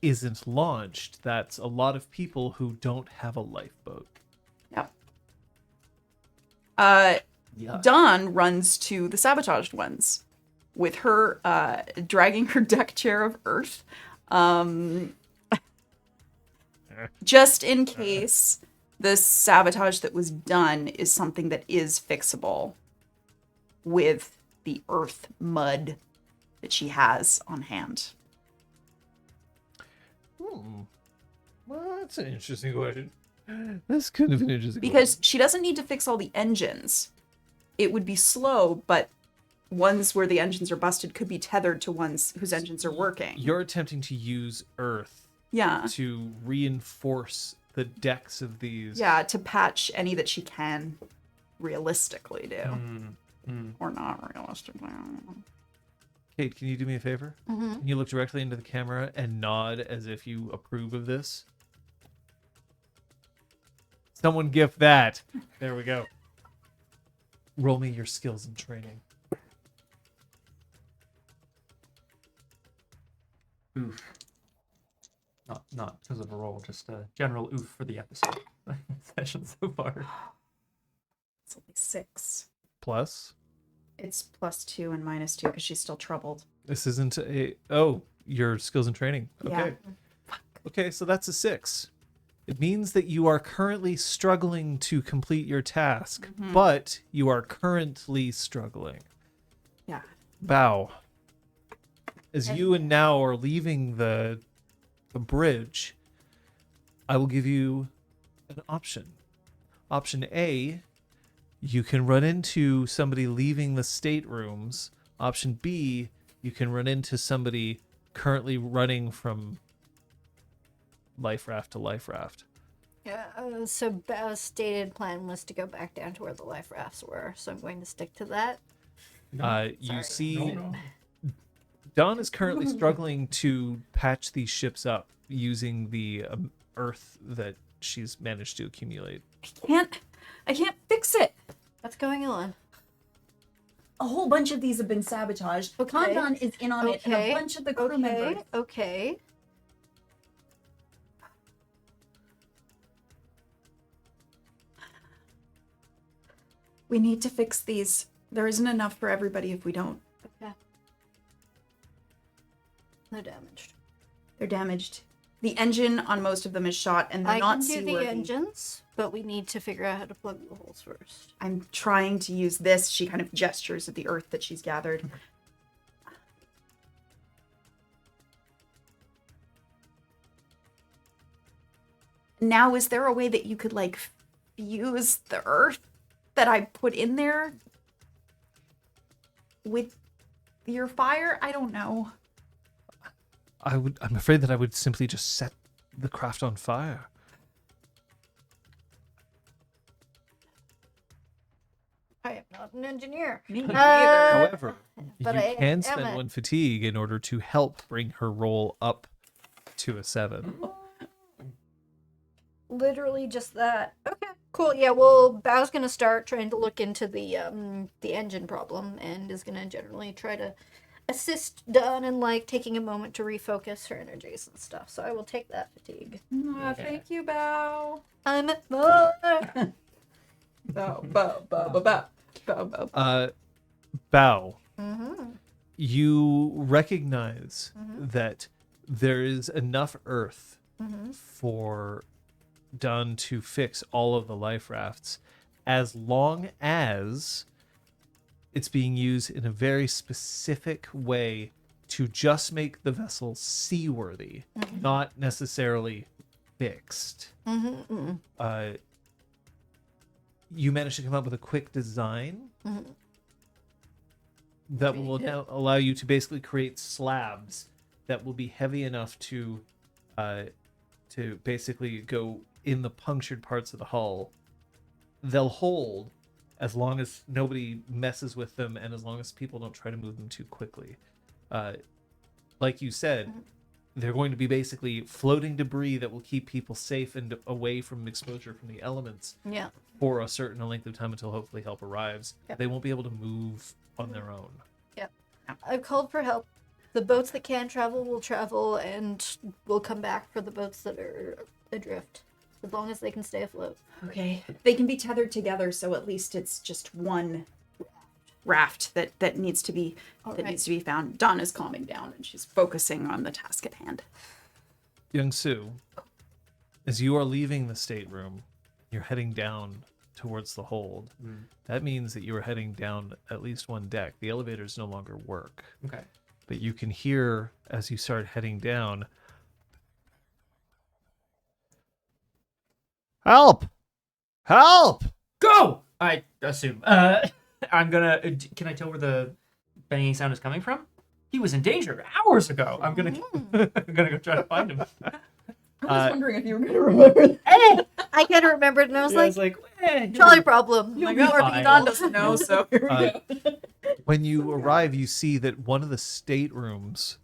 isn't launched, that's a lot of people who don't have a lifeboat. Yep. Yeah. Dawn runs to the sabotaged ones with her dragging her deck chair of earth. Just in case the sabotage that was done is something that is fixable with the earth mud that she has on hand. Well, that's an interesting question. That's kind of an interesting Because she doesn't need to fix all the engines. It would be slow, but ones where the engines are busted could be tethered to ones whose engines are working. You're attempting to use Earth Yeah. to reinforce the decks of these. Yeah, to patch any that she can realistically do. Mm. Or not realistically. Kate, can you do me a favor? Mm-hmm. Can you look directly into the camera and nod as if you approve of this? Someone gift that. There we go. Roll me your skills and training. Oof. Not because of a roll, just a general oof for the episode session so far. It's only 6. Plus, It's +2 and -2 because she's still troubled. this isn't a... Oh, your skills and training. Okay. Yeah. Okay, so that's a 6. It means that you are currently struggling to complete your task, but you are currently struggling. Yeah. Bow. As you and now are leaving the bridge, I will give you an option. Option A, you can run into somebody leaving the staterooms. Option B, you can run into somebody currently running from life raft to life raft. Yeah, so Bao's stated plan was to go back down to where the life rafts were, so I'm going to stick to that. You see, Dawn is currently struggling to patch these ships up using the earth that she's managed to accumulate. I can't fix it. What's going on? A whole bunch of these have been sabotaged. Okay. Kandan is in on it, and Okay. a bunch of the crew members. Okay. We need to fix these. There isn't enough for everybody if we don't. Okay. They're damaged. They're damaged. The engine on most of them is shot, and they're I not can do the seaworthy. engines, but we need to figure out how to plug the holes first. I'm trying to use this. She kind of gestures at the earth that she's gathered. Now, is there a way that you could, like, fuse the earth that I put in there with your fire? I don't know. I'm afraid that I would simply just set the craft on fire. I am not an engineer. Me neither. However, but you I can am spend a- 1 fatigue in order to help bring her roll up to a 7. Literally just that. Okay, cool. Yeah, well, Bao's gonna start trying to look into the engine problem and is gonna generally try to assist Dawn in like taking a moment to refocus her energies and stuff. So I will take that fatigue. Aw, thank you, Bao. I'm at more. Bao. Bao, Mm-hmm. you recognize that there is enough earth for Dunn to fix all of the life rafts as long as it's being used in a very specific way to just make the vessel seaworthy, not necessarily fixed. You managed to come up with a quick design that will now allow you to basically create slabs that will be heavy enough to basically go in the punctured parts of the hull. They'll hold as long as nobody messes with them and as long as people don't try to move them too quickly. Like you said, they're going to be basically floating debris that will keep people safe and away from exposure from the elements Yeah. for a certain length of time until hopefully help arrives. Yep. They won't be able to move on their own. Yep. I've called for help. The boats that can travel will travel, and we'll come back for the boats that are adrift, as long as they can stay afloat. Okay. They can be tethered together, so at least it's just one raft that needs to be needs to be found. Dawn is calming down and she's focusing on the task at hand. Young Sue, as you are leaving the stateroom, you're heading down towards the hold. That means that you are heading down at least one deck. The elevators no longer work. Okay. But you can hear as you start heading down, help! Help! Go! I assume. I'm gonna. Can I tell where the banging sound is coming from? He was in danger hours ago. I'm gonna. I'm gonna go try to find him. I was wondering if you were going to remember that. Hey! I kind of remembered, and I was Yeah, I like, was like, eh, trolley problem. You'll Like, be oh, fine. Dawn doesn't know, so here we go. When you arrive, you see that one of the staterooms,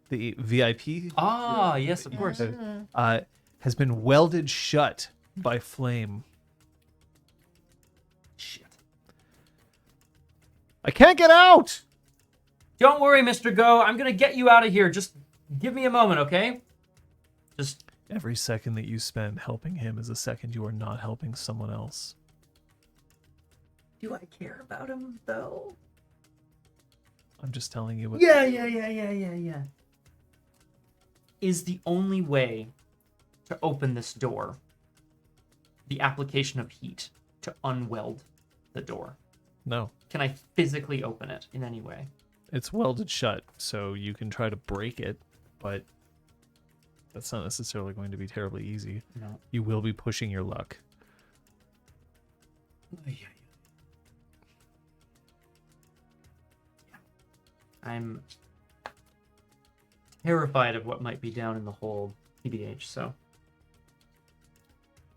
the VIP, Ah, yes, of course. has been welded shut by flame. Shit. I can't get out! Don't worry, Mr. Go. I'm gonna get you out of here. Just give me a moment, okay? Just. Every second that you spend helping him is a second you are not helping someone else. Do I care about him, though? I'm just telling you what. Yeah. Is the only way to open this door the application of heat to unweld the door? No, Can I physically open it in any way? it's welded shut, so you can try to break it, but that's not necessarily going to be terribly easy. No. You will be pushing your luck. I'm terrified of what might be down in the hold, TBH, so.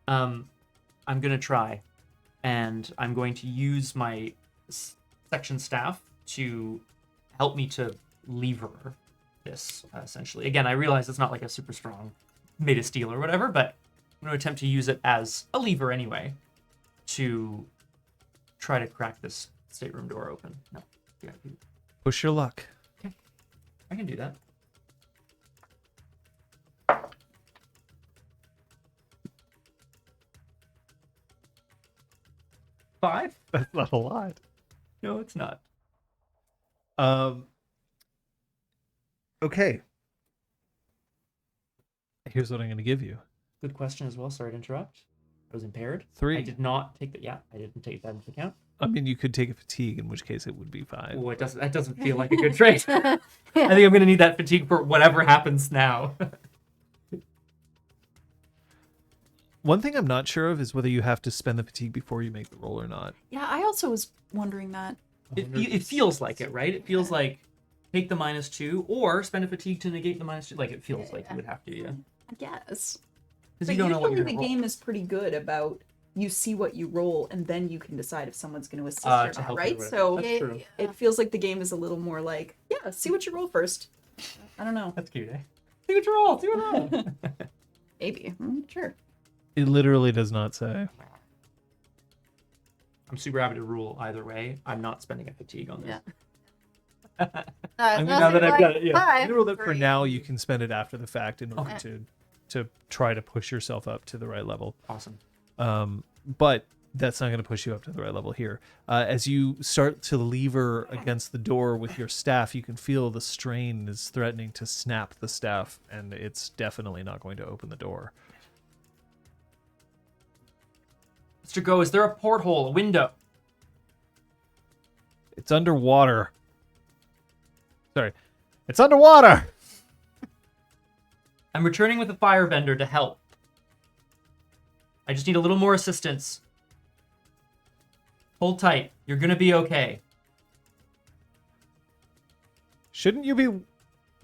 I'm gonna try, and I'm going to use my section staff to help me to lever this, essentially. Again, I realize it's not like a super strong made of steel or whatever, but I'm going to attempt to use it as a lever anyway to try to crack this stateroom door open. No, yeah, Push your luck. I can do that. Five? That's not a lot. No, it's not. Okay. Here's what I'm going to give you. Good question as well. Sorry to interrupt. I was impaired. 3. I did not take that. Yeah, I didn't take that into account. I mean, you could take a fatigue, in which case it would be 5. Oh, that doesn't feel like a good trade. I think I'm gonna need that fatigue for whatever happens now. One thing I'm not sure of is whether you have to spend the fatigue before you make the roll or not. Yeah, I also was wondering that. It feels like it, right? It feels like take the -2 or spend a fatigue to negate the -2. Like it feels like you would have to, yeah. I guess. Because But you don't know what usually you're the gonna roll. game is pretty good about you see what you roll and then you can decide if someone's going to assist To or not, help you right? with it. So That's true. it feels like the game is a little more like, yeah, see what you roll first. I don't know. That's cute, eh? See what you roll. See what you roll. Maybe. Sure. It literally does not say. I'm super happy to rule either way. I'm not spending a fatigue on this. Yeah. I mean, now that I've got it, yeah. Five. Literally, that for now, you can spend it after the fact in order Okay. to try to push yourself up to the right level. Awesome. But that's not going to push you up to the right level here. As you start to lever against the door with your staff, you can feel the strain is threatening to snap the staff, and it's definitely not going to open the door. Mr. Go, is there a porthole, a window? It's underwater. Sorry. It's underwater! I'm returning with a fire vendor to help. I just need a little more assistance. Hold tight. You're gonna be okay. Shouldn't you be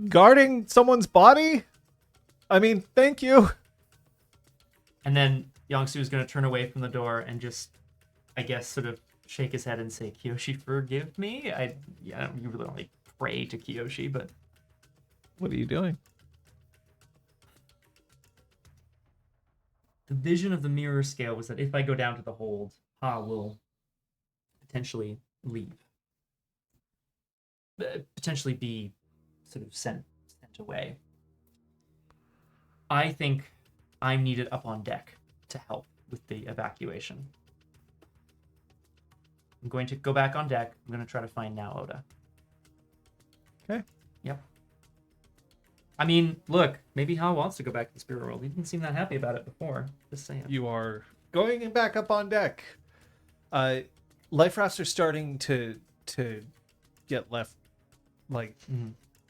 guarding someone's body? I mean, thank you. And then Yongsu is gonna turn away from the door and just, I guess, sort of shake his head and say, Kiyoshi, forgive me? You really don't like pray to Kiyoshi, but What are you doing? the vision of the mirror scale was that if I go down to the hold, Ha will potentially leave. Potentially be sort of sent away. I think I'm needed up on deck to help with the evacuation. I'm going to go back on deck. I'm going to try to find now Oda. Okay. Yep. I mean, look, maybe Ha wants to go back to the spirit world. He didn't seem that happy about it before. Just saying. You are going back up on deck. Life rafts are starting to get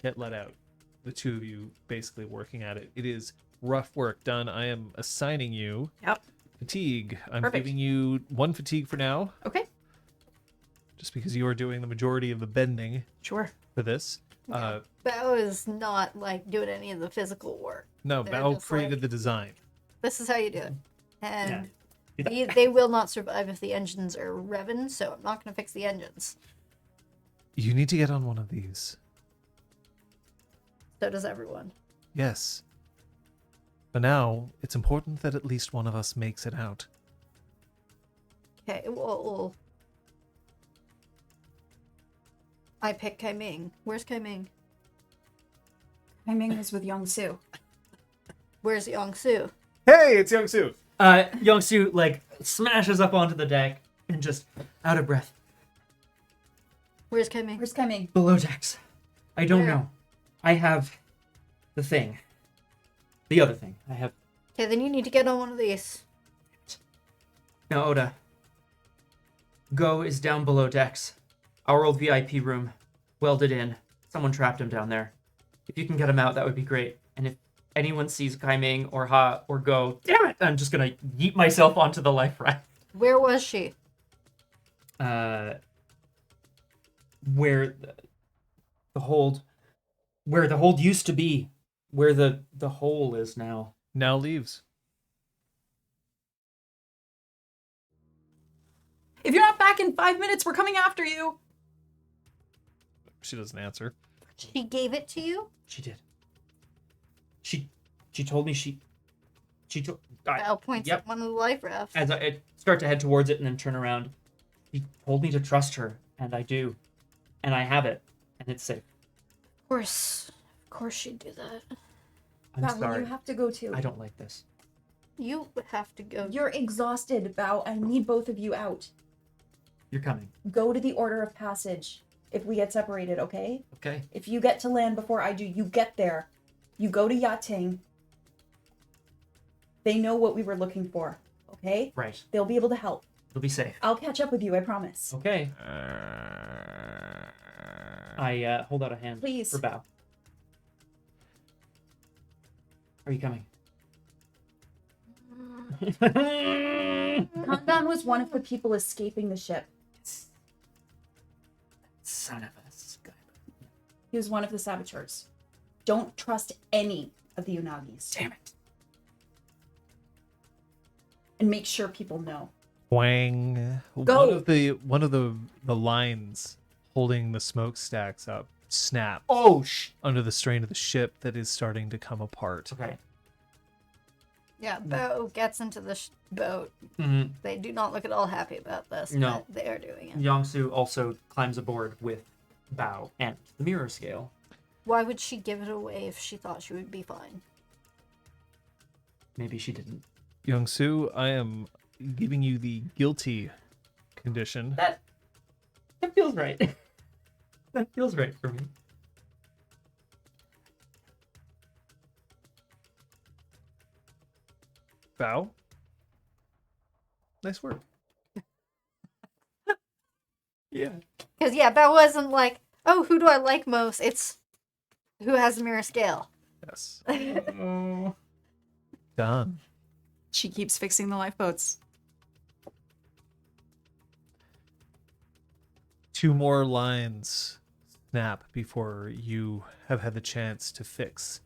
get let out. The two of you basically working at it. It is rough work done. I am assigning you fatigue. I'm Perfect. giving you 1 fatigue for now, Okay. just because you are doing the majority of the bending Sure. for this. Bao is not like doing any of the physical work. No, They're Bao just created like- the design. This is how you do it. And Yeah. they will not survive if the engines are revving, so I'm not going to fix the engines. You need to get on one of these. So does everyone. Yes. For now, it's important that at least one of us makes it out. Okay, well, I pick Kai Ming. Where's Kai Ming? Kai Ming was with Yongsu. Where's Yongsu? Hey, it's Youngsu. Yongsu like smashes up onto the deck and just out of breath. Where's Kai Ming? Where's Kai Ming? Below decks. I don't Where? know. I have the thing. The other thing. I have. Okay, then you need to get on one of these. Now, Oda. Go is down below decks. Our old VIP room. Welded in. Someone trapped him down there. If you can get him out, that would be great. And if anyone sees Kai Ming or Ha or Go, damn it! I'm just gonna yeet myself onto the life raft. Where was she? Where the hold used to be, where the hole is now. Now leaves. If you're not back in 5 minutes, we're coming after you. She doesn't answer. She gave it to you? She did. She told me she told. Bao points Yep. at one of the life rafts. As I start to head towards it and then turn around, she told me to trust her, and I do, and I have it, and it's safe. Of course she'd do that. I'm Bao, sorry. you have to go too. I don't like this. You have to go. You're exhausted, Bao. I need both of you out. You're coming. Go to the order of passage if we get separated, okay? Okay. If you get to land before I do, you get there. You go to Yating. They know what we were looking for. Okay? Right. They'll be able to help. You'll be safe. I'll catch up with you, I promise. Okay. I hold out a hand. Please. For Bao. Are you coming? Kandan was one of the people escaping the ship. Son of a sky. He was one of the saboteurs. Don't trust any of the Unagis. Damn it. And make sure people know. Wang. Go. One of the lines holding the smokestacks up snap Oh, under the strain of the ship that is starting to come apart. Okay. Yeah, Bo gets into the boat. Mm-hmm. They do not look at all happy about this, No. but they are doing it. Yongsu also climbs aboard with Bao and the mirror scale. Why would she give it away if she thought she would be fine? Maybe she didn't. Young-Soo, I am giving you the guilty condition. That feels right. That feels right for me. Bow. Nice work. Yeah. Because, yeah, Bo wasn't like, oh, who do I like most? It's who has the mirror scale. Yes. Oh. Done. She keeps fixing the lifeboats. 2 more lines snap before you have had the chance to fix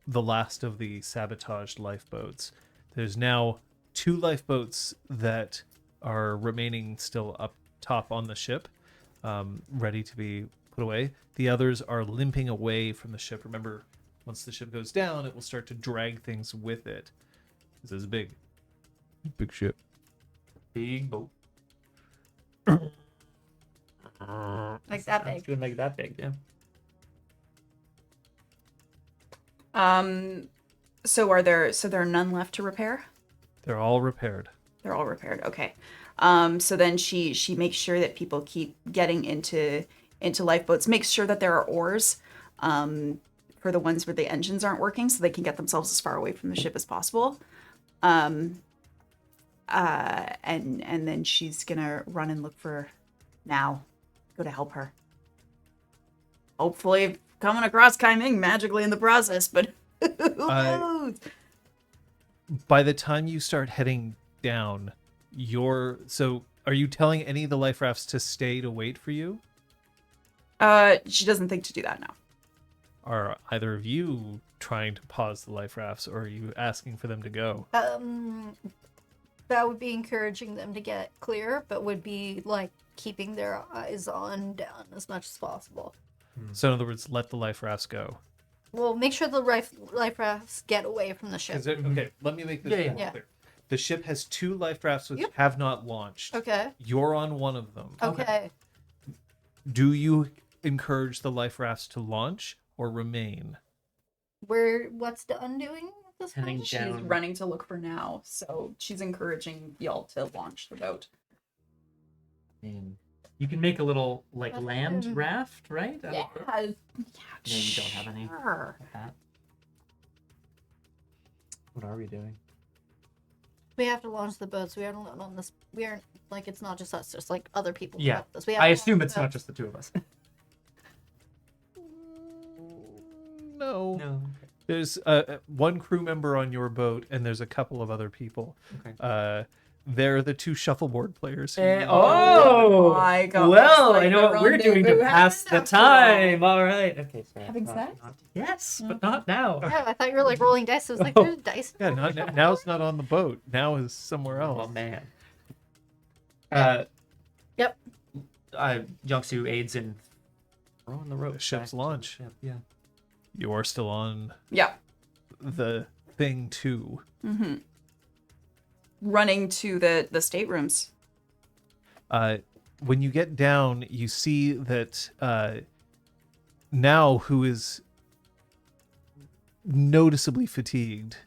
the last of the sabotaged lifeboats. There's now 2 lifeboats that are remaining still up top on the ship, ready to be put away. The others are limping away from the ship. Remember, once the ship goes down, it will start to drag things with it. This is big. Big ship. Big boat. Like that It's big. gonna make that big, yeah. So there are none left to repair? They're all repaired. They're all repaired. Okay. So then she makes sure that people keep getting into lifeboats. Makes sure that there are oars for the ones where the engines aren't working, so they can get themselves as far away from the ship as possible. And then she's gonna run and look for Now. Go to help her. Hopefully coming across Kaiming magically in the process, but who knows? By the time you start heading down, are you telling any of the life rafts to stay to wait for you? She doesn't think to do that now. Are either of you trying to pause the life rafts, or are you asking for them to go? That would be encouraging them to get clear, but would be like keeping their eyes on down as much as possible. So in other words, let the life rafts go. Well, make sure the life rafts get away from the ship. Okay, let me make this more Yeah. clear. The ship has 2 life rafts which Yep. have not launched. Okay. You're on one of them. Okay. Do you encourage the life rafts to launch or remain? What's Dunn doing at this Heading point? She's down. running to look for Now, so she's encouraging y'all to launch the boat. And you can make a little land raft, right? Yeah, No, you don't have any. sure. Like that. What are we doing? We have to launch the boats. We aren't alone on this. We aren't like it's not just us. There's like other people. Yeah. About this. We have I to assume launch it's the not boats. just the 2 of us. No. No. There's one crew member on your boat, and there's a couple of other people. Okay. They're the 2 shuffleboard players. Oh my God. Well, Like I know the what we're doing to rendezvous pass the happened after all. time. All right. Okay. Sorry. Having Not- sex? not- yes, but not now. Yeah, I thought you were like rolling dice. I was like, Oh. there's dice. Yeah, now's not on the boat. Now is somewhere Oh else. man. Yep. Youngsu aids in throwing the rope. The ship's back to the launch. ship, yeah. You are still on Yeah. the thing too. Running to the staterooms. When you get down, you see that Now, who is noticeably fatigued,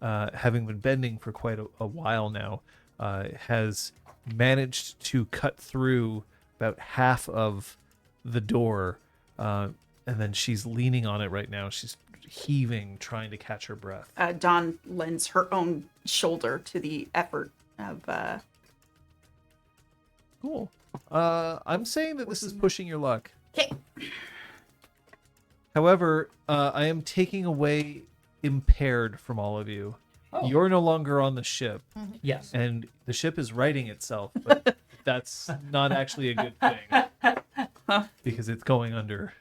having been bending for quite a while now, has managed to cut through about half of the door, and then she's leaning on it right now. She's heaving, trying to catch her breath. Dawn lends her own shoulder to the effort of. Cool. I'm saying that this is pushing your luck. Okay. However, I am taking away impaired from all of you. Oh. You're no longer on the ship, Yes. and the ship is righting itself, but that's not actually a good thing because it's going under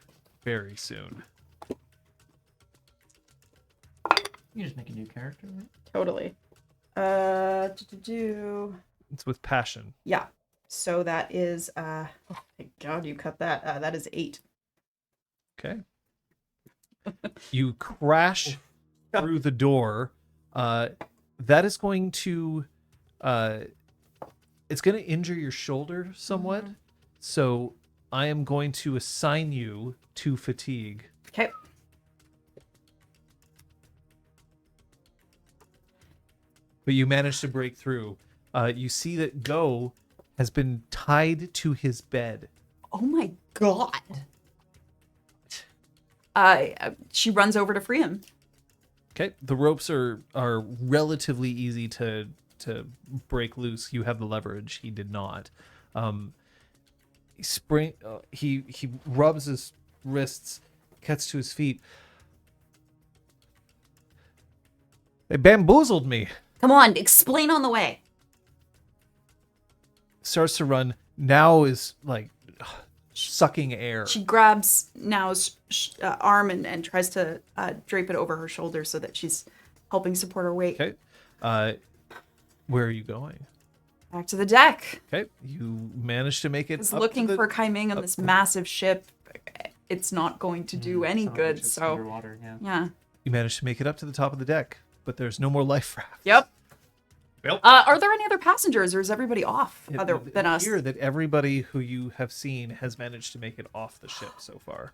very soon. You just make a new character, right? Totally. It's with passion. Yeah. So that is oh thank God you cut that. That is 8. Okay. You crash through the door. That is going to it's going to injure your shoulder somewhat. So I am going to assign you to fatigue. Okay. But you managed to break through. You see that Go has been tied to his bed. Oh my God. She runs over to free him. Okay, the ropes are relatively easy to break loose. You have the leverage. He did not. He rubs his wrists, gets to his feet. They bamboozled me. Come on, explain on the way. Starts to run. Now is like sucking air. She grabs Now's arm and tries to drape it over her shoulder so that she's helping support her weight. Okay. Where are you going? Back to the deck. Okay. You managed to make it. Is up looking to the, for Kai Ming on this massive ship. It's not going to do any Some of good. it's just So underwater, yeah. yeah. You managed to make it up to the top of the deck, but there's no more life raft. Yep. Well. Are there any other passengers, or is everybody off It other would than us? appear that everybody who you have seen has managed to make it off the ship so far.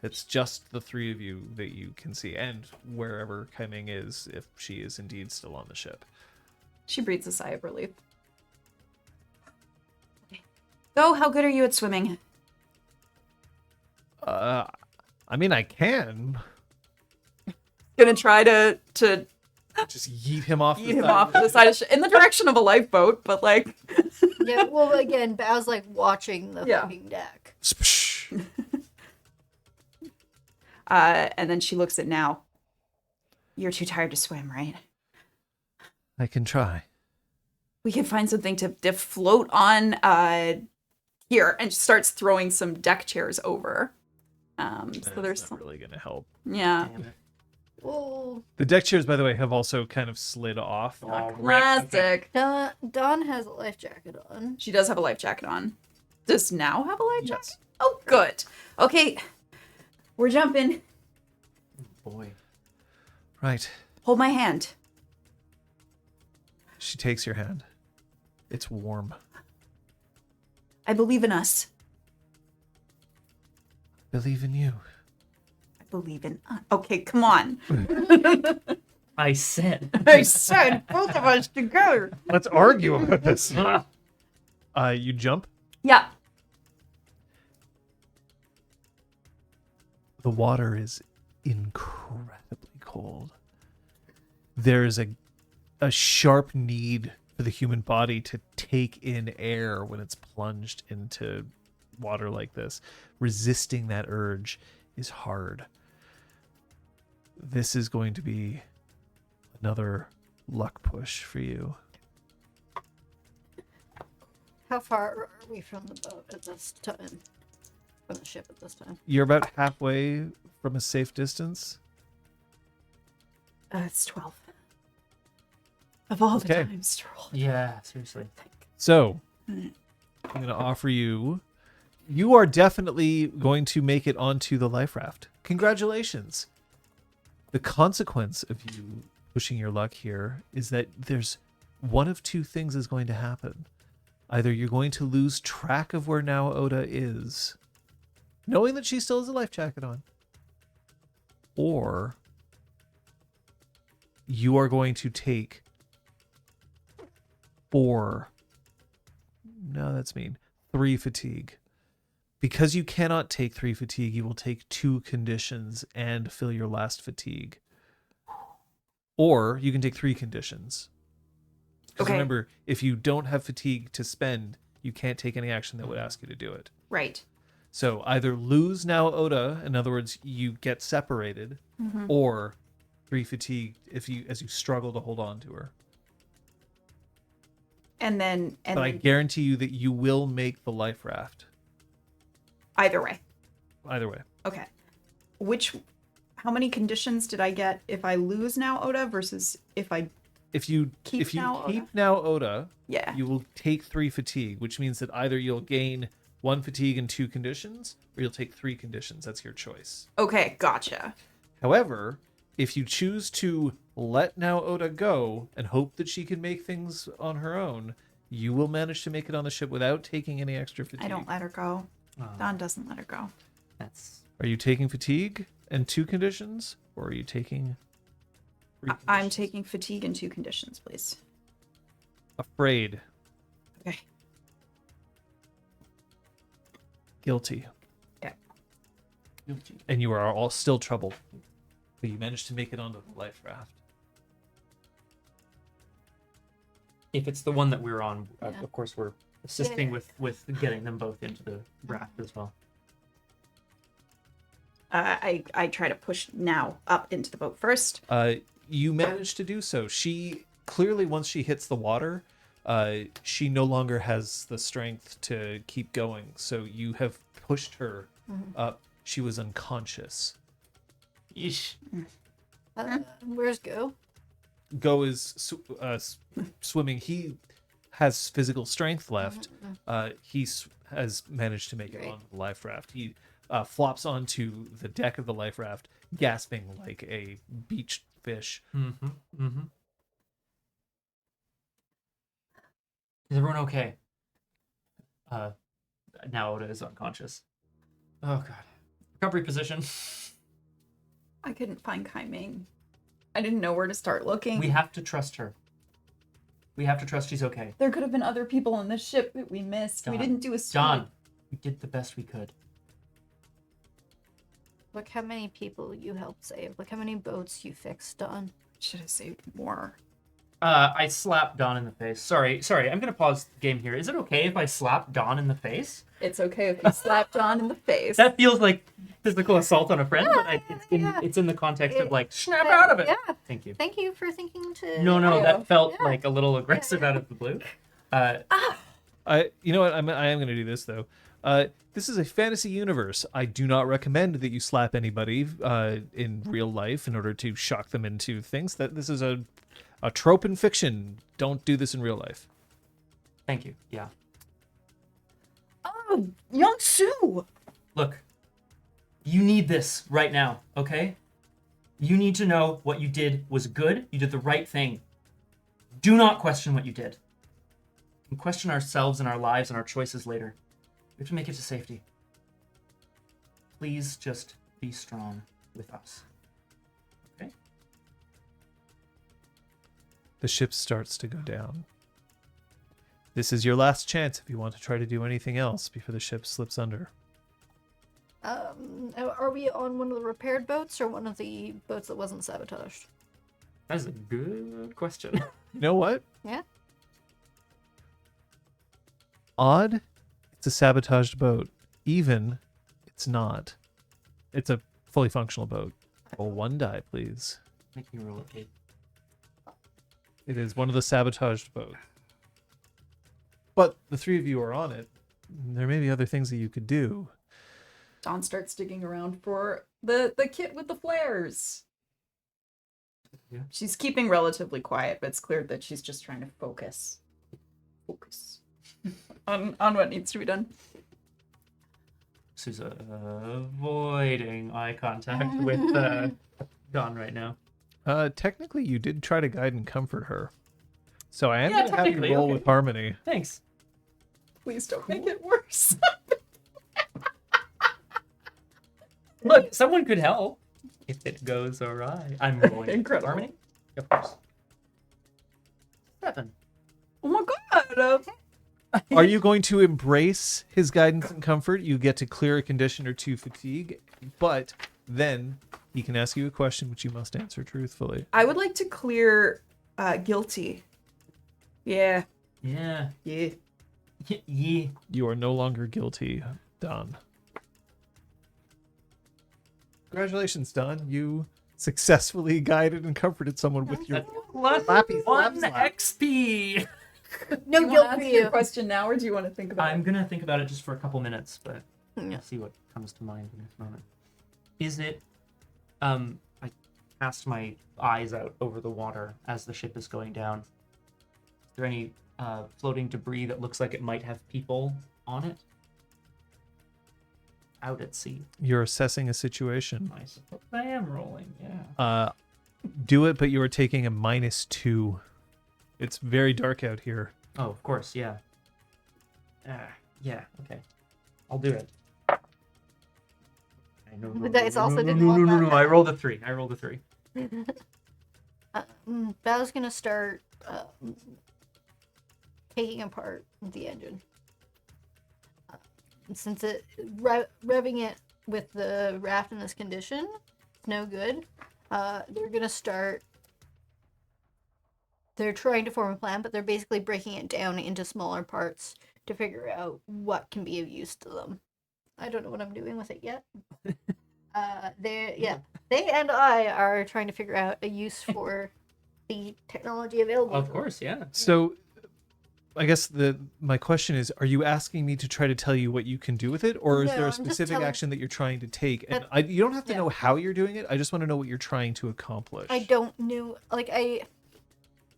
It's just the 3 of you that you can see, and wherever Kai Ming is, if she is indeed still on the ship. She breathes a sigh of relief. Go, how good are you at swimming? I mean, I can Gonna try to just yeet him off. eat him off the side of in the direction of a lifeboat, but like Yeah, well, again, Bao's like watching the Yeah. fucking deck. and then she looks at Now. You're too tired to swim, right? I can try. We can find something to float on here, and she starts throwing some deck chairs over. So there's That's some, not really going to help. yeah. Damn it. Well, The deck chairs, by the way, have also kind of slid off. Oh, Classic. Dawn has a life jacket on. She does have a life jacket on. Does Now have a life jacket? Yes. Oh, good. Okay, we're jumping. Boy. Right. Hold my hand. She takes your hand. It's warm. I believe in us. Believe in you. I believe in us. Okay, come on. I said. I said both of us together. Let's argue about this. You jump. Yeah. The water is incredibly cold. There is a sharp need for the human body to take in air when it's plunged into water like this. Resisting that urge is hard. This is going to be another luck push for you. How far are we from the boat at this time? From the ship at this time? You're about halfway from a safe distance. It's 12. Of all the Okay. times to roll. Yeah, seriously. So, I'm going to offer you. You are definitely going to make it onto the life raft. Congratulations. The consequence of you pushing your luck here is that there's one of 2 things is going to happen. Either you're going to lose track of where now Oda is, knowing that she still has a life jacket on, or you are going to take 4. No, that's mean. 3 fatigue. Because you cannot take 3 fatigue, you will take 2 conditions and fill your last fatigue. Or you can take 3 conditions. Because Okay. remember, if you don't have fatigue to spend, you can't take any action that would ask you to do it. Right. So either lose now Oda, in other words, you get separated, or 3 fatigue as you struggle to hold on to her. And then But I guarantee you that you will make the life raft. either way. Either way. Okay. How many conditions did I get if I lose now Oda versus if I If you Keep if you now keep Oda? now Oda, yeah. you will take 3 fatigue, which means that either you'll gain 1 fatigue and 2 conditions, or you'll take 3 conditions. That's your choice. Okay, gotcha. However, if you choose to let now Oda go and hope that she can make things on her own, you will manage to make it on the ship without taking any extra fatigue. I don't let her go. Don doesn't let her go. That's Are you taking fatigue and 2 conditions, or are you taking 3 I'm conditions? taking fatigue in 2 conditions, please. Afraid. Okay. Guilty. Yeah. And you are all still troubled. But you managed to make it onto the life raft. if it's the one that we're on, Yeah. of course we're assisting Yeah. with getting them both into the raft as well. I try to push now up into the boat first. You managed to do so. She clearly, once she hits the water, she no longer has the strength to keep going. So you have pushed her up. She was unconscious. Yeesh. Where's Go? Go is swimming. He has physical strength left. Has managed to make it Great. on the life raft. He flops onto the deck of the life raft, gasping like a beached fish. Mm-hmm. Mm-hmm. Is everyone okay? Now Oda is unconscious. Oh god. Recovery position. I couldn't find Kai Ming. I didn't know where to start looking. We have to trust her. We have to trust she's okay. There could have been other people on the ship that we missed. We Don. didn't do a John, we did the best we could. Look how many people you helped save. Look how many boats you fixed, Don. Should have saved more. I slapped Don in the face. Sorry. I'm gonna pause the game here. Is it okay if I slap Don in the face? It's okay if you slap Don in the face. That feels like physical assault on a friend, but it's in the context of like snap out of it. Yeah. Thank you. Thank you for thinking to. No, Yeah. that felt Yeah. like a little aggressive out of the blue. You know what? I am going to do this though. This is a fantasy universe. I do not recommend that you slap anybody in real life in order to shock them into things. That this is a trope in fiction. Don't do this in real life. Thank you. Yeah. Oh, Young Soo! Look, you need this right now, okay? You need to know what you did was good. You did the right thing. Do not question what you did. We can question ourselves and our lives and our choices later. We have to make it to safety. Please just be strong with us. Okay? The ship starts to go down. This is your last chance if you want to try to do anything else before the ship slips under. Are we on one of the repaired boats or one of the boats that wasn't sabotaged? That is a good question. You know what? Yeah. Odd, it's a sabotaged boat. Even, it's not. It's a fully functional boat. Roll 1 die, please. Make me roll it. It is one of the sabotaged boats. But the 3 of you are on it. There may be other things that you could do. Don starts digging around for the kit with the flares. Yeah. She's keeping relatively quiet, but it's clear that she's just trying to focus. on what needs to be done. Susa avoiding eye contact with Don right now. Technically, you did try to guide and comfort her. So I am Yeah, going to have you technically, roll okay. with harmony. Thanks. Please don't make it worse. Look, someone could help if it goes awry. I'm rolling. Incredible. Harmony? Of course. 7. Oh my god! Are you going to embrace his guidance and comfort? You get to clear a condition or 2 fatigue, but then he can ask you a question which you must answer truthfully. I would like to clear guilty. Yeah. Yeah. Yeah. Yeah. You are no longer guilty, Don. Congratulations, Don. You successfully guided and comforted someone with your Plus Slappy, slap, 1 slap. XP. No Do you guilt want for to answer your you. question now, or do you want to think about I'm it? gonna think about it just for a couple minutes, but Yeah. I'll see what comes to mind in this moment. Is it? I cast my eyes out over the water as the ship is going down. Is there any floating debris that looks like it might have people on it? Out at sea. You're assessing a situation. I suppose I am rolling. Yeah. Do it, but you are taking a -2. It's very dark out here. Oh, of course. Yeah. Yeah. Okay. I'll do it. The dice also didn't want No. that. I rolled a 3. Bow's gonna start taking apart the engine. Since revving it with the raft in this condition, it's no good. They're gonna start. They're trying to form a plan, but they're basically breaking it down into smaller parts to figure out what can be of use to them. I don't know what I'm doing with it yet. They and I are trying to figure out a use for the technology available. Of to them. course. Yeah. So, I guess my question is: are you asking me to try to tell you what you can do with it, or is No, there a I'm just specific telling- action that you're trying to take? And That- you don't have to yeah. know how you're doing it. I just want to know what you're trying to accomplish. I don't know. Like I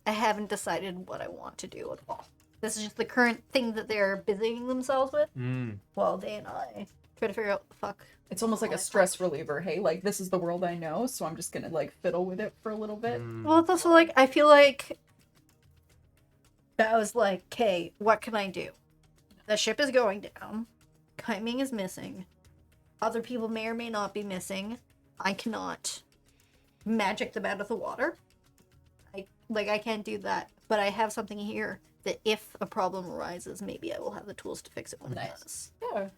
haven't decided what I want to do at all. This is just the current thing that they're busying themselves with, while they and I try to figure out what the fuck. It's almost like a stress reliever. Hey, like, this is the world I know, so I'm just gonna, like, fiddle with it for a little bit. Well, it's also like I feel like that was like, okay, what can I do? The ship is going down. Kaiming is missing. Other people may or may not be missing. I cannot magic them out of the water. I can't do that. But I have something here that if a problem arises, maybe I will have the tools to fix it when it does. Yeah.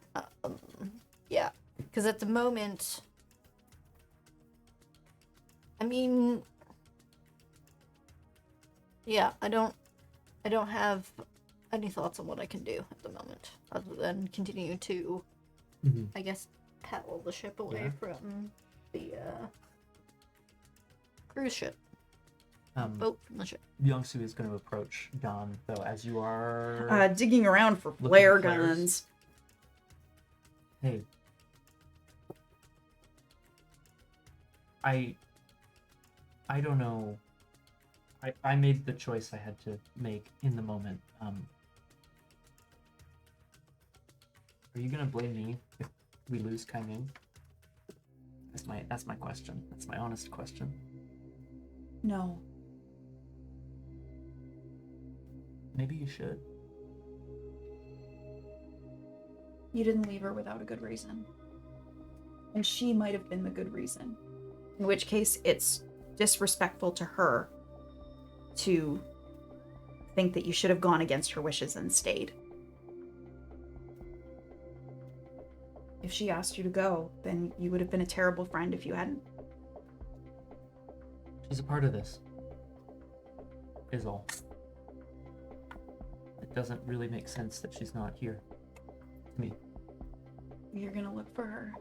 Yeah. Because at the moment, I mean, yeah, I don't have any thoughts on what I can do at the moment, other than continue to, I guess, paddle the ship away from the cruise ship, boat from the ship. Youngsu is going to approach Don, though, as you are. Digging around for Looking flare for flares. guns. Hey. I don't know. I made the choice I had to make in the moment. Are you gonna blame me if we lose Kaiming? That's my question. That's my honest question. No. Maybe you should. You didn't leave her without a good reason. And she might have been the good reason. In which case, it's disrespectful to her to think that you should have gone against her wishes and stayed. If she asked you to go, then you would have been a terrible friend if you hadn't. She's a part of this. Is all. It doesn't really make sense that she's not here. To me. We are going to look for her.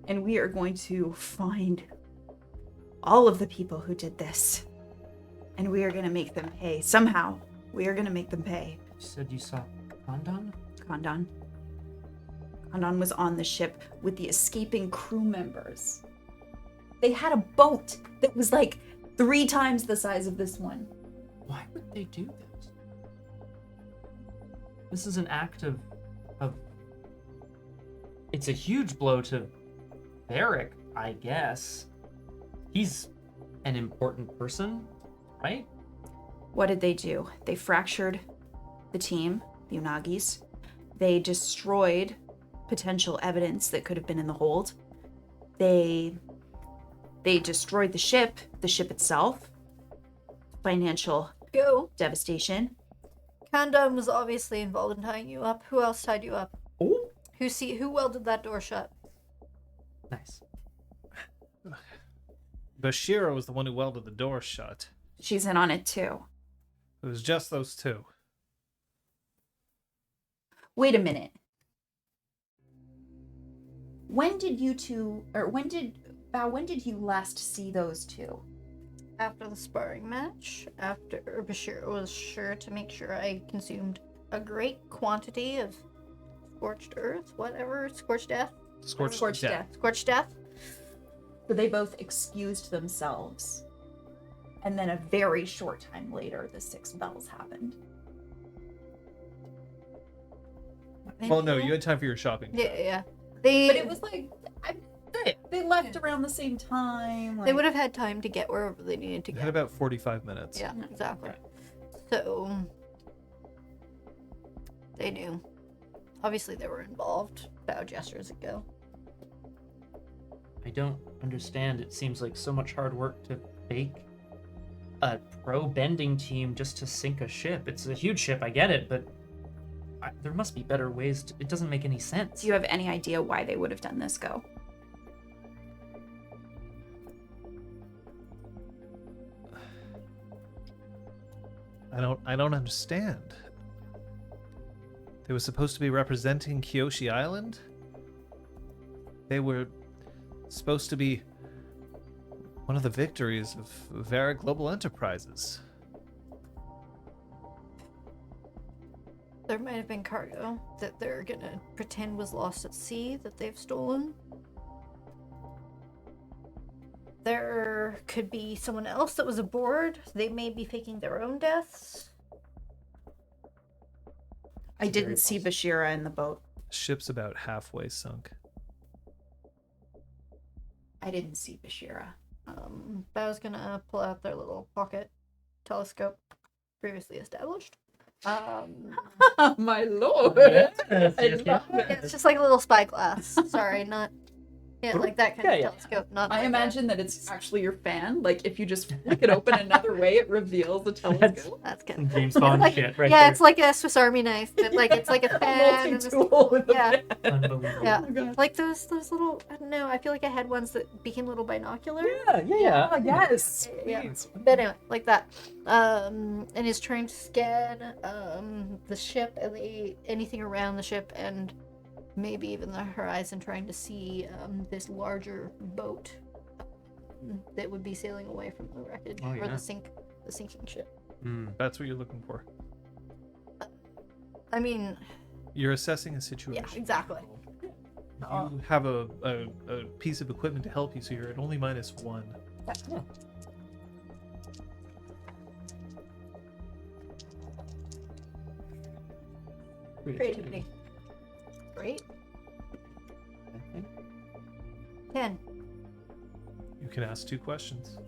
And we are going to find all of the people who did this. And we are going to make them pay. Somehow, we are going to make them pay. You said you saw Kondon? Kondon. Kondon was on the ship with the escaping crew members. They had a boat that was like 3 times the size of this one. Why would they do this? This is an act of it's a huge blow to Varric, I guess. He's an important person, right? What did they do? They fractured the team, the Unagis. They destroyed potential evidence that could have been in the hold. They destroyed the ship itself. Financial Go. devastation. Handam was obviously involved in tying you up. Who else tied you up? Oh, Who welded that door shut? nice. Bashira was the one who welded the door shut. She's in on it too. It was just those two. Wait a minute. When did you two, or when did you last see those two? After the sparring match, after Bashir was sure to make sure I consumed a great quantity of scorched earth, scorched death. Scorched death. Scorched death. So they both excused themselves. And then a very short time later, the 6 bells happened. Well, no, you had time for your shopping. Yeah. But it was like, they left around the same time. They would have had time to get wherever they needed to You get. had about 45 minutes. Yeah, exactly. So they knew. Obviously, they were involved. Bow gestures ago. I don't understand. It seems like so much hard work to bake a pro bending team just to sink a ship. It's a huge ship, I get it, but there must be better ways. It doesn't make any sense. Do you have any idea why they would have done this, Go? I don't understand. They were supposed to be representing Kyoshi Island? They were supposed to be one of the victories of Vera Global Enterprises. There might have been cargo that they're gonna pretend was lost at sea that they've stolen. There could be someone else that was aboard. They may be faking their own deaths. I didn't see Bashira in the boat. Ship's about halfway sunk. I didn't see Bashira. Bow's gonna pull out their little pocket telescope previously established. My lord. Yes, Yeah, it's just like a little spyglass. Sorry, not like that kind of telescope. Not. I like imagine that it's actually your fan. Like if you just flick it open another way, it reveals the telescope. That's kind of James Bond like, shit right yeah, there. it's like a Swiss Army knife, but like it's like a fan. and Multi-tool with a yeah. fan. Unbelievable. Yeah, Oh my God. like those little. I don't know. I feel like I had ones that became little binoculars. Yeah. Oh, yes. Yeah. Please. But anyway, like that. And he's trying to scan the ship and anything around the ship and maybe even the horizon, trying to see this larger boat that would be sailing away from the wreckage Oh, or yeah. the sinking ship. That's what you're looking for. I mean, You're assessing a situation. yeah, exactly. You have a piece of equipment to help you, so you're at only -1. Creativity. Great. 10. You can ask 2 questions.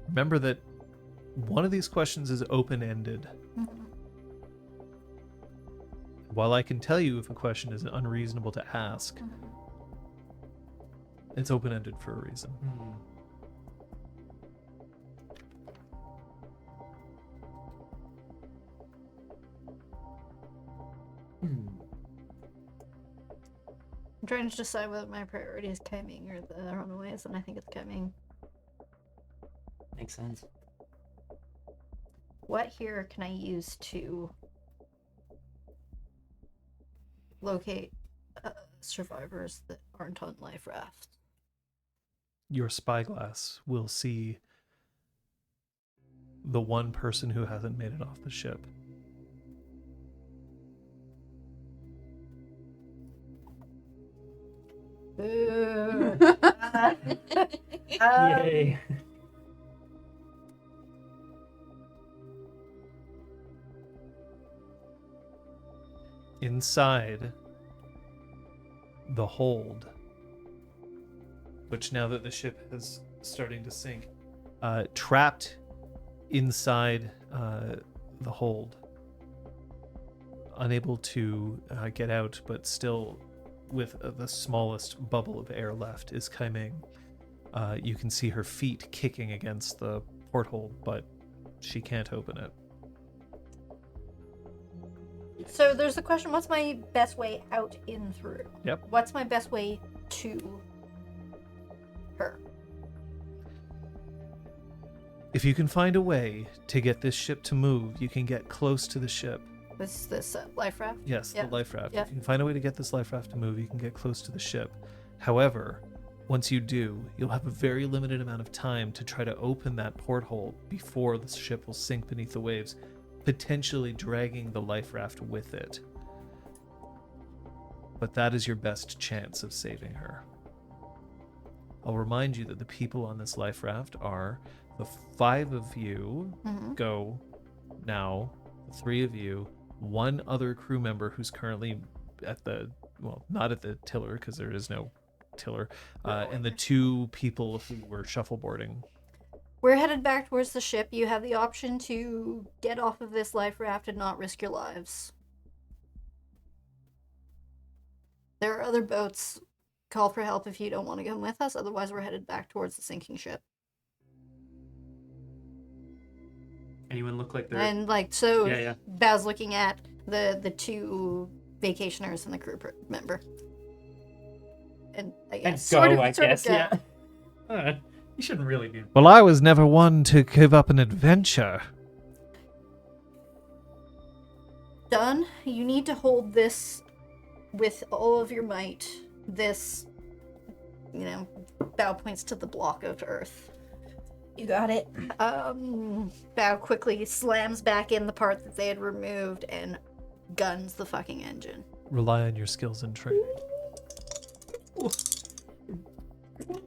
Remember that one of these questions is open-ended. Mhm. While I can tell you if a question is unreasonable to ask, it's open-ended for a reason. I'm trying to decide whether my priority is Kaiming or the runaways, and I think it's Kaiming. Makes sense. What here can I use to locate survivors that aren't on life rafts? Your spyglass will see the one person who hasn't made it off the ship. Boo. Yay. Inside the hold, which now that the ship is starting to sink, trapped inside the hold, unable to get out, but still with the smallest bubble of air left, is Kaiming. You can see her feet kicking against the porthole, but she can't open it. So there's the question, what's my best way out in through? Yep. What's my best way to her? If you can find a way to get this ship to move, you can get close to the ship. This life raft? Yes, Yeah. the life raft. Yeah. If you can find a way to get this life raft to move, you can get close to the ship. However, once you do, you'll have a very limited amount of time to try to open that porthole before the ship will sink beneath the waves, potentially dragging the life raft with it. But that is your best chance of saving her. I'll remind you that the people on this life raft are the 5 of you go now, the 3 of you, 1 other crew member who's currently at the, well, not at the tiller because there is no tiller, and the 2 people who were shuffleboarding. We're headed back towards the ship. You have the option to get off of this life raft and not risk your lives. There are other boats. Call for help if you don't want to come with us. Otherwise, we're headed back towards the sinking ship. Anyone look like they're... And like so, Yeah. Bow's looking at the 2 vacationers and the crew member. And I guess And go, I sort guess, of, yeah. You shouldn't really be... Well, I was never one to give up an adventure. Done. You need to hold this with all of your might. This, Bow points to the block of earth. You got it. Bow quickly slams back in the part that they had removed and guns the fucking engine. Rely on your skills and training.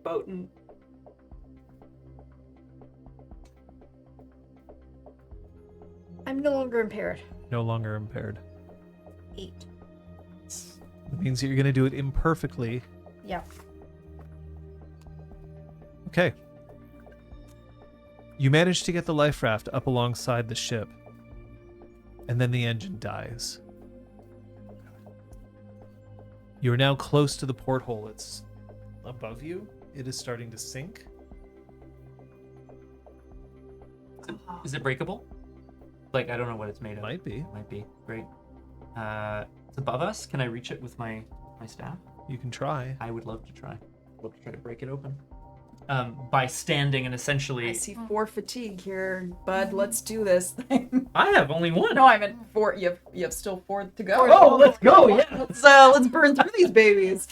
Boating. I'm no longer impaired. No longer impaired. 8. It means that you're going to do it imperfectly. Yeah. Okay. You manage to get the life raft up alongside the ship, and then the engine dies. You're now close to the porthole. It's above you. It is starting to sink. Is it breakable? Like, I don't know what it's made of. Might be. Might be. Great. It's above us. Can I reach it with my staff? You can try. I would love to try. I'd love to try to break it open. By standing and essentially... I see 4 fatigue here, bud. Let's do this thing. I have only 1. No, I meant 4. You have still 4 to go. Oh, let's go, yeah. Let's burn through these babies.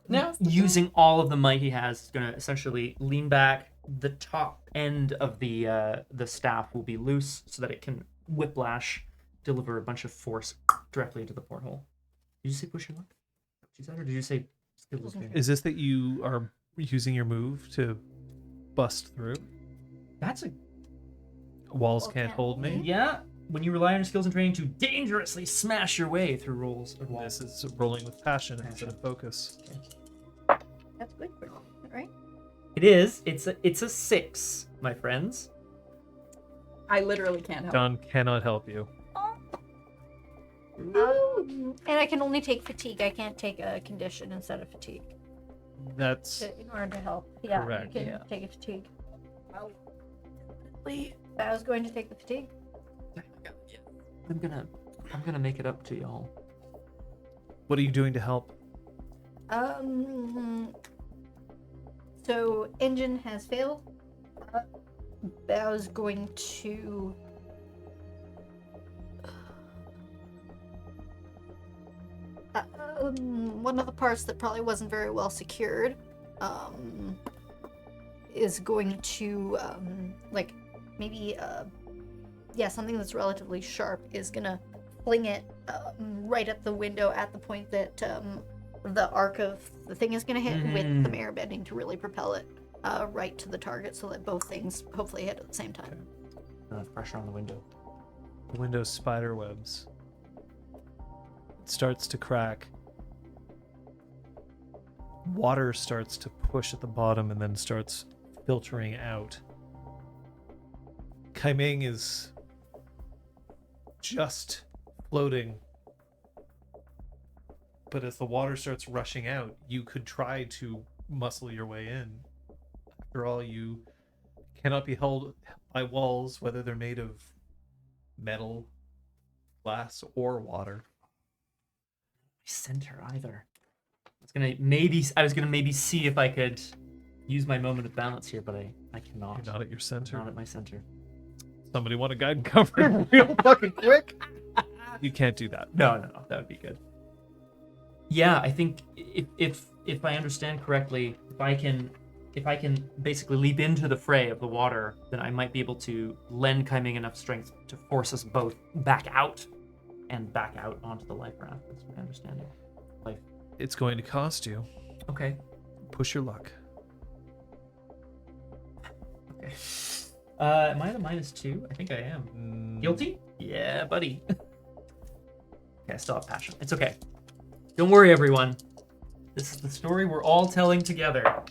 No. Using all of the might he has, is going to essentially lean back. The top end of the staff will be loose so that it can whiplash, deliver a bunch of force directly into the porthole. Did you say push your luck? She said, or did you say skills? Is this that you are using your move to bust through? That's a... Walls can't hold me. Yeah. When you rely on your skills and training to dangerously smash your way through rolls or walls. This is rolling with passion instead of focus. That's good for you, right? It is. It's a 6, my friends. I literally can't help. Don cannot help you. And I can only take fatigue. I can't take a condition instead of fatigue That's in order to help. Yeah, correct. you can take a fatigue. I was going to take the fatigue. I'm gonna make it up to y'all. What are you doing to help? So engine has failed. Bow's going to one of the parts that probably wasn't very well secured is going to something that's relatively sharp is gonna fling it right at the window at the point that the arc of the thing is gonna hit, with the mirror bending to really propel it right to the target so that both things hopefully hit at the same time. Enough pressure on the window. The window spider webs. It starts to crack. Water starts to push at the bottom and then starts filtering out. Kaiming is just floating. But as the water starts rushing out, you could try to muscle your way in. After all, you cannot be held by walls, whether they're made of metal, glass, or water. Center either. I was gonna maybe see if I could use my moment of balance here, but I cannot. You're not at your center. Not at my center. Somebody want a guide and cover real fucking quick? You can't do that. No, that would be good. Yeah, I think if I understand correctly, if I can basically leap into the fray of the water, then I might be able to lend Kaiming enough strength to force us both back out onto the life raft. That's my understanding. It's going to cost you. Okay. Push your luck. Okay. Am I the -2? I think I am. Guilty? Yeah, buddy. Okay, I still have passion. It's okay. Don't worry, everyone. This is the story we're all telling together.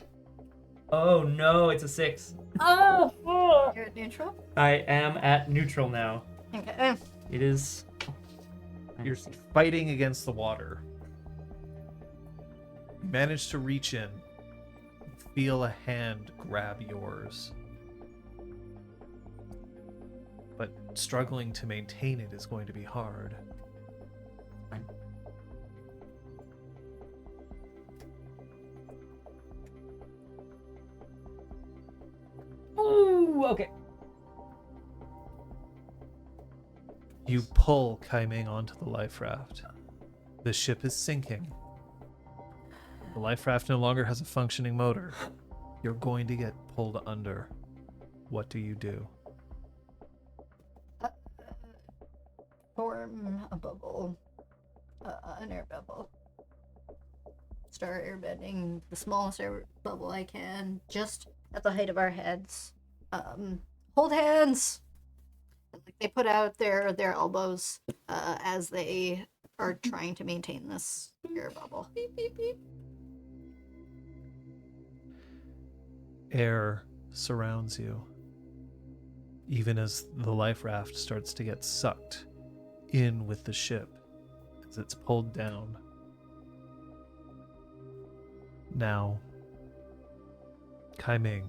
Oh no, it's a 6. Oh! You're at neutral? I am at neutral now. Okay. It is. You're fighting against the water. You manage to reach in. Feel a hand grab yours. But struggling to maintain it is going to be hard. Fine. Ooh, okay. You pull Kaiming onto the life raft. The ship is sinking. The life raft no longer has a functioning motor. You're going to get pulled under. What do you do? Form a bubble. An air bubble. Start airbending the smallest air bubble I can, just at the height of our heads. Hold hands! Like they put out their elbows as they are trying to maintain this air bubble. Beep, beep, beep. Air surrounds you, even as the life raft starts to get sucked in with the ship as it's pulled down. Now, Kaiming,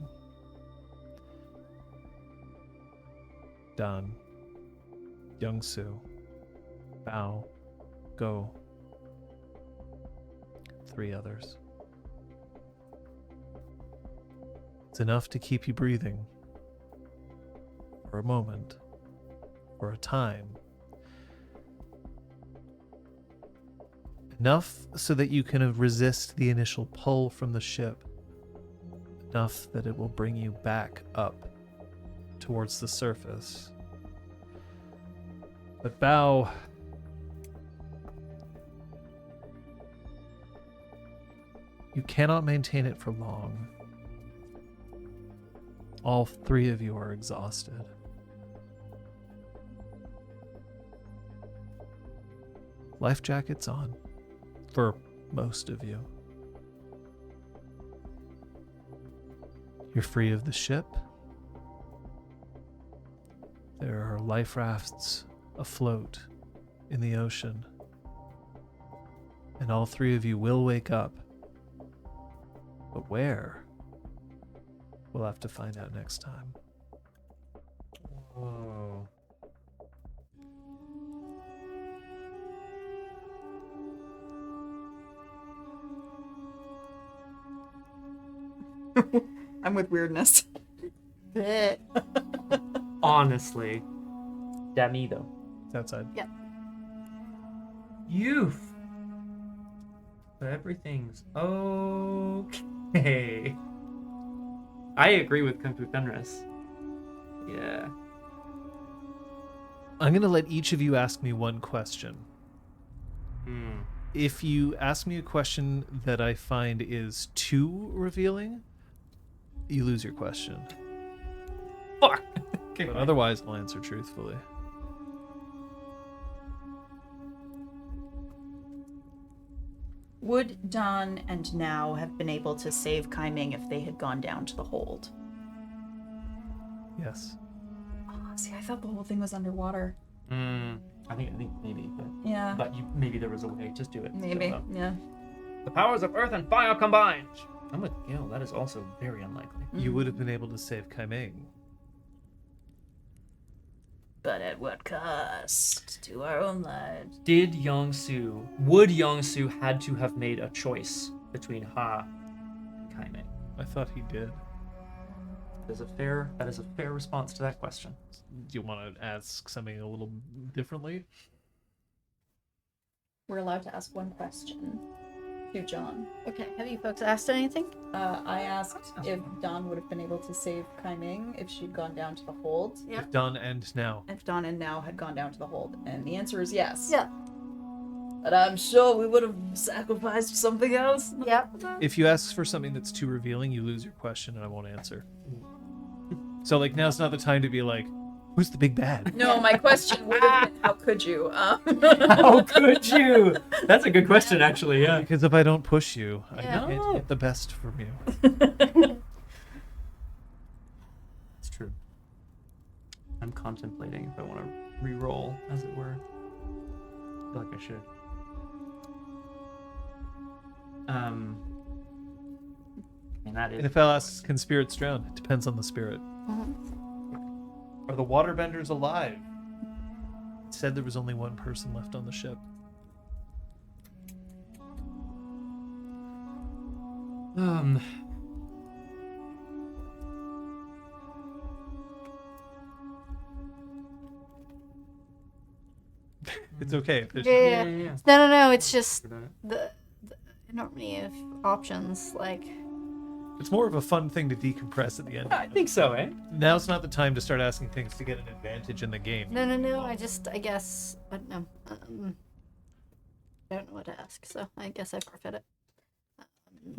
Dan, Youngsu, Bao, Go, 3 others. It's enough to keep you breathing for a moment, for a time. Enough so that you can resist the initial pull from the ship. Enough that it will bring you back up towards the surface. But Bao, you cannot maintain it for long. All 3 of you are exhausted. Life jackets on. For most of you. You're free of the ship. There are life rafts afloat in the ocean. And all 3 of you will wake up. But where? We'll have to find out next time. Whoa. I'm with weirdness. Bleh. Honestly. Damido. It's outside. Youth. Everything's okay. I agree with Kung Fu Fenris. Yeah. I'm going to let each of you ask me one question. Hmm. If you ask me a question that I find is too revealing, you lose your question. Fuck. Okay, But fine. otherwise, I'll answer truthfully. Would Don and Now have been able to save Kaiming if they had gone down to the hold? Yes. Oh, see, I thought the whole thing was underwater. I think maybe, Yeah. but maybe there was a way. Just do it. Maybe. Don't know. Yeah. The powers of earth and fire combined. I'm with Gil. That is also very unlikely. You would have been able to save Kaiming but at what cost to our own lives? Would Yongsu had to have made a choice between Ha and Kaimei? I thought he did. That is a fair response to that question. Do you want to ask something a little differently? We're allowed to ask one question to John. Okay, have you folks asked anything? I asked if Dawn would have been able to save Kai Ming if she'd gone down to the hold. Yeah. If done and now. If Dawn and Now had gone down to the hold. And the answer is yes. Yeah. But I'm sure we would have sacrificed something else. Yep. If you ask for something that's too revealing, you lose your question and I won't answer. So, like, now's not the time to be like, who's the big bad? No, my question would have been, how could you? How could you? That's a good question, actually. Yeah. Because if I don't push you, I Yeah. can't get the best from you. It's true. I'm contemplating if I want to re-roll, as it were. I feel like I should. I mean, that is. And if I'll ask, can spirits drown? It depends on the spirit. Are the waterbenders alive? It said there was only one person left on the ship. It's okay. If there's Yeah. Yeah. No. It's just About it. the enormity of options. Like, It's more of a fun thing to decompress at the end. I think so, eh? Now's not the time to start asking things to get an advantage in the game. no. I guess, I don't know. I don't know what to ask, so I guess I forfeit it.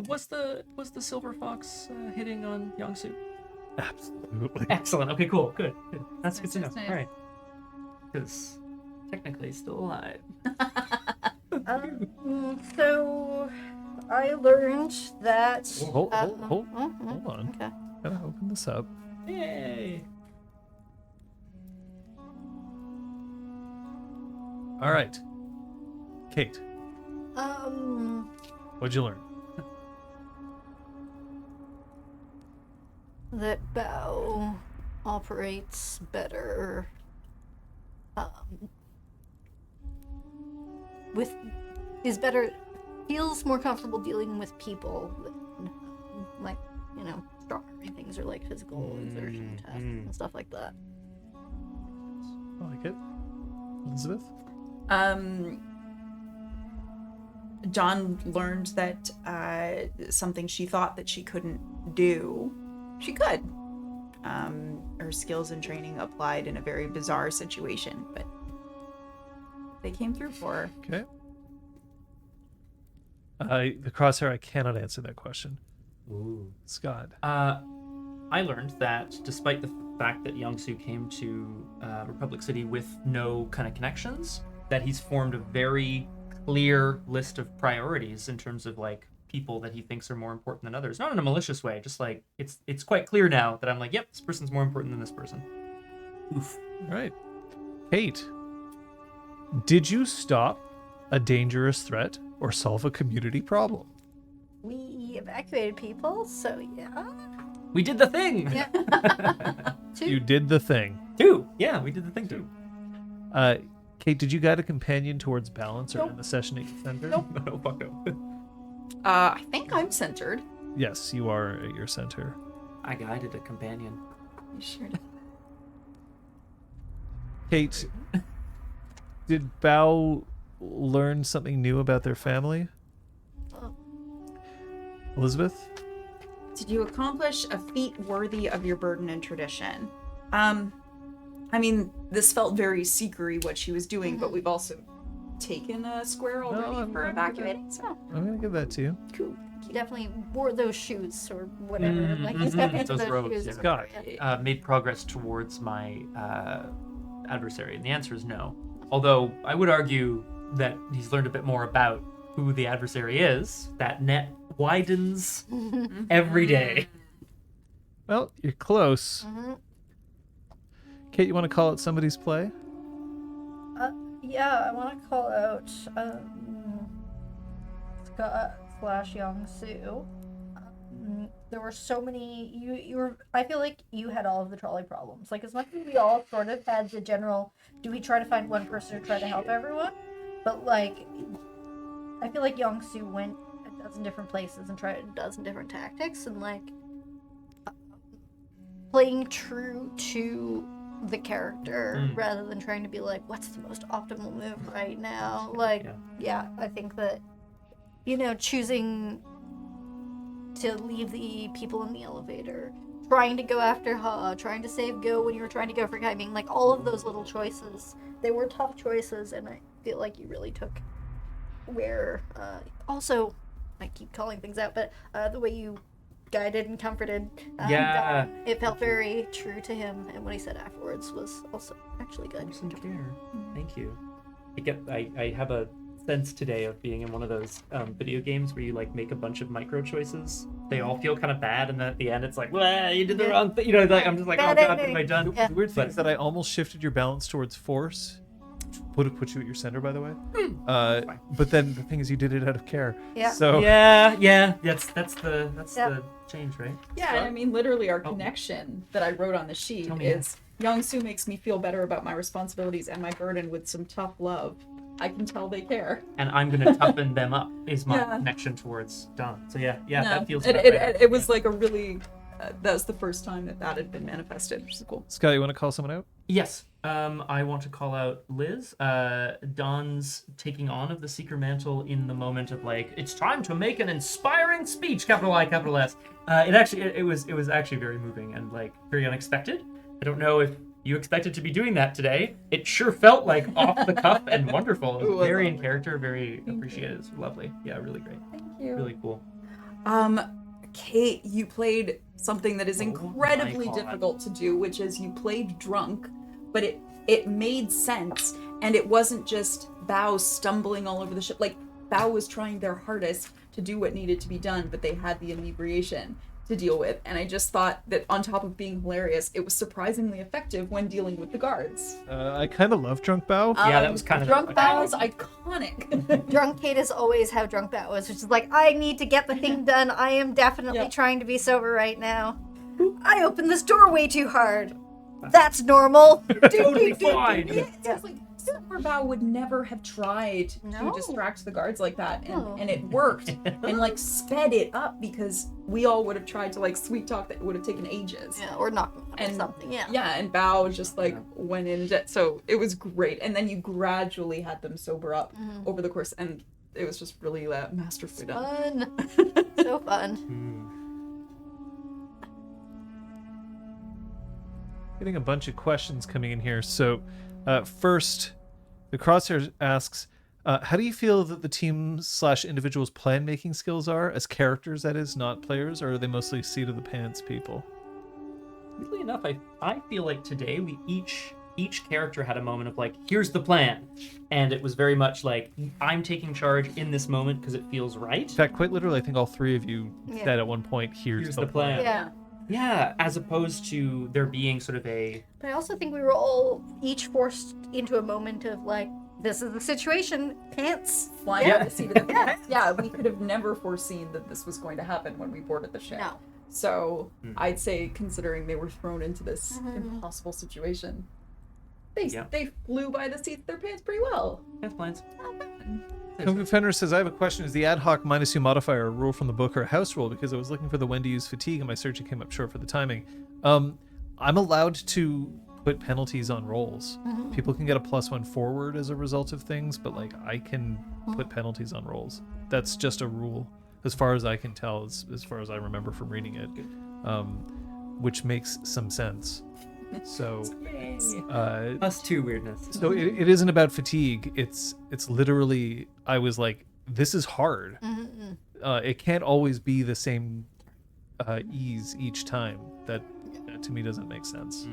Was the silver fox hitting on Yongsu? Absolutely. Excellent. Okay, cool. Good. That's good to know. Nice, nice. All right. Because technically he's still alive. So I learned that. Hold on. Okay. Gotta open this up. Yay! All right. Kate, what'd you learn? That Bao operates better feels more comfortable dealing with people than like, stronger things or like physical exertion tests and stuff like that. I like it. Elizabeth? Dawn learned that something she thought that she couldn't do, she could. Her skills and training applied in a very bizarre situation, but they came through for her. Okay. The crosshair, I cannot answer that question. Ooh. Scott. I learned that despite the fact that Yongsu came to Republic City with no kind of connections, that he's formed a very clear list of priorities in terms of like people that he thinks are more important than others. Not in a malicious way, just like it's quite clear now that I'm like, yep, this person's more important than this person. Oof. All right. Kate, did you stop a dangerous threat or solve a community problem? We evacuated people, so yeah. We did the thing. Yeah. You did the thing. Two. Yeah, we did the thing too. Kate, did you guide a companion towards balance or Nope. in the session at your center? No, fuck no. I think I'm centered. Yes, you are at your center. I guided a companion. You sure did. Kate, did Bao learn something new about their family? Oh. Elizabeth? Did you accomplish a feat worthy of your burden and tradition? I mean, this felt very secrery what she was doing, but we've also taken a square already for evacuating, so. I'm going to give that to you. Cool. He definitely wore those shoes or whatever. Like he stepped into Those those robes, shoes. yeah. or Scott. whatever, yeah. Made progress towards my adversary? And the answer is no. Although I would argue that he's learned a bit more about who the adversary is. That net widens every day. Well, you're close. Kate, you want to call it somebody's play? Yeah, I want to call out Scott / Young Soo. there were so many. You were. I feel like you had all of the trolley problems. Like as much as we all sort of had the general. Do we try to find one person to try to help everyone? But like, I feel like Yongsu went a dozen different places and tried a dozen different tactics, and like playing true to the character rather than trying to be like, what's the most optimal move right now? Like, yeah, I think that, choosing to leave the people in the elevator, trying to go after Ha, trying to save Go when you were trying to go for Kaiming, like all of those little choices, they were tough choices, and I feel like you really took where, also, I keep calling things out, but the way you guided and comforted. It felt very true to him, and what he said afterwards was also actually good. Some care. Thank you. I have a sense today of being in one of those video games where you like make a bunch of micro choices. They all feel kind of bad, and then at the end it's like, well, you did the wrong thing. Like I'm just like, Bad oh god, what ending. have I done? Yeah. The weird thing is that I almost shifted your balance towards force. Would have put you at your center, by the way. But then the thing is, you did it out of care. Yeah. So Yeah. That's the change, right? Yeah, and I mean, literally, our connection that I wrote on the sheet Tell me, is Youngsu makes me feel better about my responsibilities and my burden with some tough love. I can tell they care. And I'm gonna toughen them up is my Yeah. connection towards Don. So yeah, No, that feels it was like a really. That was the first time that had been manifested, which is cool. Scott, you want to call someone out? Yes. I want to call out Liz. Don's taking on of the Seeker Mantle in the moment of like, it's time to make an inspiring speech, capital I, capital S. It was actually very moving and like very unexpected. I don't know if you expected to be doing that today. It sure felt like off the cuff and wonderful. It was very in character, very appreciated. It was lovely. Yeah, really great. Thank you. Really cool. Kate, you played something that is Oh incredibly my God. difficult to do, which is you played drunk, but it made sense, and it wasn't just Bao stumbling all over the ship. Like, Bao was trying their hardest to do what needed to be done, but they had the inebriation to deal with, and I just thought that on top of being hilarious, it was surprisingly effective when dealing with the guards. I kind of love Drunk Bao. Yeah, that was kind of Drunk Bao is iconic. Drunk Kate is always how drunk that was, which is like, I need to get the thing done. I am definitely Yep. trying to be sober right now. I opened this door way too hard. That's normal. Totally fine. Yeah, it's like Super Bao would never have tried No. to distract the guards like that, No. and it worked, and like sped it up because we all would have tried to like sweet talk that would have taken ages. Yeah, or knock them out or And- something. Yeah. Yeah, and Bao just like went in, so it was great, and then you gradually had them sober up over the course, and it was just really masterfully done. Fun. So fun. Getting a bunch of questions coming in here. So, first, the Crosshair asks, how do you feel that the team/individuals' plan-making skills are, as characters, that is, not players, or are they mostly seat-of-the-pants people? Weirdly enough, I feel like today we each character had a moment of like, here's the plan, and it was very much like, I'm taking charge in this moment because it feels right. In fact, quite literally, I think all three of you Yeah. said at one point, here's the plan. Yeah. Yeah, as opposed to there being sort of a But I also think we were all each forced into a moment of like, this is the situation. Pants. Flying Yeah. out the seat of the pants. Yeah, we could have never foreseen that this was going to happen when we boarded the ship. No. So I'd say, considering they were thrown into this impossible situation, they flew by the seats of their pants pretty well. Yes, plans. Kung Fu Fenrir says, I have a question. Is the ad hoc -2 modifier a rule from the book or a house rule? Because I was looking for the when to use fatigue and my search came up short for the timing. I'm allowed to put penalties on rolls. People can get a +1 forward as a result of things, but like I can put penalties on rolls. That's just a rule, as far as I can tell, as far as I remember from reading it, which makes some sense. So, Us too, weirdness. so it isn't about fatigue. It's literally, I was like, this is hard. It can't always be the same ease each time. That to me doesn't make sense.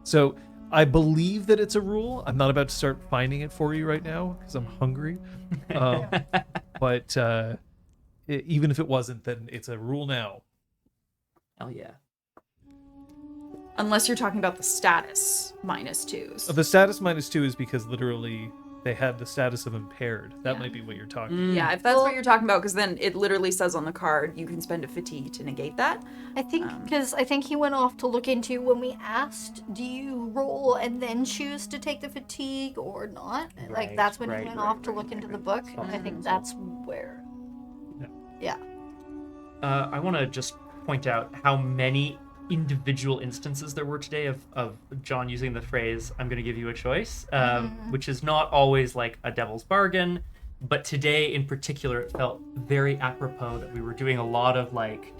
So I believe that it's a rule. I'm not about to start finding it for you right now because I'm hungry. But even if it wasn't, then it's a rule now. Hell yeah. Unless you're talking about the status -2s. The status -2 is because literally they had the status of impaired. That might be what you're talking about. Yeah, if that's what you're talking about, because then it literally says on the card you can spend a fatigue to negate that. I think because I think he went off to look into when we asked, do you roll and then choose to take the fatigue or not? Like Right, that's when he right, went right, off to right, look right, into the right. book, and I think that's where. Yeah. I want to just point out how many individual instances there were today of John using the phrase, I'm going to give you a choice, which is not always like a devil's bargain. But today in particular, it felt very apropos that we were doing a lot of like,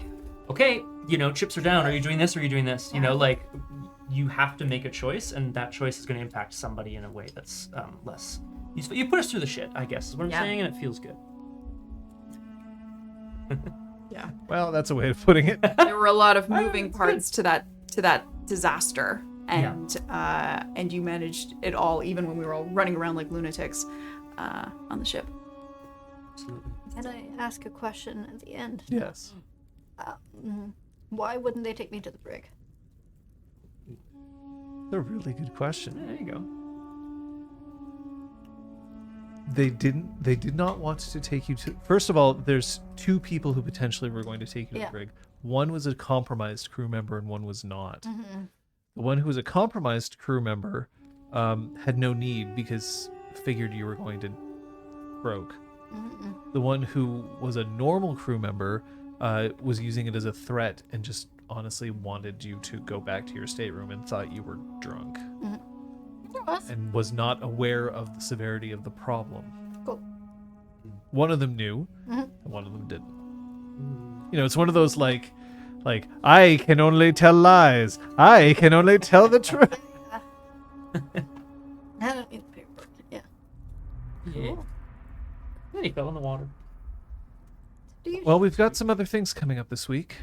okay, chips are down. Are you doing this or are you doing this? Like you have to make a choice, and that choice is going to impact somebody in a way that's less useful. You put us through the shit, I guess, is what I'm saying, and it feels good. Yeah. Well, that's a way of putting it. There were a lot of moving parts to that disaster, and you managed it all, even when we were all running around like lunatics on the ship. Absolutely. Can I ask a question at the end? Yes. Why wouldn't they take me to the brig? That's a really good question. There you go. They did not want to take you to. First of all, there's two people who potentially were going to take you to the brig. One was a compromised crew member and one was not. The one who was a compromised crew member had no need because figured you were going to broke. The one who was a normal crew member was using it as a threat and just honestly wanted you to go back to your stateroom and thought you were drunk. And was not aware of the severity of the problem. Cool. One of them knew, and one of them didn't. It's one of those like, I can only tell lies. I can only tell the truth. I don't need the paperwork. Yeah. Yeah. Then he fell in the water. Well, we've got some other things coming up this week.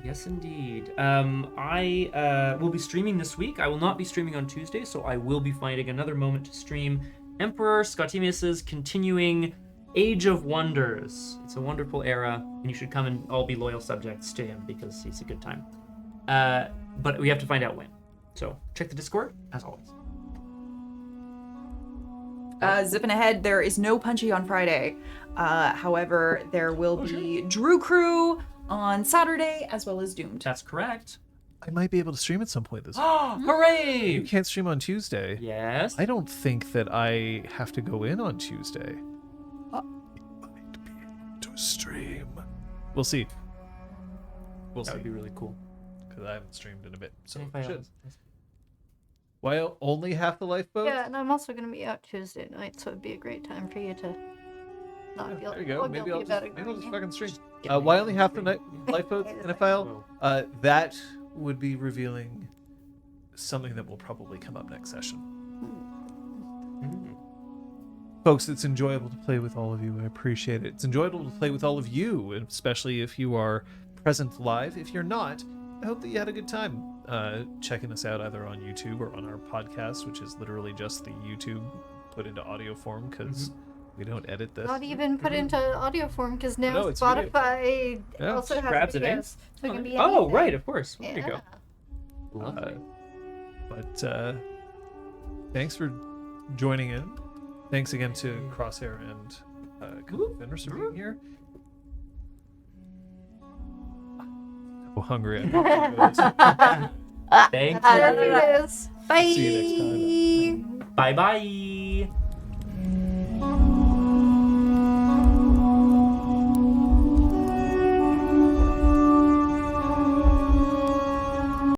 Yes, indeed. I will be streaming this week. I will not be streaming on Tuesday, so I will be finding another moment to stream Emperor Scottemius's continuing Age of Wonders. It's a wonderful era, and you should come and all be loyal subjects to him because he's a good time. But we have to find out when. So check the Discord, as always. Zipping ahead, there is no Punchy on Friday. However, there will be Drew Crew on Saturday, as well as Doomed. That's correct. I might be able to stream at some point this week. Hooray! You can't stream on Tuesday. Yes. I don't think that I have to go in on Tuesday. I might be able to stream. We'll see. We'll That see. would be really cool. Because I haven't streamed in a bit. So If I should. was- Why only half the lifeboat? Yeah, and I'm also going to be out Tuesday night, so it'd be a great time for you to not feel There you go. all Maybe guilty I'll about just it. fucking stream. Get me Why out. only half the lifeboats in a file? That would be revealing something that will probably come up next session. Folks, it's enjoyable to play with all of you. I appreciate it. It's enjoyable to play with all of you, and especially if you are present live. If you're not, I hope that you had a good time checking us out either on YouTube or on our podcast, which is literally just the YouTube put into audio form because we don't edit this. Not even put into audio form because now No, it's video. Spotify Yeah. also has Grabs it in. videos. So it can be Oh, anything. right, of course. There you Yeah. go. Lovely. But thanks for joining in. Thanks again to Crosshair and Fenris for being here. So hungry. Thank There you. it is. Bye. See you next time. Bye-bye.